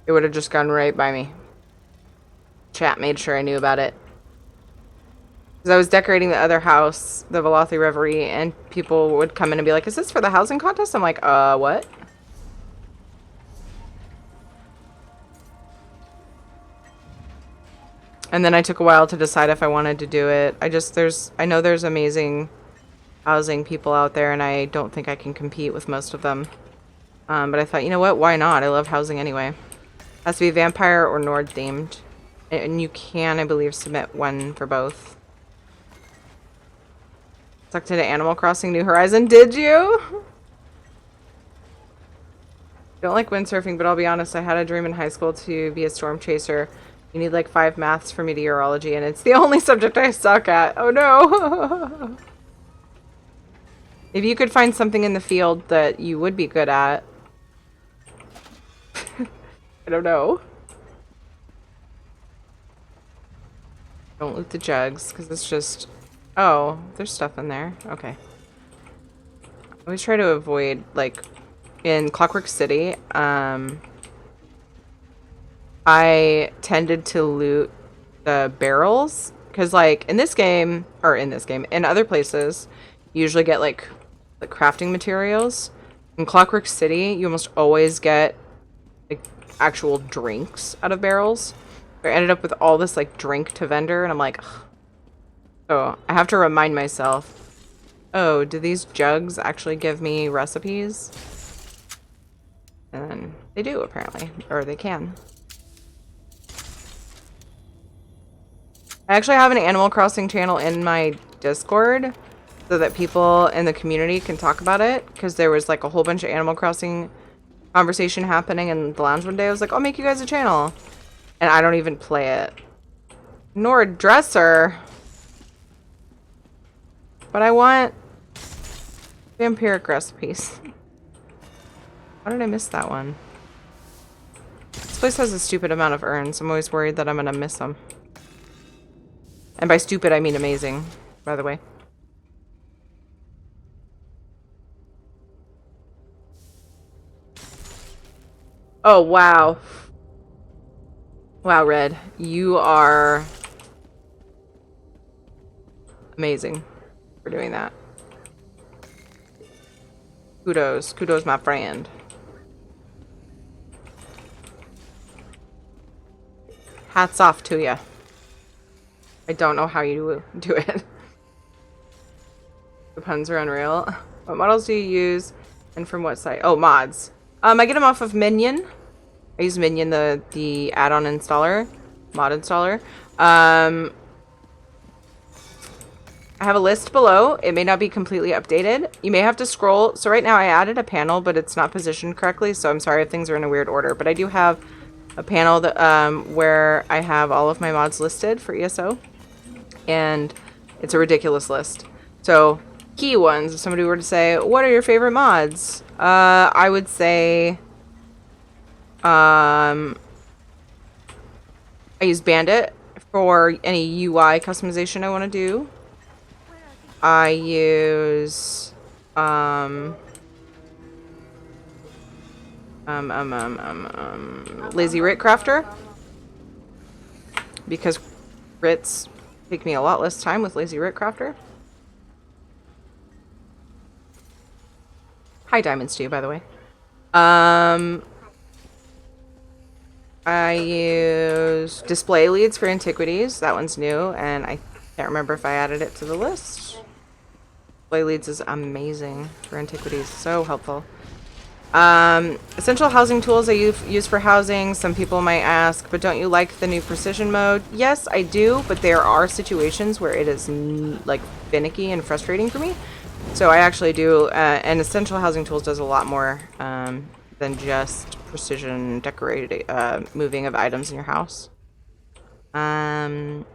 It would have just gone right by me. Chat made sure I knew about it. Because I was decorating the other house, the Velothi Reverie, and people would come in and be like, is this for the housing contest? I'm like, what? And then I took a while to decide if I wanted to do it. I know there's amazing housing people out there, and I don't think I can compete with most of them. But I thought, you know what? Why not? I love housing anyway. Has to be vampire or Nord themed. And you can, I believe, submit one for both. Sucked into Animal Crossing New Horizon. Did you? Don't like windsurfing, but I'll be honest, I had a dream in high school to be a storm chaser. You need like 5 maths for meteorology, and it's the only subject I suck at. Oh no! If you could find something in the field that you would be good at. I don't know. Don't loot the jugs, because it's just... Oh, there's stuff in there. Okay. I always try to avoid, like, in Clockwork City, I tended to loot the barrels, because, like, in other places, you usually get, like crafting materials. In Clockwork City, you almost always get, like, actual drinks out of barrels. I ended up with all this, like, drink to vendor, and I'm like, ugh. So I have to remind myself, oh, do these jugs actually give me recipes? And they do, apparently. Or they can. I actually have an Animal Crossing channel in my Discord so that people in the community can talk about it, because there was like a whole bunch of Animal Crossing conversation happening in the lounge one day. I was like, I'll make you guys a channel. And I don't even play it. Nor a dresser. But I want vampiric recipes. How did I miss that one? This place has a stupid amount of urns. I'm always worried that I'm gonna miss them. And by stupid, I mean amazing, by the way. Oh, wow. Wow, Red. You are amazing for doing that. Kudos. Kudos, my friend. Hats off to you. I don't know how you do it. The puns are unreal. What models do you use and from what site? Oh, mods. I get them off of Minion. I use Minion, the add-on installer, mod installer. I have a list below. It may not be completely updated. You may have to scroll. So right now I added a panel, but it's not positioned correctly. So I'm sorry if things are in a weird order. But I do have a panel that where I have all of my mods listed for ESO. And it's a ridiculous list. So key ones, if somebody were to say, what are your favorite mods? I would say... I use Bandit for any UI customization I want to do. I use Lazy Writ Crafter. Because writs take me a lot less time with Lazy Writ Crafter. Hi, Diamonds to you, by the way. I use display leads for Antiquities. That one's new, and I can't remember if I added it to the list. Display leads is amazing for Antiquities. So helpful. Essential housing tools I use for housing. Some people might ask, but don't you like the new precision mode? Yes, I do, but there are situations where it is like finicky and frustrating for me. So I actually do, and essential housing tools does a lot more than just precision decorated moving of items in your house. What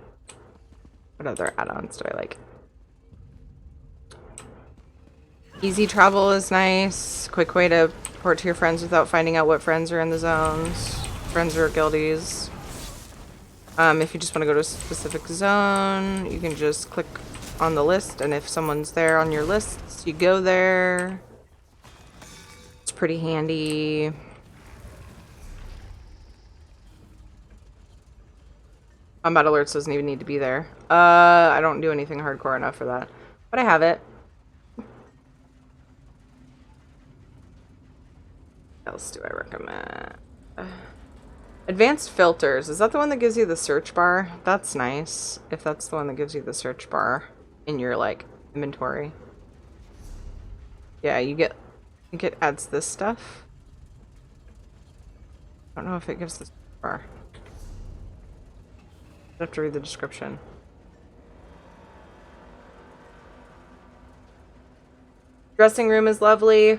other add-ons do I like? Easy travel is nice. Quick way to report to your friends without finding out what friends are in the zones. Friends or guildies. If you just want to go to a specific zone, you can just click on the list, and if someone's there on your lists, you go there. It's pretty handy. Combat alerts doesn't even need to be there. I don't do anything hardcore enough for that, but I have it. What else do I recommend? Advanced filters. Is that the one that gives you the search bar? That's nice. If that's the one that gives you the search bar in your, like, inventory. Yeah, you get... I think it adds this stuff. I don't know if it gives the search bar. I have to read the description. Dressing room is lovely.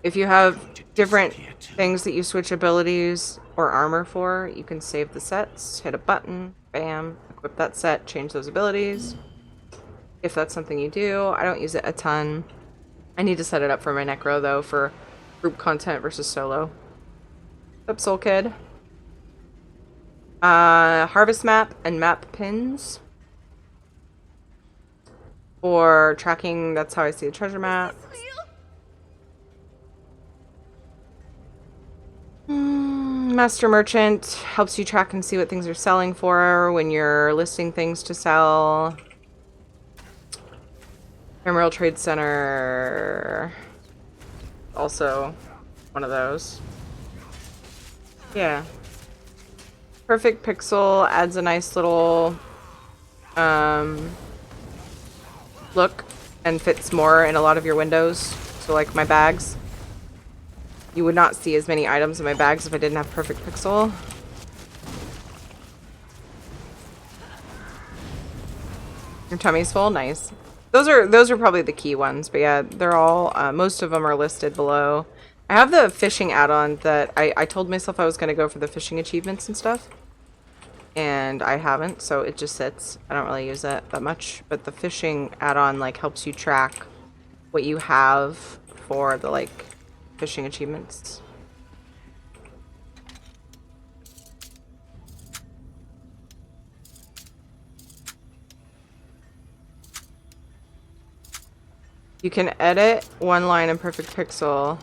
If you have different things that you switch abilities or armor for, you can save the sets, hit a button, bam, equip that set, change those abilities. If that's something you do. I don't use it a ton. I need to set it up for my Necro, though, for group content versus solo. What's up, Soul Kid? Harvest map and map pins. For tracking, that's how I see the treasure map. Master Merchant helps you track and see what things are selling for when you're listing things to sell. Emerald Trade Center. Also one of those. Yeah. Perfect Pixel adds a nice little look and fits more in a lot of your windows. So like my bags. You would not see as many items in my bags if I didn't have Perfect Pixel. Your tummy's full? Nice. Those are probably the key ones, but yeah, they're all, most of them are listed below. I have the fishing add-on that I told myself I was going to go for the fishing achievements and stuff. And I haven't, so it just sits. I don't really use it that much, but the fishing add-on, like, helps you track what you have for the, like, fishing achievements. You can edit one line in Perfect Pixel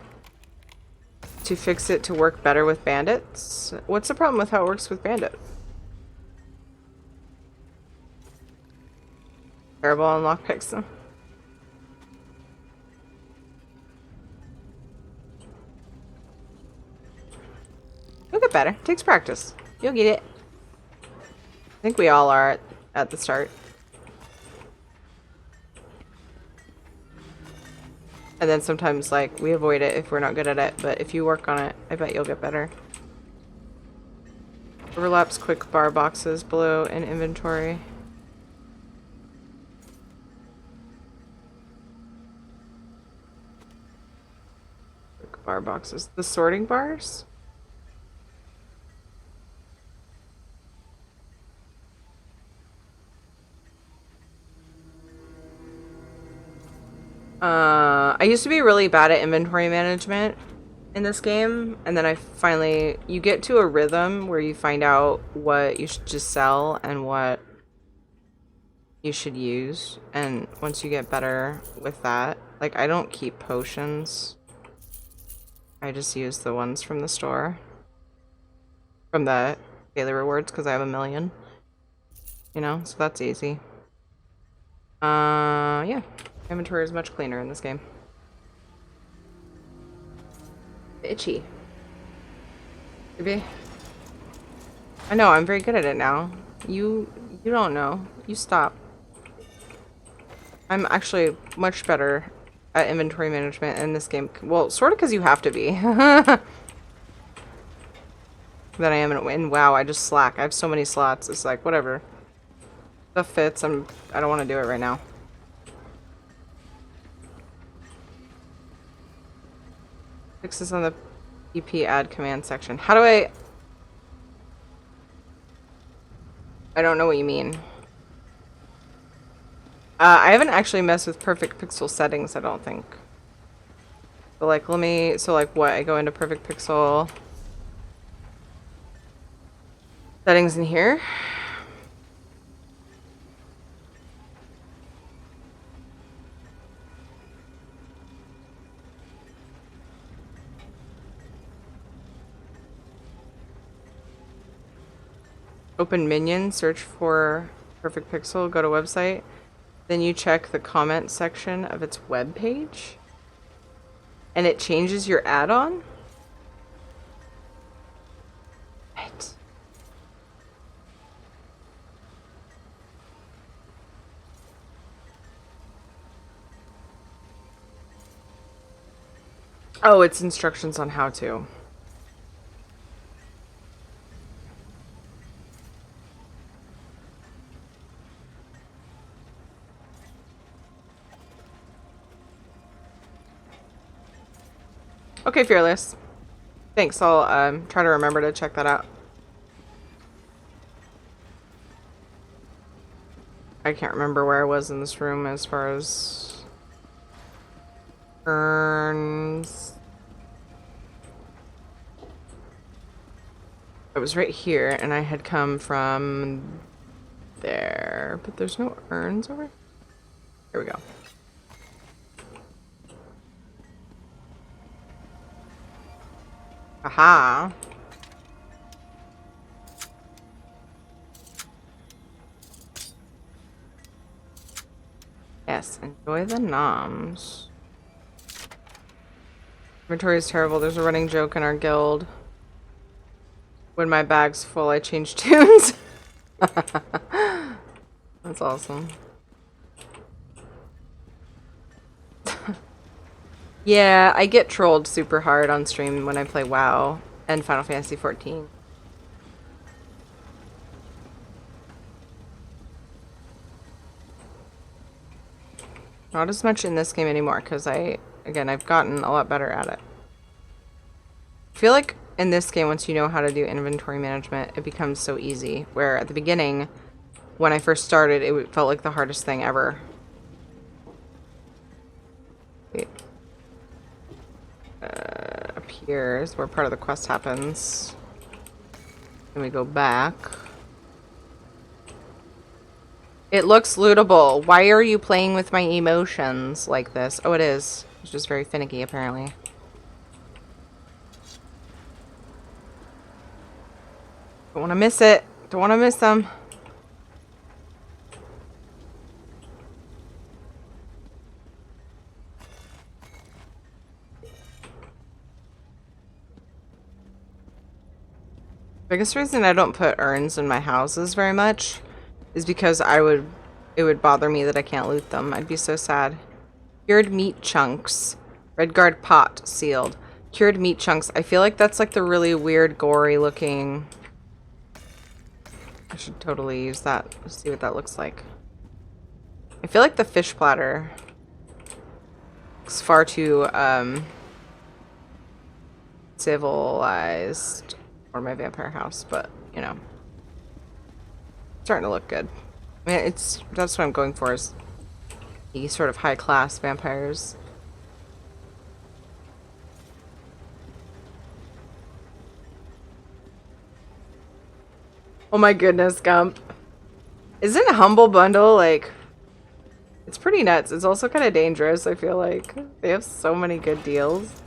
to fix it to work better with bandits. What's the problem with how it works with bandit? Terrible on lockpicks. You'll get better. Takes practice. You'll get it. I think we all are at the start. And then sometimes, like, we avoid it if we're not good at it, but if you work on it, I bet you'll get better. Overlaps quick bar boxes below in inventory. Quick bar boxes. The sorting bars? I used to be really bad at inventory management in this game, and then you get to a rhythm where you find out what you should just sell and what you should use, and once you get better with that, like, I don't keep potions. I just use the ones from the store. From the daily rewards, because I have a million. You know, so that's easy. Yeah. Inventory is much cleaner in this game. Itchy. Maybe. I know, I'm very good at it now. You don't know. You stop. I'm actually much better at inventory management in this game. Well, sort of because you have to be. Than I am in WoW. I just slack. I have so many slots. It's like, whatever. Stuff fits. I don't want to do it right now. Fix this on the EP add command section. How do I don't know what you mean. I haven't actually messed with perfect pixel settings, I don't think. But like, so like what? I go into perfect pixel settings in here. Open minion, search for perfect pixel, go to website. Then you check the comment section of its web page. And it changes your add-on? Right. Oh, it's instructions on how to. Okay, Fearless. Thanks, I'll try to remember to check that out. I can't remember where I was in this room as far as urns. I was right here and I had come from there, but there's no urns over. Here we go. Aha. Yes, enjoy the noms. Inventory is terrible. There's a running joke in our guild. When my bag's full, I change tunes. That's awesome. Yeah, I get trolled super hard on stream when I play WoW and Final Fantasy 14. Not as much in this game anymore because I've gotten a lot better at it. I feel like in this game, once you know how to do inventory management, it becomes so easy. Where at the beginning, when I first started, it felt like the hardest thing ever. Wait. Up here is where part of the quest happens. Then we go back. It looks lootable. Why are you playing with my emotions like this? Oh, it is. It's just very finicky, apparently. Don't want to miss it. Don't want to miss them. Biggest reason I don't put urns in my houses very much is because it would bother me that I can't loot them. I'd be so sad. Cured meat chunks. Redguard pot sealed. Cured meat chunks. I feel like that's like the really weird, gory looking. I should totally use that. Let's see what that looks like. I feel like the fish platter looks far too civilized. Or my vampire house, but you know, starting to look good. I mean, that's what I'm going for, is the sort of high class vampires. Oh my goodness, Gump! Isn't a Humble Bundle like? It's pretty nuts. It's also kind of dangerous. I feel like they have so many good deals.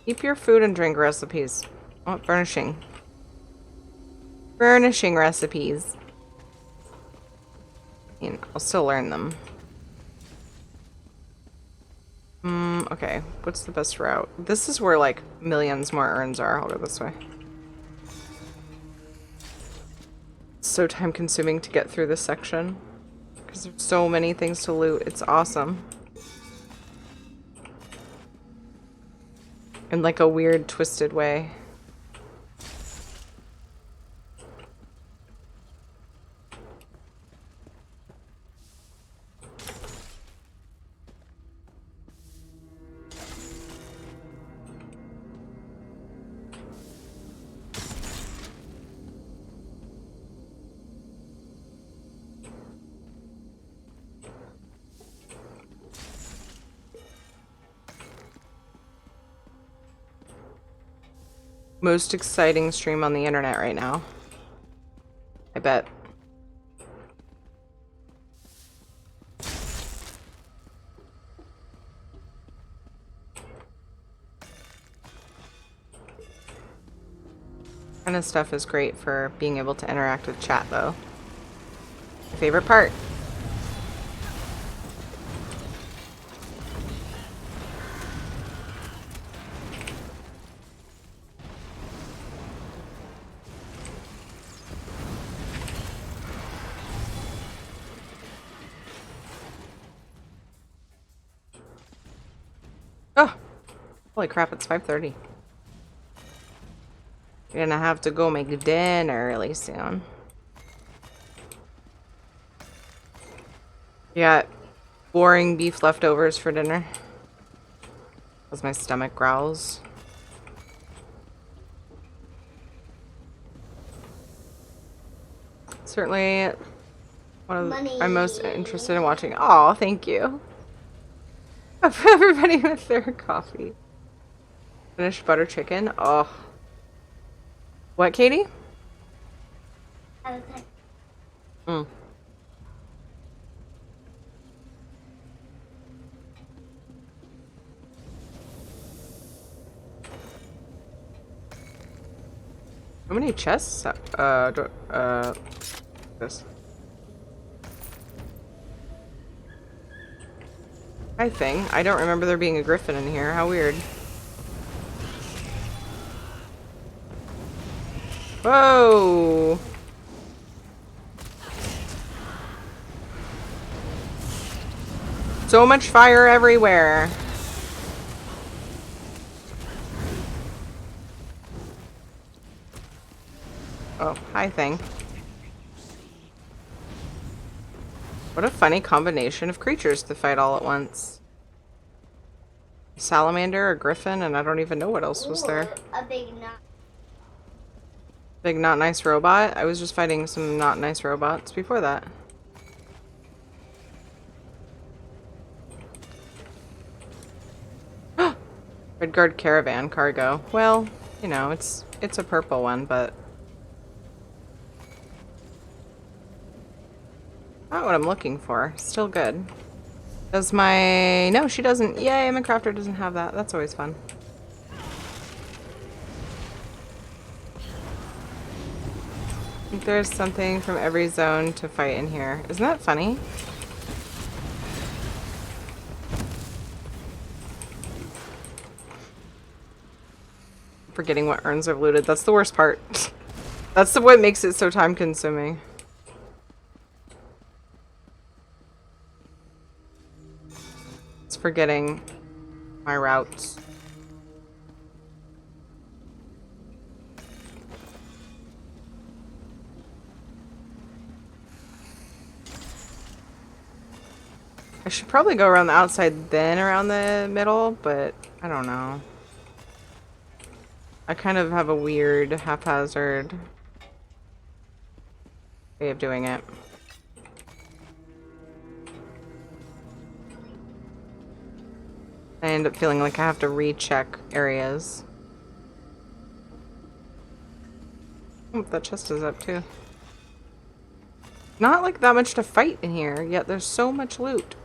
Keep your food and drink recipes. Oh, furnishing. Furnishing recipes. I mean, I'll still learn them. Okay. What's the best route? This is where, like, millions more urns are. I'll go this way. It's so time consuming to get through this section. Because there's so many things to loot. It's awesome. In, like, a weird, twisted way. Most exciting stream on the internet right now. I bet. Kind of stuff is great for being able to interact with chat, though. My favorite part. Oh, holy crap, it's 5:30. You're gonna have to go make dinner really soon. You got boring beef leftovers for dinner. As my stomach growls. Certainly one of the, I'm most interested in watching. Oh, thank you. Everybody with their coffee. Finished butter chicken. Oh. What, Katie? Mm. How many chests? This. Hi, thing. I don't remember there being a griffin in here. How weird. Whoa! So much fire everywhere. Oh, hi, thing. What a funny combination of creatures to fight all at once. Salamander, a griffin, and I don't even know what else was there. A Big not nice robot? I was just fighting some not nice robots before that. Redguard caravan cargo. Well, you know, it's a purple one, but not what I'm looking for. Still good. Does my... No, she doesn't. Yay, my crafter doesn't have that. That's always fun. I think there's something from every zone to fight in here. Isn't that funny? Forgetting what urns I've looted. That's the worst part. That's what makes it so time consuming. It's forgetting my routes. I should probably go around the outside then around the middle, but I don't know. I kind of have a weird, haphazard way of doing it. I end up feeling like I have to recheck areas. Oh, that chest is up too. Not like that much to fight in here, yet there's so much loot.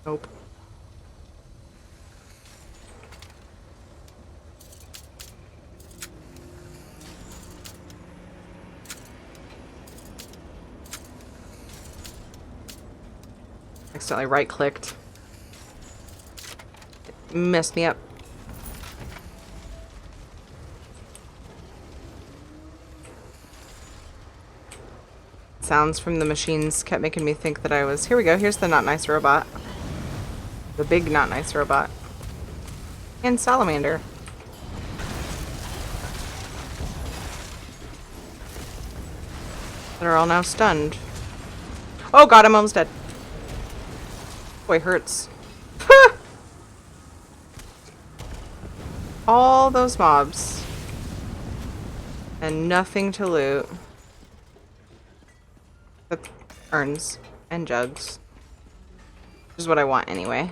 Nope. Accidentally right-clicked. Messed me up. Sounds from the machines kept making me think that I was... Here we go. Here's the not nice robot. The big not nice robot. And salamander. That are all now stunned. Oh god, I'm almost dead. Boy, hurts. All those mobs. And nothing to loot. But urns and jugs. Which is what I want anyway.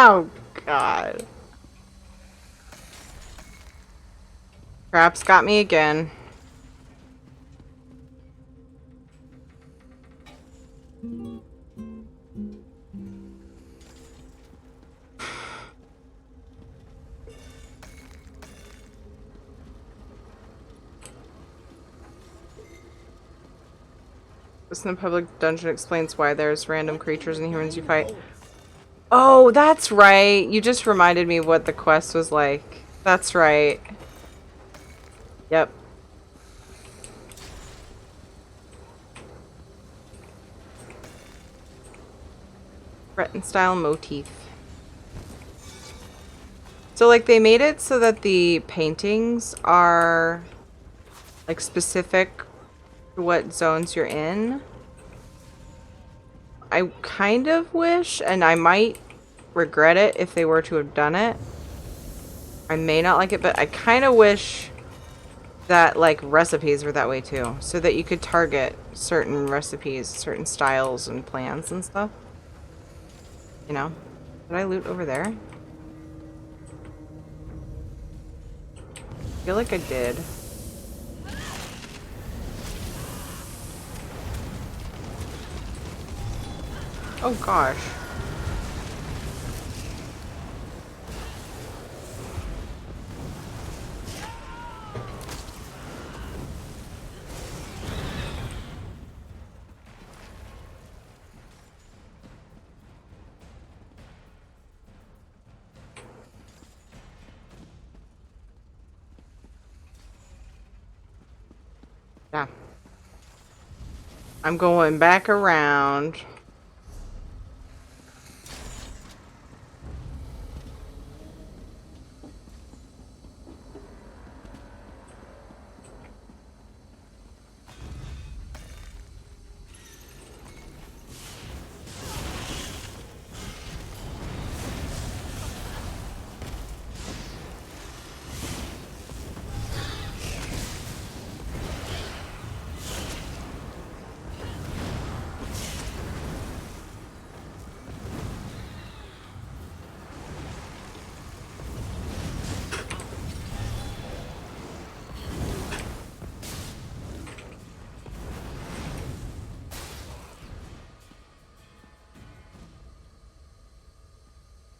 Oh god. Craps got me again. This in the public dungeon explains why there's random creatures and humans you fight. Oh, that's right. You just reminded me what the quest was like. That's right. Yep. Breton style motif. So like they made it so that the paintings are like specific to what zones you're in. I kind of wish, and I might regret it if they were to have done it. I may not like it, but I kind of wish that like recipes were that way too, so that you could target certain recipes, certain styles and plans and stuff. You know? Did I loot over there? I feel like I did. Oh gosh. Yeah. I'm going back around.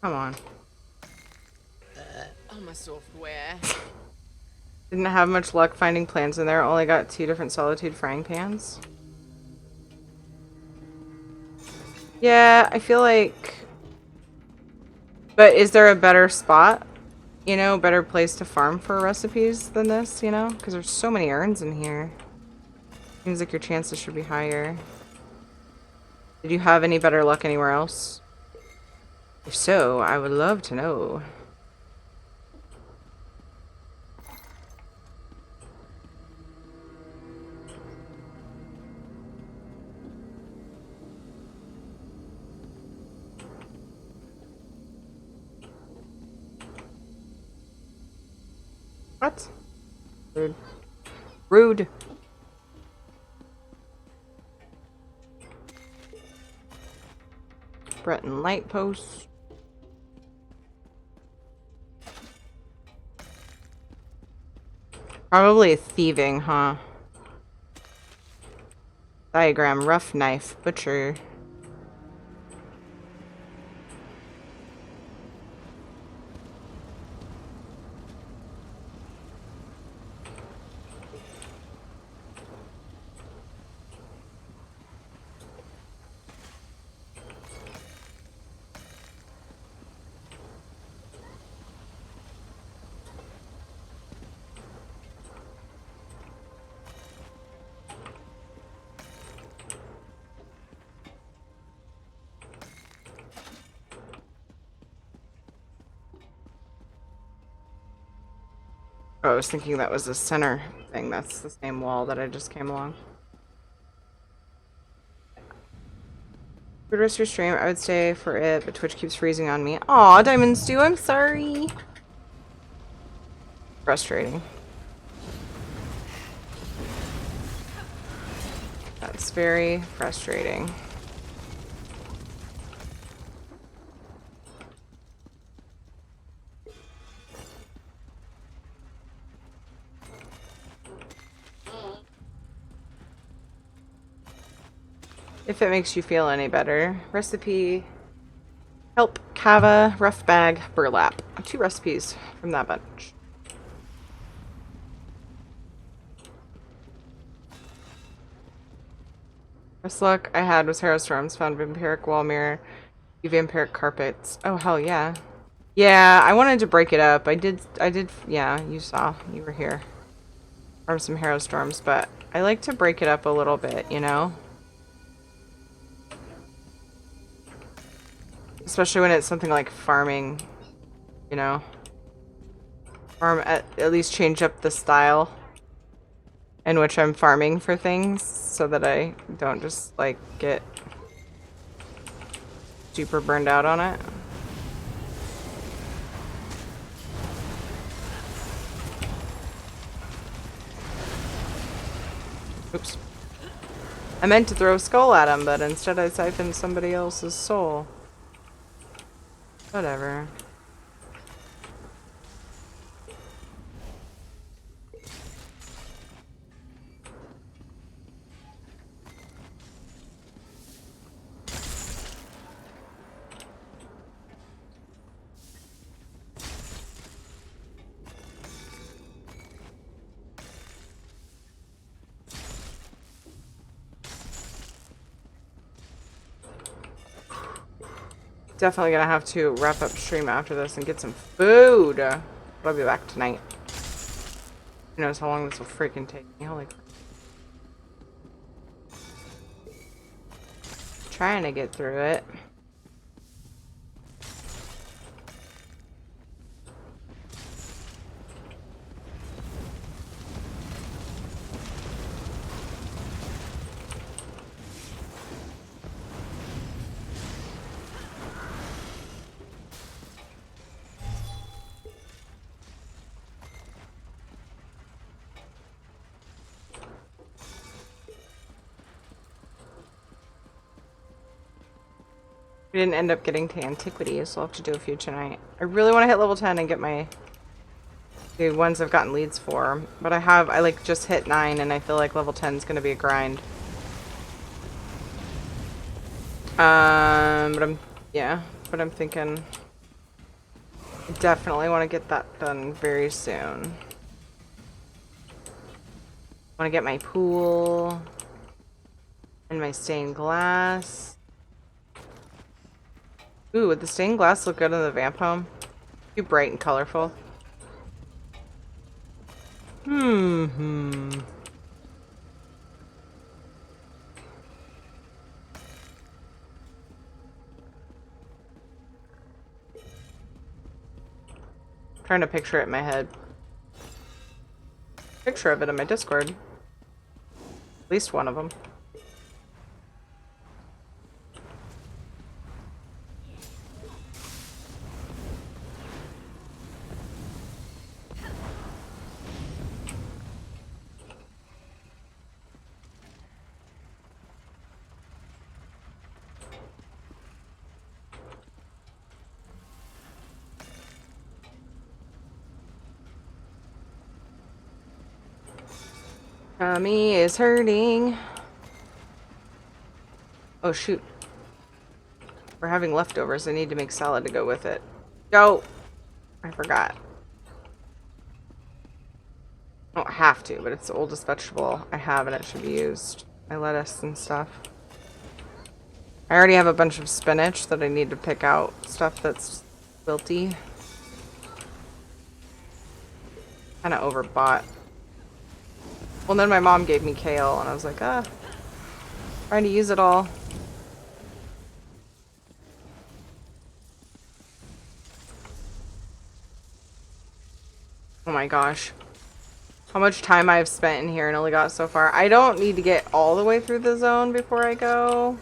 Come on. Oh, my software. Didn't have much luck finding plants in there. Only got 2 different solitude frying pans. Yeah, I feel like... But is there a better spot? You know, better place to farm for recipes than this, you know? Because there's so many urns in here. Seems like your chances should be higher. Did you have any better luck anywhere else? If so, I would love to know. What? Rude. Rude. Breton light post. Probably thieving, huh? Diagram, rough knife, butcher. Oh, I was thinking that was the center thing. That's the same wall that I just came along. For the rest of your stream, I would stay for it, but Twitch keeps freezing on me. Aw, Diamond Stew, I'm sorry. Frustrating. That's very frustrating. If it makes you feel any better. Recipe. Help, Kava, rough bag, burlap. 2 recipes from that bunch. Best luck I had was Harrowstorms, found vampiric wall mirror, vampiric carpets. Oh, hell yeah. Yeah, I wanted to break it up. I did, yeah, you saw. You were here. From some Harrowstorms, but I like to break it up a little bit, you know? Especially when it's something like farming, you know? Farm, at least change up the style in which I'm farming for things so that I don't just, like, get super burned out on it. Oops. I meant to throw a skull at him, but instead I siphoned somebody else's soul. Whatever. Definitely gonna have to wrap up stream after this and get some food. I'll be back tonight. Who knows how long this will freaking take me. Holy crap. Trying to get through it. We didn't end up getting to Antiquity, so I'll have to do a few tonight. I really want to hit level 10 and get the ones I've gotten leads for. But I like just hit 9 and I feel like level 10 is going to be a grind. But I'm thinking I definitely want to get that done very soon. I want to get my pool and my stained glass. Ooh, would the stained glass look good in the vamp home? Too bright and colorful. Trying to picture it in my head. Picture of it in my Discord. At least one of them. Tummy is hurting. Oh shoot. We're having leftovers. I need to make salad to go with it. Go! I forgot. I don't have to, but it's the oldest vegetable I have and it should be used. My lettuce and stuff. I already have a bunch of spinach that I need to pick out stuff that's wilty. Kind of overbought. Well, then my mom gave me kale, and I was like, trying to use it all. Oh my gosh. How much time I've spent in here and only got so far. I don't need to get all the way through the zone before I go.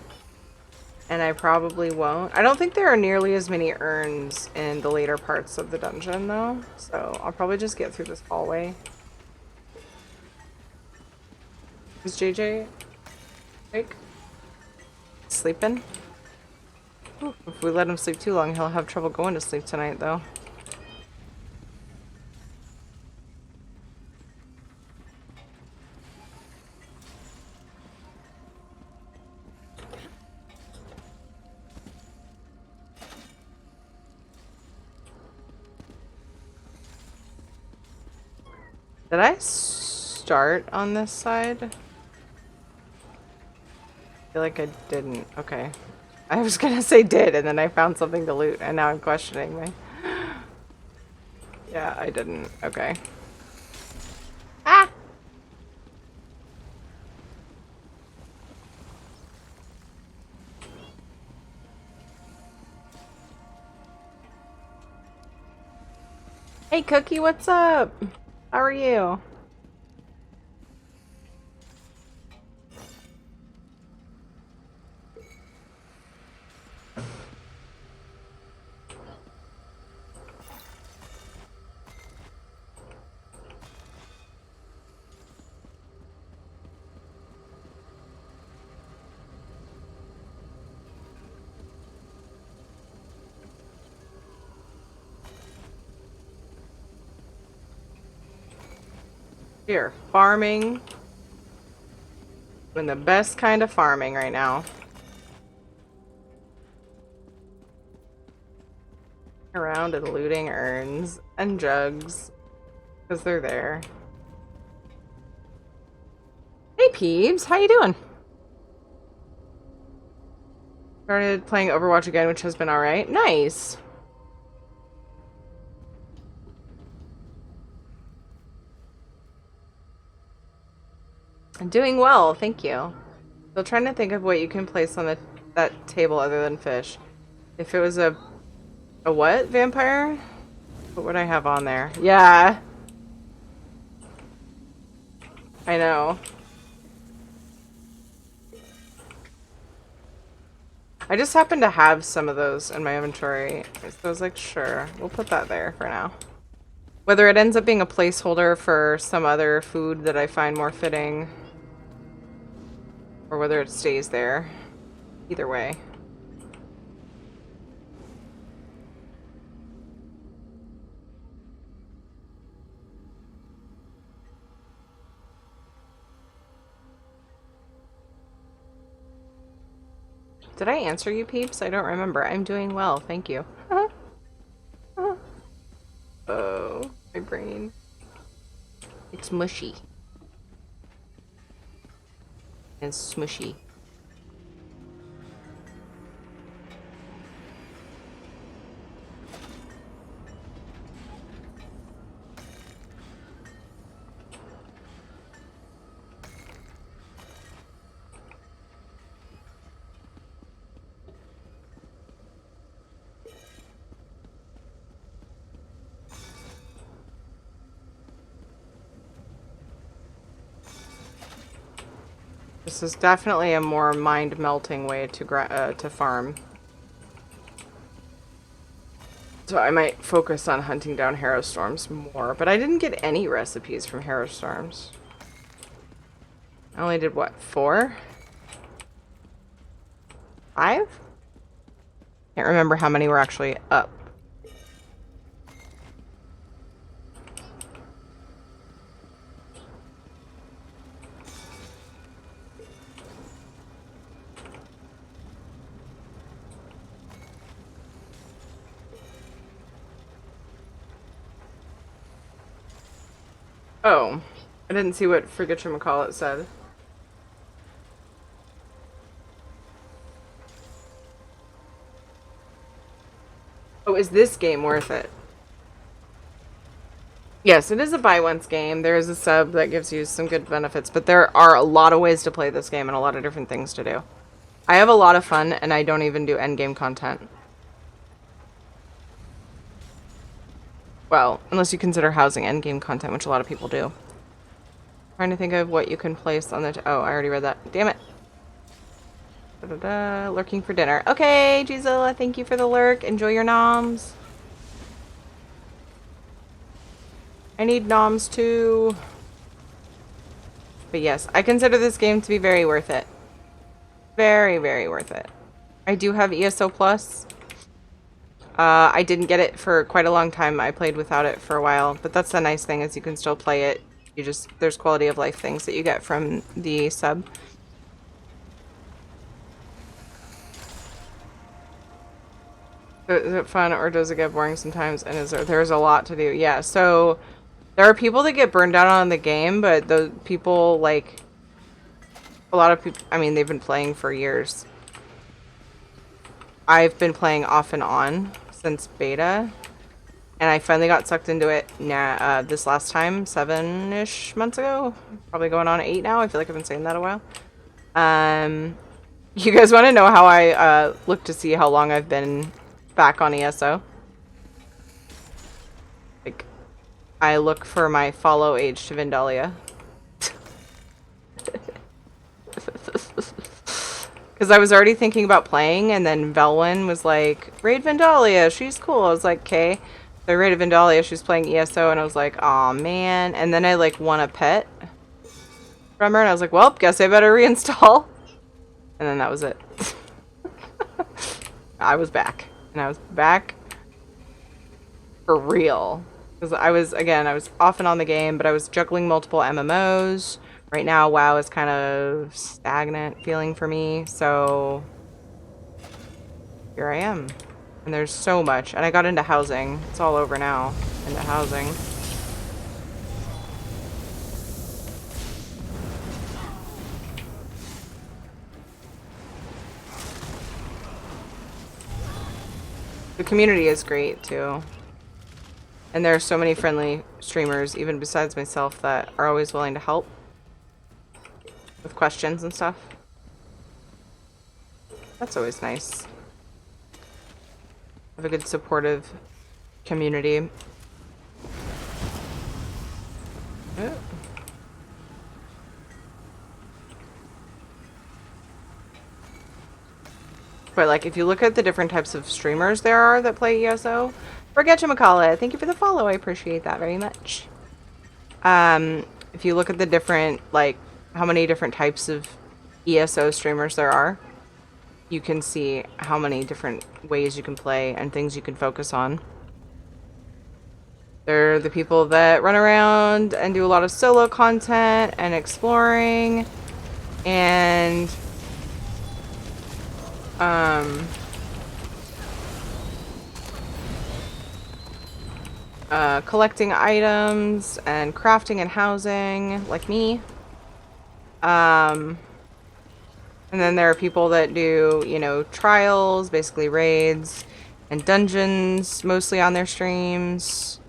And I probably won't. I don't think there are nearly as many urns in the later parts of the dungeon, though. So I'll probably just get through this hallway. Is JJ awake? Sleeping? Ooh, if we let him sleep too long, he'll have trouble going to sleep tonight, though. Did I start on this side? I feel like I didn't. Okay. I was gonna say did, and then I found something to loot, and now I'm questioning me. Yeah, I didn't. Okay. Ah! Hey, Cookie, what's up? How are you? Here, farming. Doing the best kind of farming right now. Around and looting urns and jugs. Because they're there. Hey Peebs, how you doing? Started playing Overwatch again, which has been alright. Nice. I'm doing well, thank you. Still trying to think of what you can place on that table other than fish. If it was a what? Vampire? What would I have on there? Yeah. I know. I just happen to have some of those in my inventory. So I was like, sure, we'll put that there for now. Whether it ends up being a placeholder for some other food that I find more fitting, or whether it stays there. Either way. Did I answer you, peeps? I don't remember. I'm doing well, thank you. Oh, my brain. It's mushy. And smushy. This is definitely a more mind-melting way to farm. So I might focus on hunting down Harrow Storms more, but I didn't get any recipes from Harrow Storms. I only did, what, 4? 5? Can't remember how many were actually up. Oh, I didn't see what Friggatchamacallit said. Oh, is this game worth it? Yes, it is a buy once game. There is a sub that gives you some good benefits, but there are a lot of ways to play this game and a lot of different things to do. I have a lot of fun, and I don't even do endgame content. Well, unless you consider housing endgame content, which a lot of people do. Trying to think of what you can place on the... oh, I already read that. Damn it. Da-da-da. Lurking for dinner. Okay, Gisela, thank you for the lurk. Enjoy your noms. I need noms too. But yes, I consider this game to be very worth it. Very, very worth it. I do have ESO Plus. I didn't get it for quite a long time. I played without it for a while, but that's the nice thing is you can still play it. You just, there's quality of life things that you get from the sub. Is it fun or does it get boring sometimes? And there's a lot to do. Yeah, so there are people that get burned out on the game, but the people, like, a lot of people, I mean, they've been playing for years. I've been playing off and on since beta, and I finally got sucked into it this last time, 7-ish months ago. Probably going on 8 now. I feel like I've been saying that a while. You guys want to know how I look to see how long I've been back on ESO? Like, I look for my follow age to Vindalia. Because I was already thinking about playing, and then Velwyn was like, raid Vindalia, she's cool. I was like, okay. So I raided Vindalia, she was playing ESO, and I was like, aw, man. And then I, like, won a pet from her, and I was like, well, guess I better reinstall. And then that was it. I was back. And I was back for real. Because I was off and on the game, but I was juggling multiple MMOs. Right now, WoW is kind of stagnant feeling for me, so here I am. And there's so much. And I got into housing. It's all over now. Into housing. The community is great, too. And there are so many friendly streamers, even besides myself, that are always willing to help with questions and stuff. That's always nice. Have a good supportive community. Oh. But like, if you look at the different types of streamers there are that play ESO, Friggatchamacallit, thank you for the follow. I appreciate that very much. If you look at the different, like, how many different types of ESO streamers there are, you can see how many different ways you can play and things you can focus on. They're the people that run around and do a lot of solo content and exploring and collecting items and crafting and housing, like me. And then there are people that do, you know, trials, basically raids, and dungeons, mostly on their streams.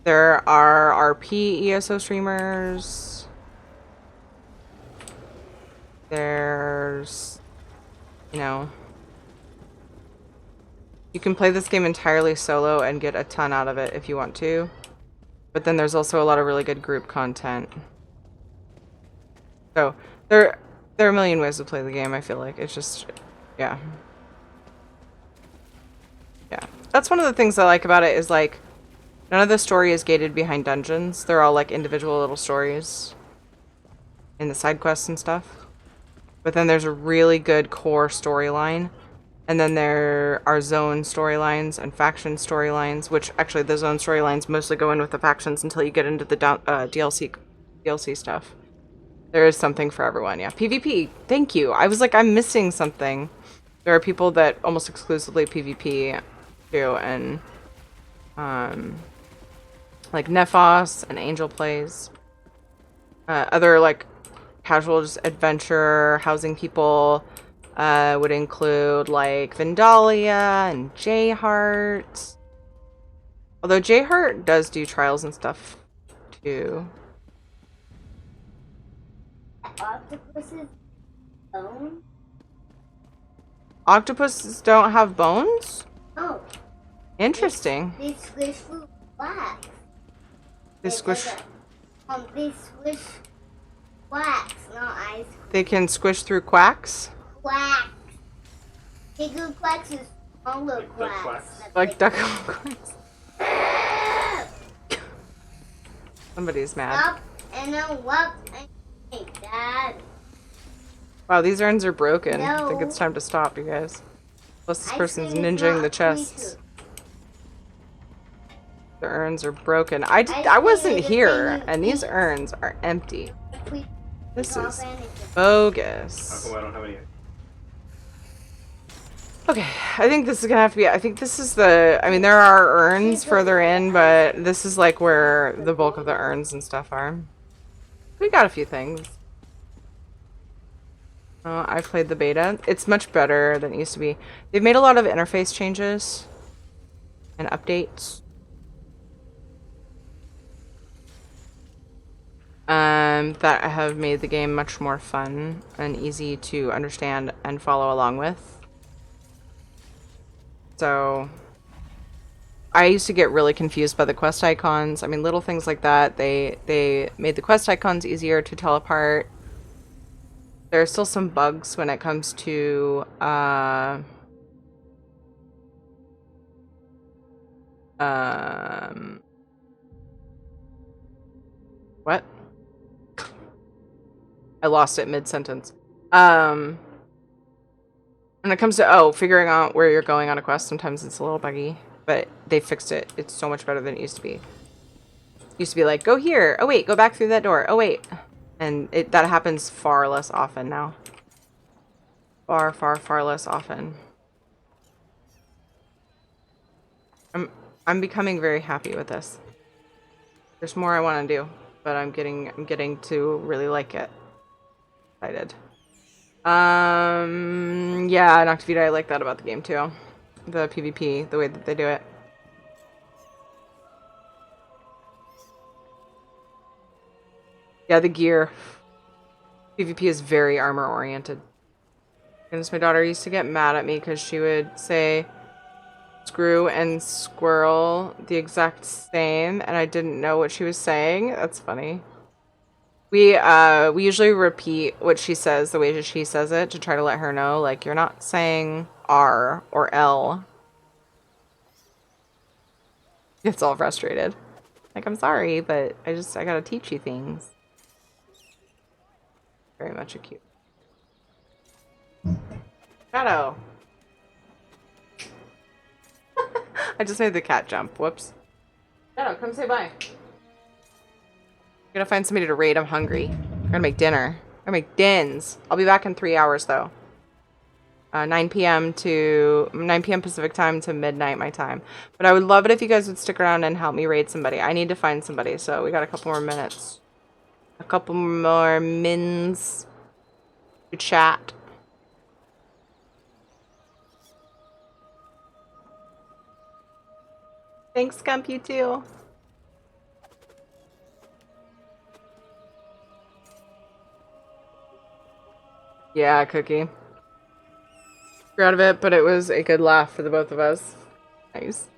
There are RP ESO streamers. There's, you know, you can play this game entirely solo and get a ton out of it if you want to. But then there's also a lot of really good group content. So, there are a million ways to play the game, I feel like. It's just, yeah. Yeah. That's one of the things I like about it is, like, none of the story is gated behind dungeons. They're all, like, individual little stories in the side quests and stuff. But then there's a really good core storyline. And then there are zone storylines and faction storylines, which actually the zone storylines mostly go in with the factions until you get into the DLC stuff. There is something for everyone, yeah. PvP, thank you. I was like, I'm missing something. There are people that almost exclusively PvP too, and like Nephos and Angel Plays. Other like casual just adventure housing people would include like Vandalia and J-Heart. Although J-Heart does do trials and stuff too. Octopus's bone? Octopuses don't have bones? No. Interesting. They squish through wax. They squish. They squish wax, not ice They can squish through quacks? wax. Bigger quacks is smaller quacks. Like duck quacks. Somebody's mad. Up and then up and like that. Wow, these urns are broken. I No. think it's time to stop, you guys. Plus this Ice person's cream is ninjaing not the a chests. creature. The urns are broken. I cream wasn't is a here, thing you and these eat. urns are empty. We This drop is anything. How bogus. come I don't have any? Okay, I think this is gonna have to be. I think this is the. I mean, there are urns further in, but this is like where the bulk of the urns and stuff are. We got a few things. I've played the beta. It's much better than it used to be. They've made a lot of interface changes and updates. That have made the game much more fun and easy to understand and follow along with. So I used to get really confused by the quest icons. I mean, little things like that. They made the quest icons easier to tell apart. There are still some bugs when it comes to what? I lost it mid-sentence. When it comes to figuring out where you're going on a quest, sometimes it's a little buggy, but they fixed it. It's so much better than it used to be. It used to be like, go here. Oh wait, go back through that door. Oh wait. And that happens far less often now. Far, far, far less often. I'm becoming very happy with this. There's more I want to do, but I'm getting to really like it. Excited. Yeah, in Antiquity, I like that about the game too. The PvP, the way that they do it. Yeah, the gear. PvP is very armor oriented. Goodness, my daughter used to get mad at me because she would say screw and squirrel the exact same, and I didn't know what she was saying. That's funny. We usually repeat what she says the way that she says it to try to let her know, like, you're not saying R or L. It's all frustrated. Like, I'm sorry, but I gotta teach you things. Very much a cute. Shadow. I just made the cat jump. Whoops. Shadow, come say bye. I'm gonna find somebody to raid. I'm hungry. I'm gonna make dinner. I'm gonna make dins. I'll be back in 3 hours though. 9 p.m. Pacific time to midnight my time. But I would love it if you guys would stick around and help me raid somebody. I need to find somebody, so we got a couple more minutes. A couple more mins to chat. Thanks, Scump, you too. Yeah, Cookie. We're out of it, but it was a good laugh for the both of us. Nice.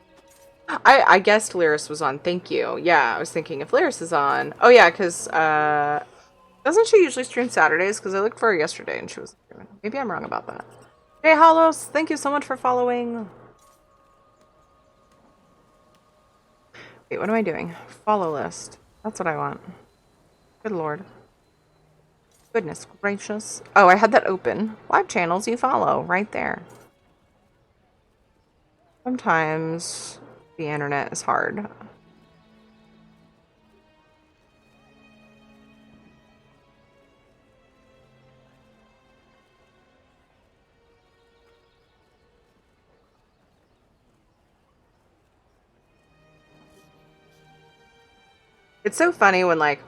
I guessed Lyris was on. Thank you. Yeah, I was thinking if Lyris is on. Oh yeah, because doesn't she usually stream Saturdays? Because I looked for her yesterday and she was streaming. Maybe I'm wrong about that. Hey, Hollows, thank you so much for following. Wait, what am I doing? Follow list. That's what I want. Good lord. Goodness gracious. Oh, I had that open. Live channels you follow. Right there. Sometimes the internet is hard. It's so funny when like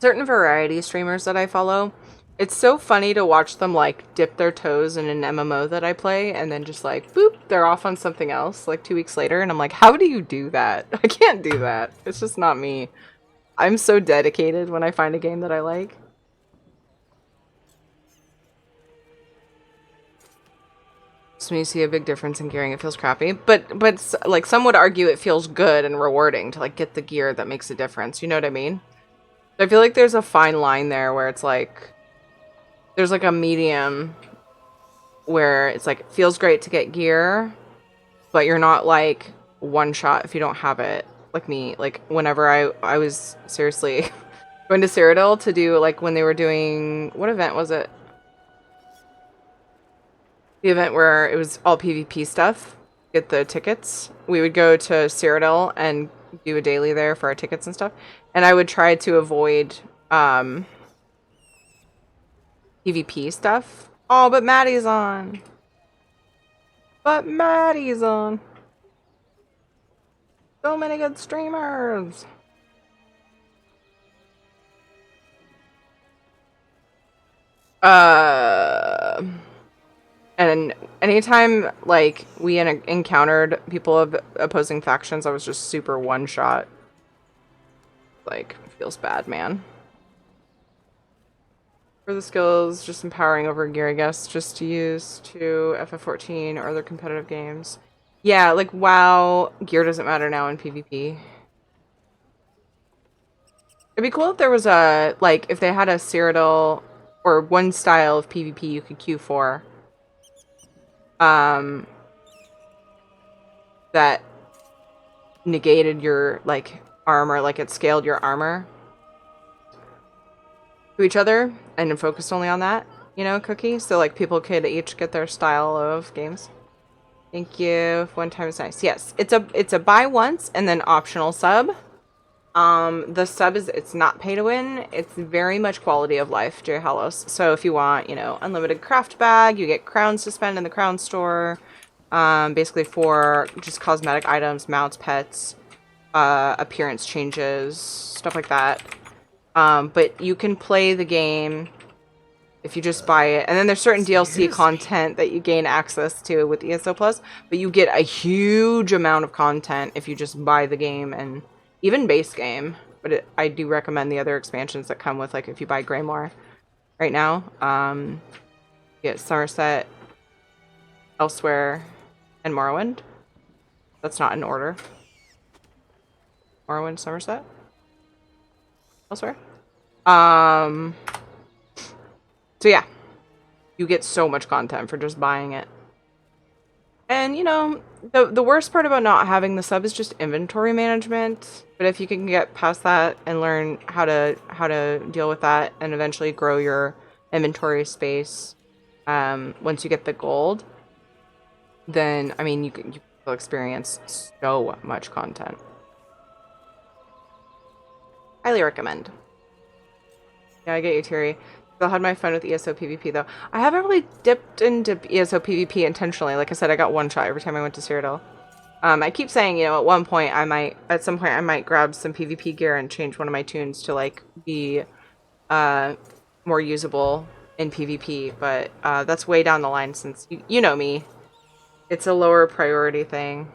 certain variety streamers that I follow, it's so funny to watch them like dip their toes in an MMO that I play and then just like boop, they're off on something else like 2 weeks later and I'm like, how do you do that? I can't do that. It's just not me. I'm so dedicated when I find a game that I like. So when you see a big difference in gearing, it feels crappy. But like some would argue it feels good and rewarding to like get the gear that makes a difference. You know what I mean? I feel like there's a fine line there where it's like there's like a medium where it's like it feels great to get gear, but you're not like one shot if you don't have it. Like me, like whenever I was seriously going to Cyrodiil to do like when they were doing what event was it? The event where it was all PvP stuff. Get the tickets. We would go to Cyrodiil and do a daily there for our tickets and stuff. And I would try to avoid PvP stuff. Oh, but Maddie's on. But Maddie's on. So many good streamers. And anytime like we encountered people of opposing factions, I was just super one shot. Like, feels bad, man. For the skills, just empowering over gear, I guess, just to use to FF14 or other competitive games. Yeah, like WoW, gear doesn't matter now in PvP. It'd be cool if there was a, like, if they had a Cyrodiil or one style of PvP you could queue for. That negated your, like, armor, like it scaled your armor to each other and focused only on that, you know, Cookie? So, like, people could each get their style of games. Thank you. One time is nice. Yes, it's a buy once and then optional sub. The sub is, it's not pay to win. It's very much quality of life, J Hallos. So if you want, you know, unlimited craft bag, you get crowns to spend in the crown store. Basically for just cosmetic items, mounts, pets, appearance changes, stuff like that. But you can play the game if you just buy it. And then there's certain DLC content that you gain access to with ESO Plus, but you get a huge amount of content if you just buy the game and even base game. But I do recommend the other expansions that come with, like, if you buy Greymoor right now. You get Somerset, Elsewhere, and Morrowind. That's not in order. Morrowind, Somerset, Elsewhere. So yeah, you get so much content for just buying it. And you know, the worst part about not having the sub is just inventory management. But if you can get past that and learn how to deal with that and eventually grow your inventory space, once you get the gold, then I mean you will experience so much content. Highly recommend. Yeah, I get you, Terry. Still had my fun with ESO PvP though. I haven't really dipped into ESO PvP intentionally. Like I said, I got one shot every time I went to Cyrodiil. I keep saying, you know, at some point I might grab some PvP gear and change one of my tunes to like be more usable in PvP, but that's way down the line since you know me. It's a lower priority thing.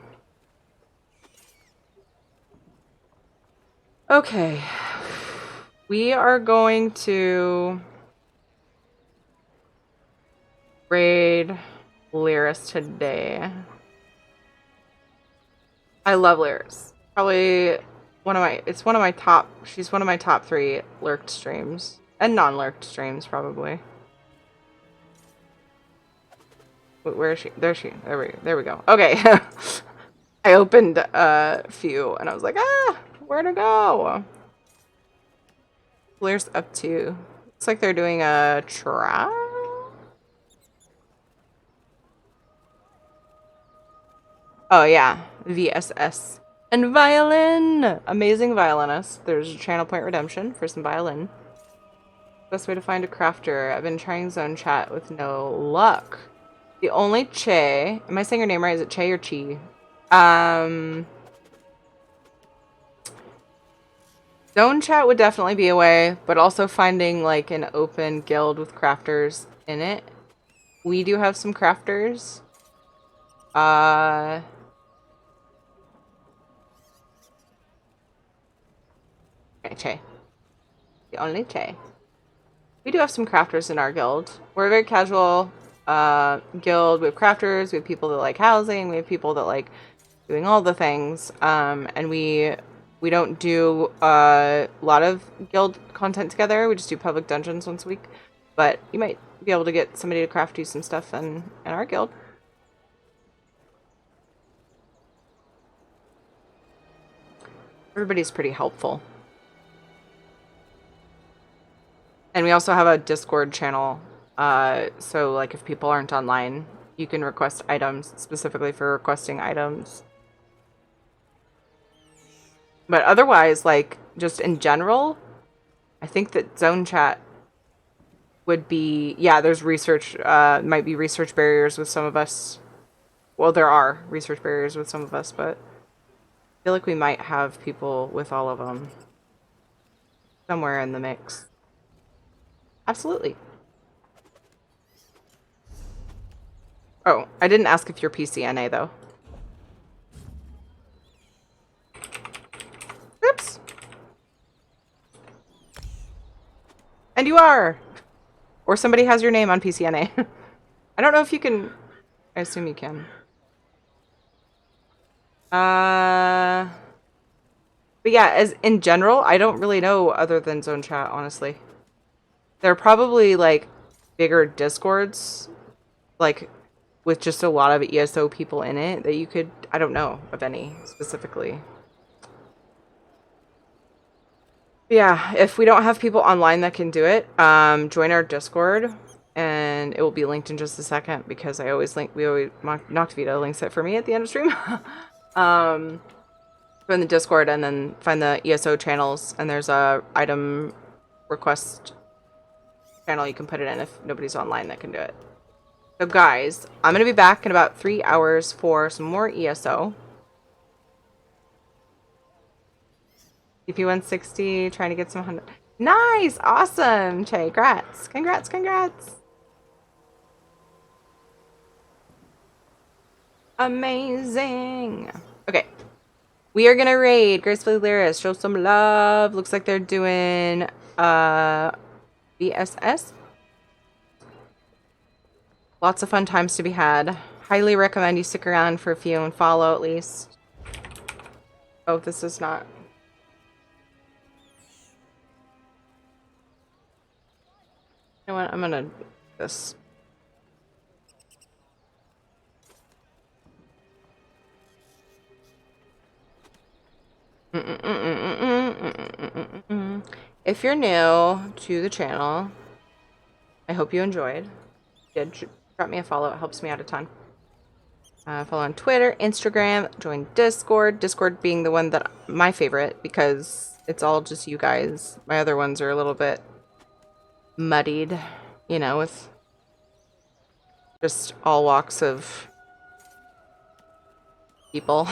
Okay. We are going to raid Lyris today. I love Lyris. Probably she's one of my top 3 lurked streams. And non-lurked streams, probably. Wait, where is she? There we go. Okay. I opened a few and I was like, where to go? Lyris up to. Looks like they're doing a trial. Oh yeah, VSS. And violin! Amazing violinist. There's a channel point redemption for some violin. Best way to find a crafter. I've been trying zone chat with no luck. The only Che... Am I saying her name right? Is it Che or Chi? Zone chat would definitely be a way, but also finding like an open guild with crafters in it. We do have some crafters. Okay, Che. The only Che. We do have some crafters in our guild. We're a very casual guild. We have crafters, we have people that like housing, we have people that like doing all the things. And we don't do a lot of guild content together. We just do public dungeons once a week. But you might be able to get somebody to craft you some stuff in our guild. Everybody's pretty helpful. And we also have a Discord channel. So like if people aren't online, you can request items specifically for requesting items. But otherwise, like just in general, I think that zone chat would be, yeah, there's research, might be research barriers with some of us. Well, there are research barriers with some of us, but I feel like we might have people with all of them somewhere in the mix. Absolutely. Oh, I didn't ask if you're PCNA though. Oops. And you are. Or somebody has your name on PCNA. I don't know if you can. I assume you can. But yeah, as in general, I don't really know other than zone chat, honestly. There are probably like bigger discords, like with just a lot of ESO people in it that you could, I don't know of any specifically. Yeah, if we don't have people online that can do it, join our Discord, and it will be linked in just a second because I always link, Noctvita links it for me at the end of stream. Join the Discord and then find the ESO channels, and there's a item request channel you can put it in if nobody's online that can do it. So guys, I'm going to be back in about 3 hours for some more ESO. CP160, trying to get some 100. Nice! Awesome! Che, congrats! Congrats, congrats! Amazing! Okay. We are gonna raid Gracefully Lyris. Show some love. Looks like they're doing VSS. Lots of fun times to be had. Highly recommend you stick around for a few and follow at least. Oh, this is not. You know what? I'm gonna do this. If you're new to the channel, I hope you enjoyed. Drop me a follow, it helps me out a ton. Follow on Twitter, Instagram, join Discord. Discord being the one that my favorite because it's all just you guys. My other ones are a little bit muddied, you know, with just all walks of people.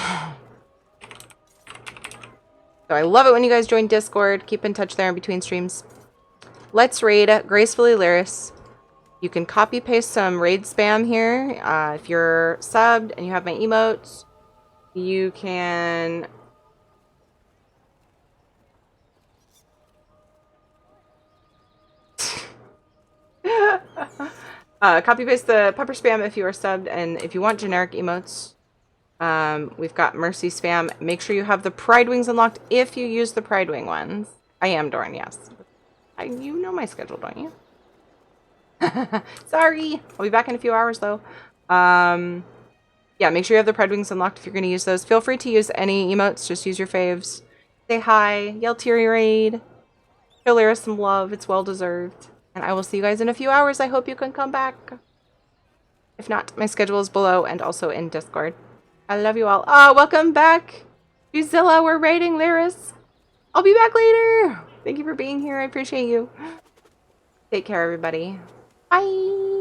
So I love it when you guys join Discord. Keep in touch there in between streams. Let's raid Gracefully Lyris. You can copy paste some raid spam here. If you're subbed and you have my emotes, you can copy paste the pepper spam if you are subbed, and if you want generic emotes, we've got mercy spam. Make sure you have the Pride Wings unlocked if you use the Pride Wing ones. I am Dorn, yes. You know my schedule, don't you? Sorry. I'll be back in a few hours though. Yeah, make sure you have the Pride Wings unlocked if you're going to use those. Feel free to use any emotes. Just use your faves. Say hi. Yell Teary Raid. Show Lyris some love. It's well deserved. And I will see you guys in a few hours. I hope you can come back. If not, my schedule is below and also in Discord. I love you all. Welcome back. Zilla, we're raiding Lyris. I'll be back later. Thank you for being here. I appreciate you. Take care, everybody. Bye.